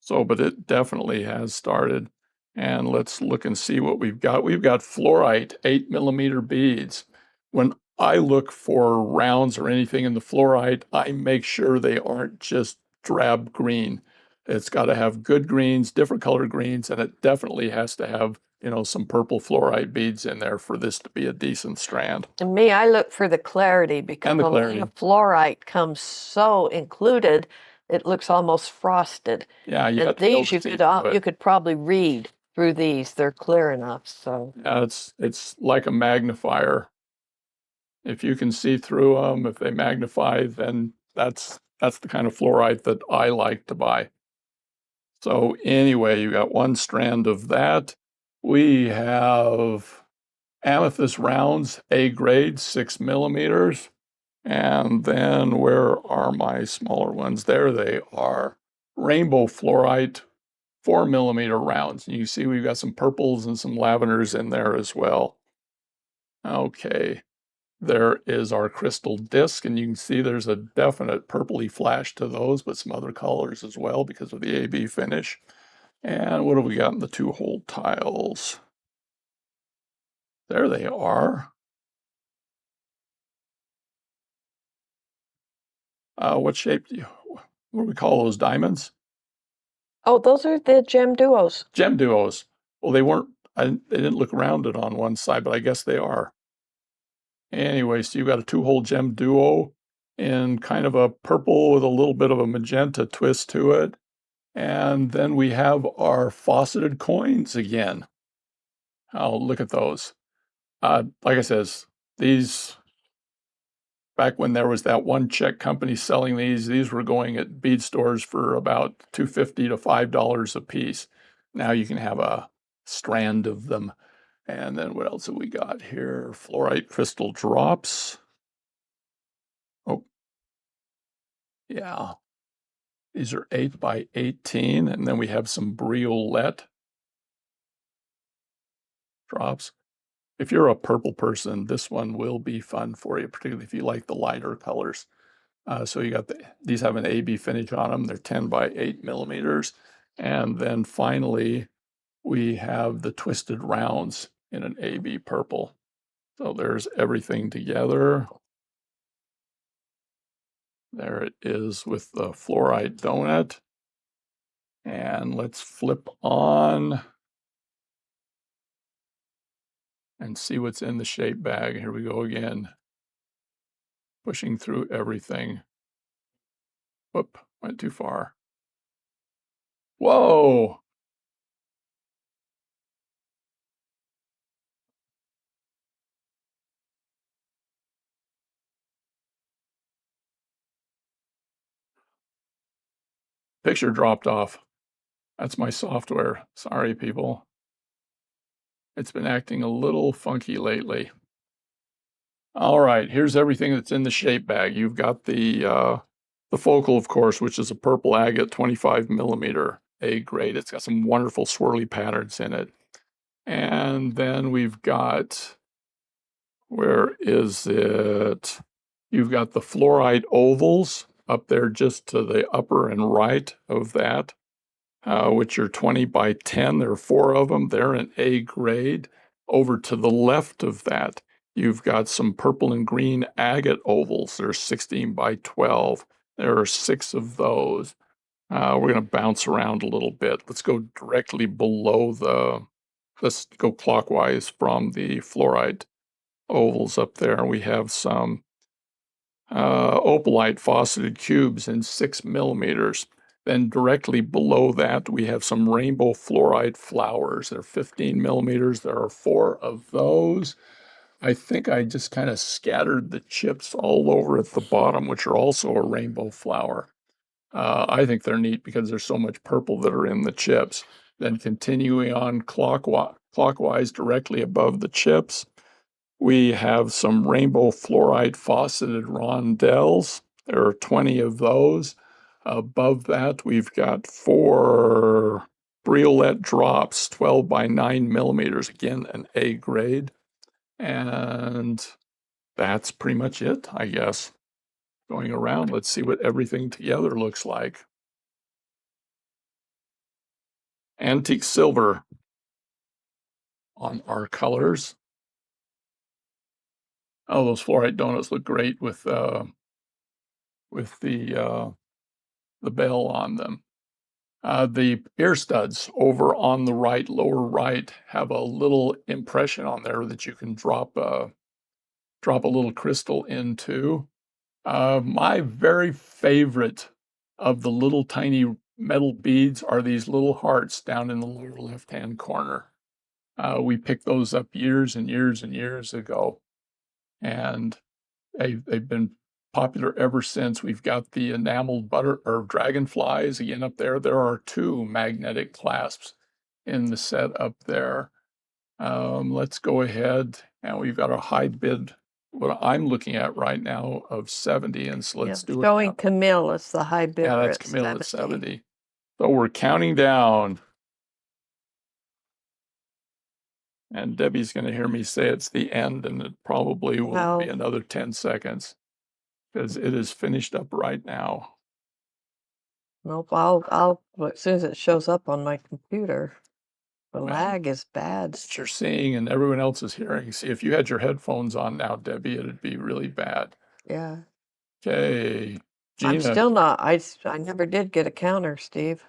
So, but it definitely has started. And let's look and see what we've got. We've got fluorite 8mm beads. When I look for rounds or anything in the fluorite, I make sure they aren't just drab green. It's got to have good greens, different colored greens, and it definitely has to have, some purple fluorite beads in there for this to be a decent strand. And me, I look for the clarity because And the a lot clarity. of fluorite comes so included, it looks almost frosted. Yeah, you And got to be able these to see through it. you could probably read through these. They're clear enough. So Yeah, it's like a magnifier. If you can see through them, if they magnify, then that's the kind of fluorite that I like to buy. So anyway, you got one strand of that. We have amethyst rounds, A grade, 6mm. And then where are my smaller ones? There they are. Rainbow fluorite, 4mm rounds. You see we've got some purples and some lavenders in there as well. Okay. There is our crystal disc, and you can see there's a definite purpley flash to those, but some other colors as well because of the AB finish. And what have we got in the 2-hole tiles? There they are. What shape what do we call those, diamonds? oh, those are the gem duos. Gem duos. Well, they didn't look rounded on one side, but I guess they are. Anyway, so you've got a 2-hole gem duo in kind of a purple with a little bit of a magenta twist to it. And then we have our fauceted coins again. Oh, look at those. Like I says, these, back when there was that one Czech company selling these were going at bead stores for about $2.50 to $5 a piece. Now you can have a strand of them. And then what else have we got here? Fluorite crystal drops. Oh, yeah. These are 8 by 18. And then we have some briolette drops. If you're a purple person, this one will be fun for you, particularly if you like the lighter colors. So you got these have an AB finish on them. They're 10 by 8mm. And then finally, we have the twisted rounds in an AB purple. So there's everything together. There it is with the fluorite donut. And let's flip on and see what's in the shape bag. Here we go again. Pushing through everything. Whoop, went too far. Whoa! Picture dropped off. That's my software. Sorry, people. It's been acting a little funky lately. All right, here's everything that's in the shape bag. You've got the focal, of course, which is a purple agate 25mm A grade. It's got some wonderful swirly patterns in it. And then we've got, where is it? You've got the fluorite ovals up there just to the upper and right of that, which are 20 by 10. There are 4 of them. They're in A grade. Over to the left of that, you've got some purple and green agate ovals. They're 16 by 12. There are 6 of those. We're going to bounce around a little bit. Let's go directly below let's go clockwise from the fluorite ovals up there. We have some opalite fauceted cubes in 6 millimeters. Then directly below that, we have some rainbow fluorite flowers. They're 15 millimeters. There are 4 of those. I think I just kind of scattered the chips all over at the bottom, which are also a rainbow flower. I think they're neat because there's so much purple that are in the chips. Then continuing on clockwise directly above the chips, we have some rainbow fluorite fauceted rondelles. There are 20 of those. Above that, we've got 4 briolette drops, 12 by 9 millimeters, again, an A grade. And that's pretty much it, I guess. Going around, let's see what everything together looks like. Antique silver on our colors. Oh, those fluorite donuts look great with the bell on them. The ear studs over on the right, lower right, have a little impression on there that you can drop a little crystal into. My very favorite of the little tiny metal beads are these little hearts down in the lower left-hand corner. We picked those up years and years and years ago, and they've been popular ever since. We've got the enameled butter or dragonflies again up there. There are 2 magnetic clasps in the set up there. Let's go ahead, and we've got a high bid, what I'm looking at right now, of 70, and so let's do it. Showing Camille is the high bidder. Yeah, that's Camille at 70. So we're counting down. And Debbie's going to hear me say it's the end, and it probably will be another 10 seconds because it is finished up right now. Nope, I'll as soon as it shows up on my computer. The lag is bad. What you're seeing and everyone else is hearing. See, if you had your headphones on now, Debbie, it'd be really bad. Yeah. Okay. Gina. I'm still not. I never did get a counter, Steve.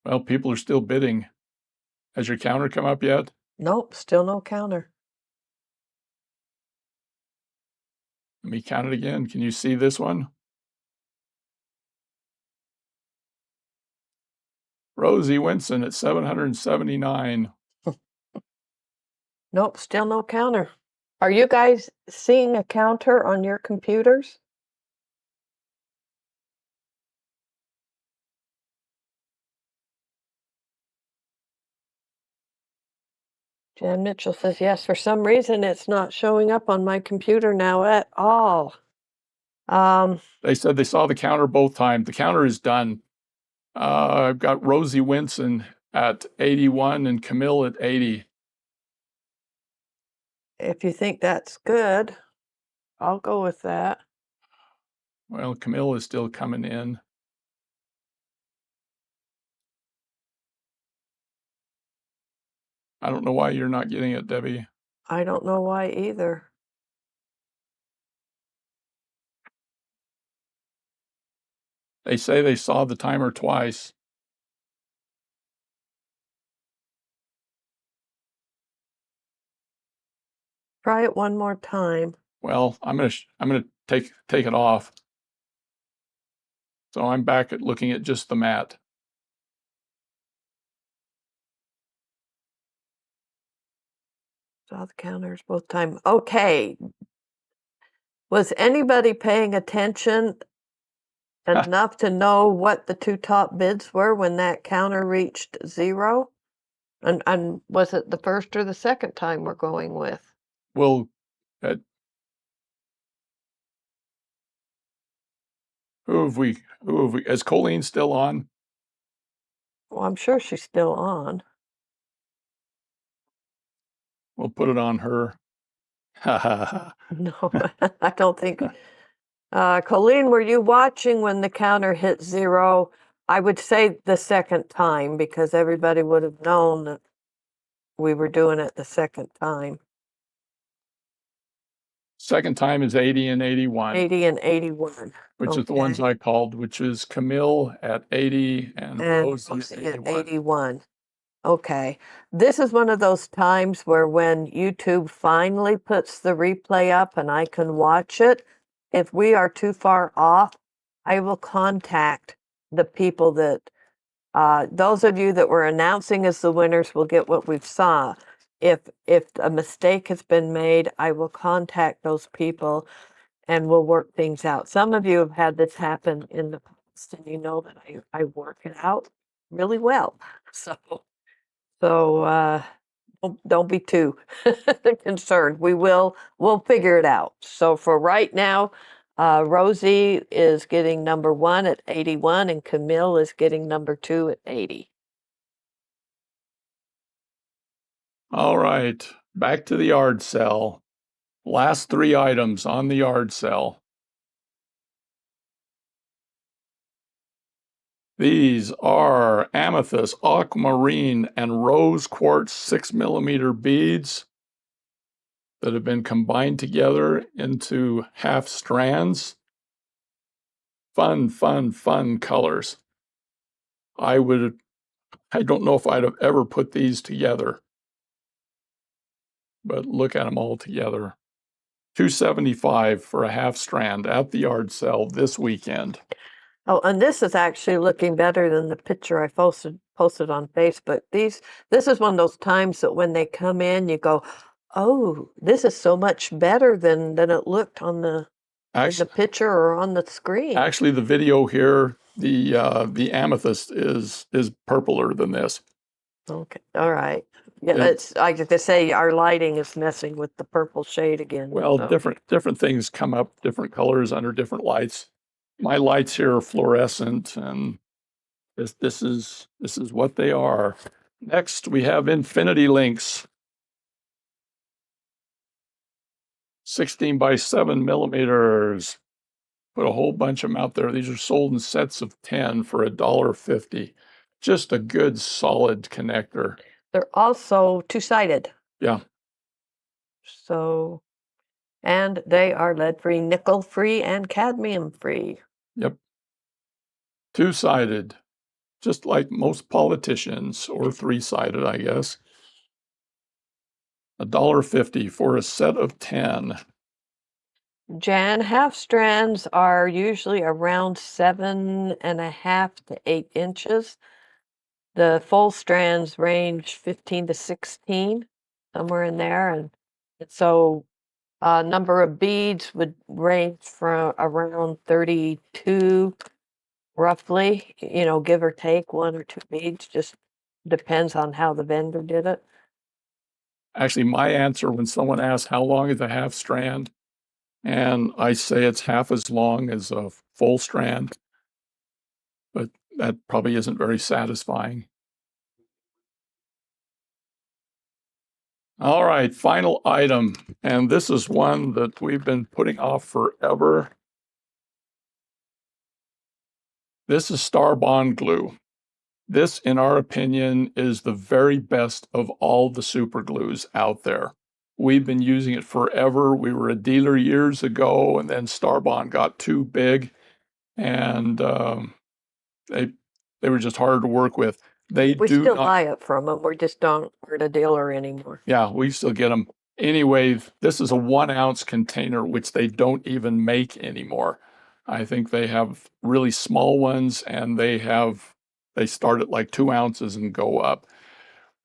Well, people are still bidding. Has your counter come up yet? Nope, still no counter. Let me count it again. Can you see this one? Rosie Winson at 779. Nope, still no counter. Are you guys seeing a counter on your computers? Jan Mitchell says, yes, for some reason it's not showing up on my computer now at all. They said they saw the counter both times. The counter is done. I've got Rosie Winson at 81 and Camille at 80. If you think that's good, I'll go with that. Well, Camille is still coming in. I don't know why you're not getting it, Debbie. I don't know why either. They say they saw the timer twice. Try it one more time. Well, I'm gonna take it off. So I'm back at looking at just the mat. Saw the counters both times. Okay. Was anybody paying attention enough to know what the 2 top bids were when that counter reached 0? And was it the first or the second time we're going with? Well, who have we? Is Colleen still on? Well, I'm sure she's still on. We'll put it on her. No, I don't think. Colleen, were you watching when the counter hit 0? I would say the second time because everybody would have known that we were doing it the second time. Second time is 80 and 81. 80 and 81. Which is the ones I called, which is Camille at 80 and Rosie at 81. 81. Okay. This is one of those times where when YouTube finally puts the replay up and I can watch it, if we are too far off, I will contact the people that, those of you that were announcing as the winners will get what we've saw. If a mistake has been made, I will contact those people and we'll work things out. Some of you have had this happen in the past, and you know that I work it out really well. So don't be too concerned. We'll figure it out. So for right now, Rosie is getting number 1 at 81 and Camille is getting number 2 at 80. All right, back to the yard sale. Last 3 items on the yard sale. These are amethyst, aquamarine, and rose quartz 6mm beads that have been combined together into half strands. Fun, fun, fun colors. I don't know if I'd have ever put these together, but look at them all together. $275 for a half strand at the yard sale this weekend. Oh, and this is actually looking better than the picture I posted on Facebook. This is one of those times that when they come in, you go, "Oh, this is so much better than it looked on the picture or on the screen." Actually, the video here, the amethyst is purpler than this. Okay, all right. Yeah, it's I get to say our lighting is messing with the purple shade again. Well, so. different things come up, different colors under different lights. My lights here are fluorescent, and this is what they are. Next, we have infinity links. 16 by 7mm. Put a whole bunch of them out there. These are sold in sets of 10 for $1.50. Just a good solid connector. They're also two-sided. Yeah. So, and they are lead-free, nickel-free, and cadmium-free. Yep. Two-sided, just like most politicians, or three-sided, I guess. $1.50 for a set of 10. Jan, half strands are usually around 7.5 to 8 inches. The full strands range 15 to 16, somewhere in there. And so number of beads would range from around 32, roughly, give or take 1 or 2 beads, just depends on how the vendor did it. Actually, my answer when someone asks how long is a half strand, and I say it's half as long as a full strand, but that probably isn't very satisfying. All right, final item, and this is one that we've been putting off forever. This is Star Bond glue. This, in our opinion, is the very best of all the super glues out there. We've been using it forever. We were a dealer years ago, and then Star Bond got too big, and they were just hard to work with. We still buy it from them. We just don't aren't a dealer anymore. Yeah, we still get them. Anyway, this is a 1-ounce container, which they don't even make anymore. I think they have really small ones, and they start at like 2 ounces and go up.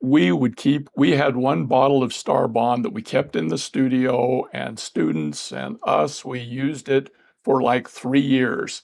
We had 1 bottle of Star Bond that we kept in the studio, and students and us, we used it for like 3 years.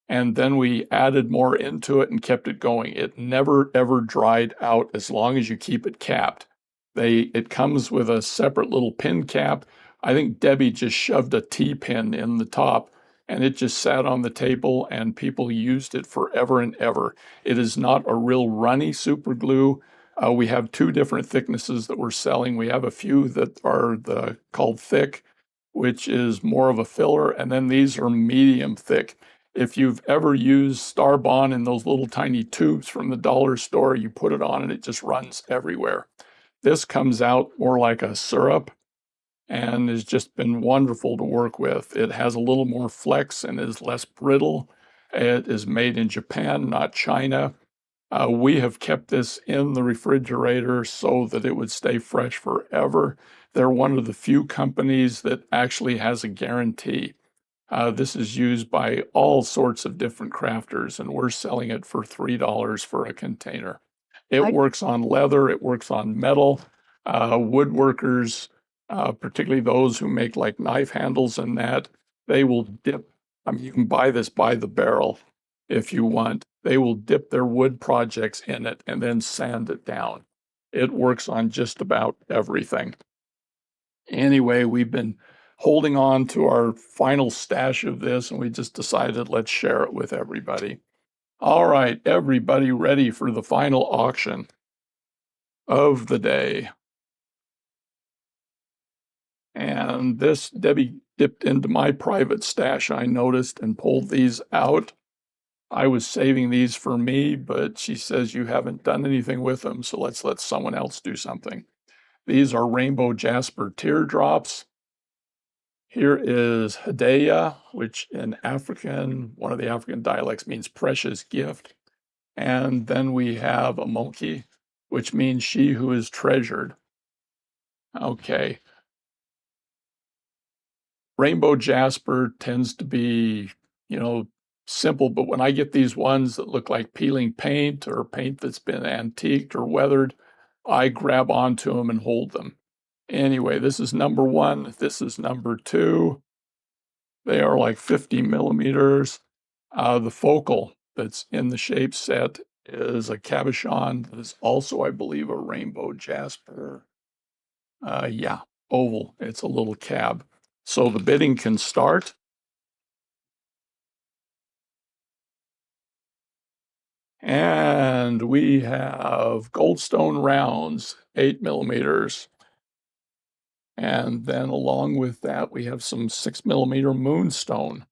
And then we added more into it and kept it going. It never, ever dried out as long as you keep it capped. It comes with a separate little pin cap. I think Debbie just shoved a T-pin in the top, and it just sat on the table, and people used it forever and ever. It is not a real runny super glue. We have 2 different thicknesses that we're selling. We have a few that are called thick, which is more of a filler, and then these are medium thick. If you've ever used Star Bond in those little tiny tubes from the dollar store, you put it on and it just runs everywhere. This comes out more like a syrup and has just been wonderful to work with. It has a little more flex and is less brittle. It is made in Japan, not China. We have kept this in the refrigerator so that it would stay fresh forever. They're one of the few companies that actually has a guarantee. This is used by all sorts of different crafters, and we're selling it for $3 for a container. It I works on leather, it works on metal. Woodworkers, particularly those who make like knife handles and that, they will dip. I mean, you can buy this by the barrel if you want. They will dip their wood projects in it and then sand it down. It works on just about everything. Anyway, we've been holding on to our final stash of this, and we just decided let's share it with everybody. All right, everybody ready for the final auction of the day. And this, Debbie dipped into my private stash, I noticed, and pulled these out. I was saving these for me, but she says you haven't done anything with them, so let's let someone else do something. These are rainbow jasper teardrops. Here is Hadaya, which in African, one of the African dialects means precious gift. And then we have a monkey, which means she who is treasured. Okay. Rainbow jasper tends to be, simple, but when I get these ones that look like peeling paint or paint that's been antiqued or weathered, I grab onto them and hold them. Anyway, this is number one. This is number two. They are like 50 millimeters. The focal that's in the shape set is a cabochon that is also, I believe, a rainbow jasper. Yeah, oval. It's a little cab. So the bidding can start. And we have goldstone rounds, 8 millimeters. And then along with that, we have some 6 millimeter moonstone,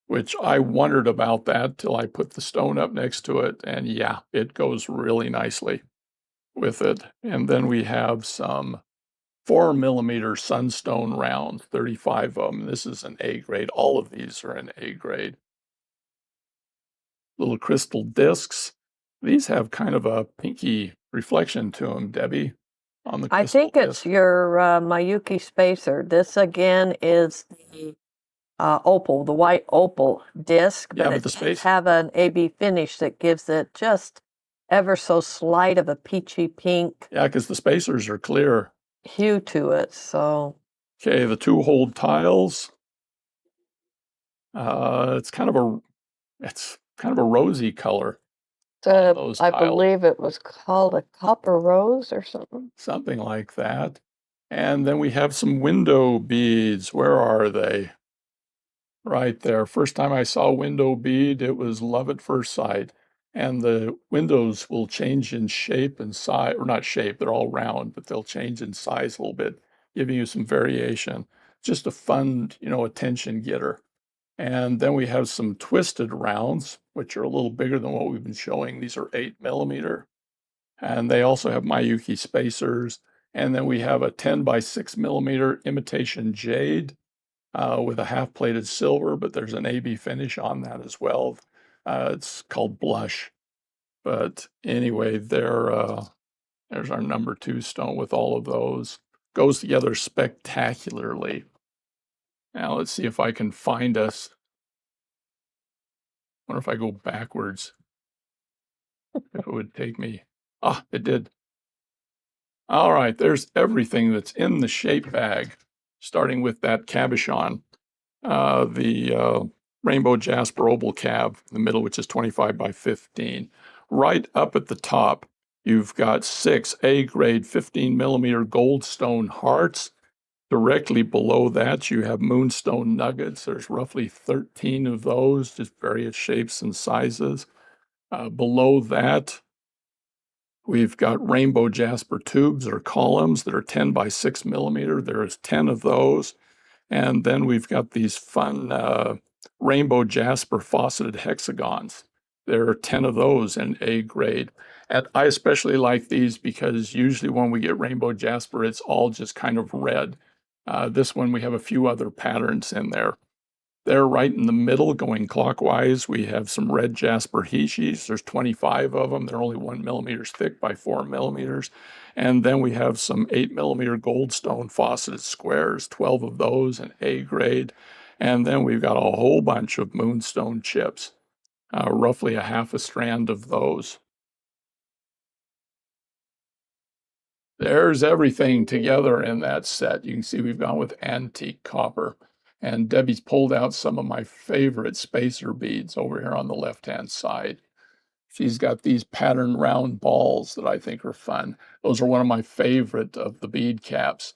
which I wondered about that till I put the stone up next to it. And yeah, it goes really nicely with it. And then we have some 4 millimeter sunstone rounds, 35 of them. This is an A grade. All of these are an A grade. Little crystal discs. These have kind of a pinky reflection to them, Debbie, on the I crystal think it's disc. your Mayuki spacer. This again is the opal, the white opal disc, Yeah, but but it the does space. have an AB finish that gives it just ever so slight of a peachy pink Yeah, because the spacers are clear. hue to it. So Okay, the two hold tiles. It's kind of a rosy color on those I tiles, believe it was called a copper rose or something. something like that. And then we have some window beads. Where are they? Right there. First time I saw window bead, it was love at first sight. And the windows will change in shape and size, or not shape, they're all round, but they'll change in size a little bit, giving you some variation. Just a fun, attention getter. And then we have some twisted rounds, which are a little bigger than what we've been showing. These are 8 millimeter. And they also have Mayuki spacers. And then we have a 10 by 6 millimeter imitation jade with a half plated silver, but there's an AB finish on that as well. It's called blush. But anyway, there's our number two stone with all of those. Goes together spectacularly. Now let's see if I can find us. Wonder if I go backwards, if it would take me. Ah, it did. All right, there's everything that's in the shape bag, starting with that cabochon, the rainbow jasper oval cab in the middle, which is 25 by 15. Right up at the top, you've got 6 A-grade 15 millimeter goldstone hearts. Directly below that, you have moonstone nuggets. There's roughly 13 of those, just various shapes and sizes. Below that, we've got rainbow jasper tubes or columns that are 10 by 6 millimeter. There's 10 of those. And then we've got these fun rainbow jasper fauceted hexagons. There are 10 of those in A grade. And I especially like these because usually when we get rainbow jasper, it's all just kind of red. This one, we have a few other patterns in there. There, right in the middle, going clockwise, we have some red jasper hishis. There's 25 of them. They're only 1 millimeter thick by 4 millimeters. And then we have some 8 millimeter goldstone faceted squares, 12 of those in A grade. And then we've got a whole bunch of moonstone chips, roughly a half a strand of those. There's everything together in that set. You can see we've gone with antique copper. And Debbie's pulled out some of my favorite spacer beads over here on the left-hand side. She's got these patterned round balls that I think are fun. Those are one of my favorite of the bead caps.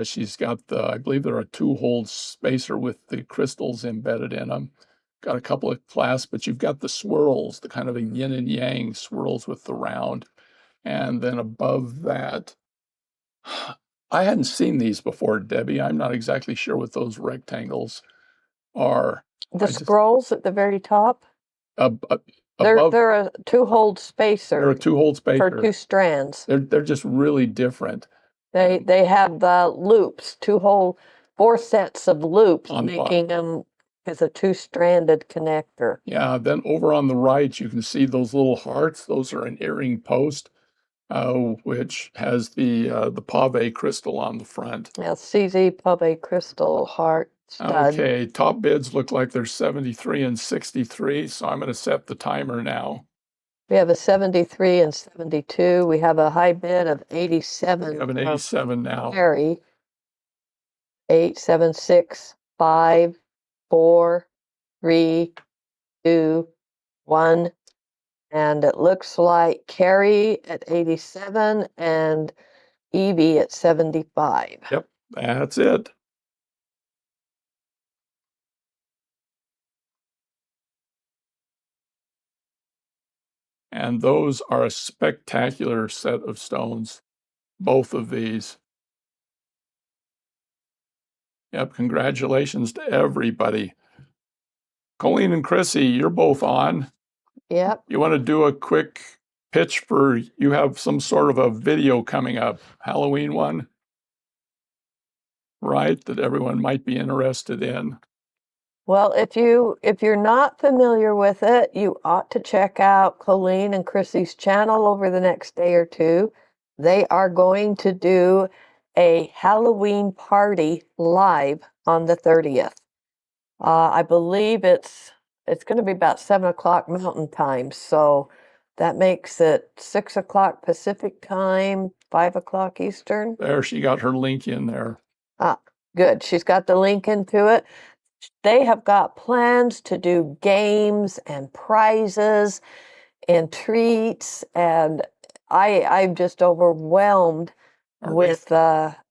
She's got I believe they're a 2-hole spacer with the crystals embedded in them. Got a couple of clasps, but you've got the swirls, the kind of a yin and yang swirls with the round. And then above that, I hadn't seen these before, Debbie. I'm not exactly sure what those rectangles are. The scrolls at the very top? Above, they're a 2-hole spacer. They're a 2-hole spacer. For 2 strands. They're just really different. They have loops, 4 sets of loops, making them as a 2-stranded connector. Yeah, then over on the right, you can see those little hearts. Those are an earring post, which has the pave crystal on the front. Yeah, CZ pave crystal heart stud. Okay, top bids look like they're 73 and 63, so I'm going to set the timer now. We have a 73 and 72. We have a high bid of 87. We have an 87 now. Harry. 8, 7, 6, 5, 4, 3, 2, 1. And it looks like Carrie at 87 and Evie at 75. Yep, that's it. And those are a spectacular set of stones, both of these. Yep, congratulations to everybody. Colleen and Chrissy, you're both on. Yep. You want to do a quick pitch for, you have some sort of a video coming up, Halloween one, right, that everyone might be interested in? Well, if you're not familiar with it, you ought to check out Colleen and Chrissy's channel over the next day or two. They are going to do a Halloween party live on the 30th. I believe it's going to be about 7 o'clock Mountain Time, so that makes it 6 o'clock Pacific Time, 5 o'clock Eastern. There, she got her link in there. Ah, good. She's got the link into it. They have got plans to do games and prizes and treats, and I'm just overwhelmed with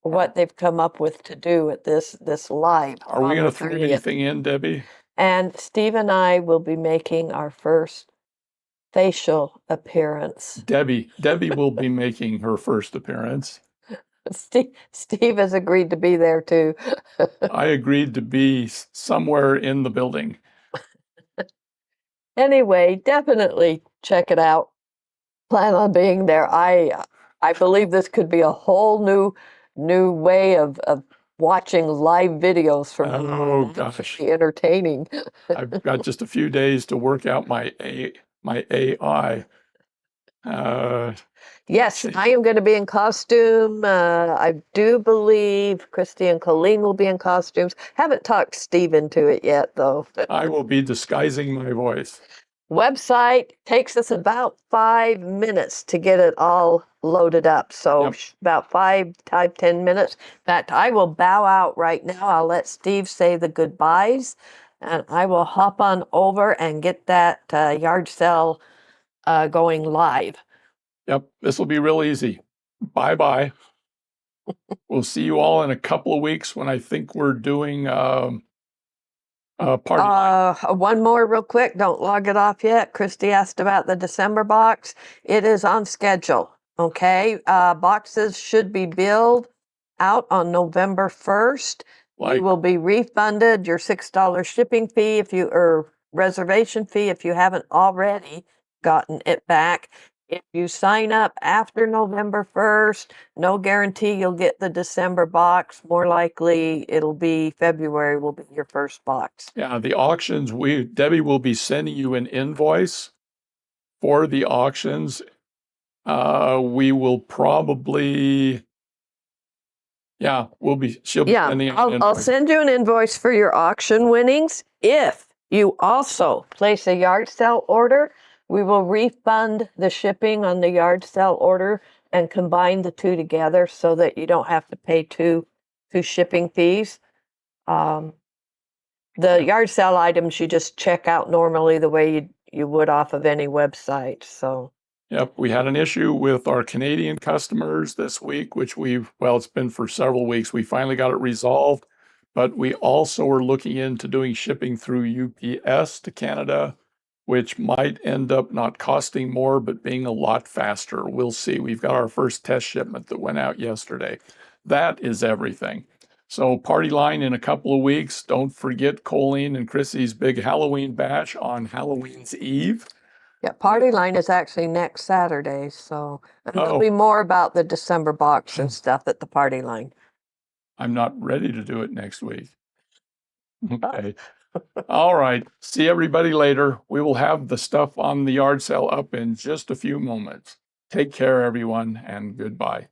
what they've come up with to do at this live. Are we going to throw anything in, Debbie? And Steve and I will be making our first facial appearance. Debbie will be making her first appearance. Steve has agreed to be there too. I agreed to be somewhere in the building. Anyway, definitely check it out. Plan on being there. I believe this could be a whole new way of watching live videos from oh gosh, be entertaining. I've got just a few days to work out my AI. Yes, I am going to be in costume. I do believe Christy and Colleen will be in costumes. Haven't talked Steve into it yet, though. I will be disguising my voice. Website takes us about 5 minutes to get it all loaded up. So Yep. about 10 minutes. In fact, I will bow out right now. I'll let Steve say the goodbyes, and I will hop on over and get that yard sale going live. Yep, this will be real easy. Bye-bye. We'll see you all in a couple of weeks when I think we're doing party line. One more real quick. Don't log it off yet. Christy asked about the December box. It is on schedule. Okay. Boxes should be billed out on November 1st. You will be refunded your $6 shipping fee or reservation fee if you haven't already gotten it back. if you sign up after November 1st, no guarantee you'll get the December box. More likely it'll be February will be your first box. Yeah, the auctions, Debbie will be sending you an invoice for the auctions. We will probably, yeah, she'll be Yeah, sending an I'll invoice. send you an invoice for your auction winnings. If you also place a yard sale order, we will refund the shipping on the yard sale order and combine the two together so that you don't have to pay two shipping fees. The yard sale items you just check out normally the way you would off of any website. So Yep, we had an issue with our Canadian customers this week, which it's been for several weeks. We finally got it resolved, but we also are looking into doing shipping through UPS to Canada, which might end up not costing more, but being a lot faster. We'll see. We've got our first test shipment that went out yesterday. That is everything. So party line in a couple of weeks. Don't forget Colleen and Chrissy's big Halloween bash on Halloween's Eve. yeah, party line is actually next Saturday. So and there'll Oh, be more about the December box and stuff at the party line. I'm not ready to do it next week. Okay. All right. See everybody later. We will have the stuff on the yard sale up in just a few moments. Take care, everyone, and goodbye.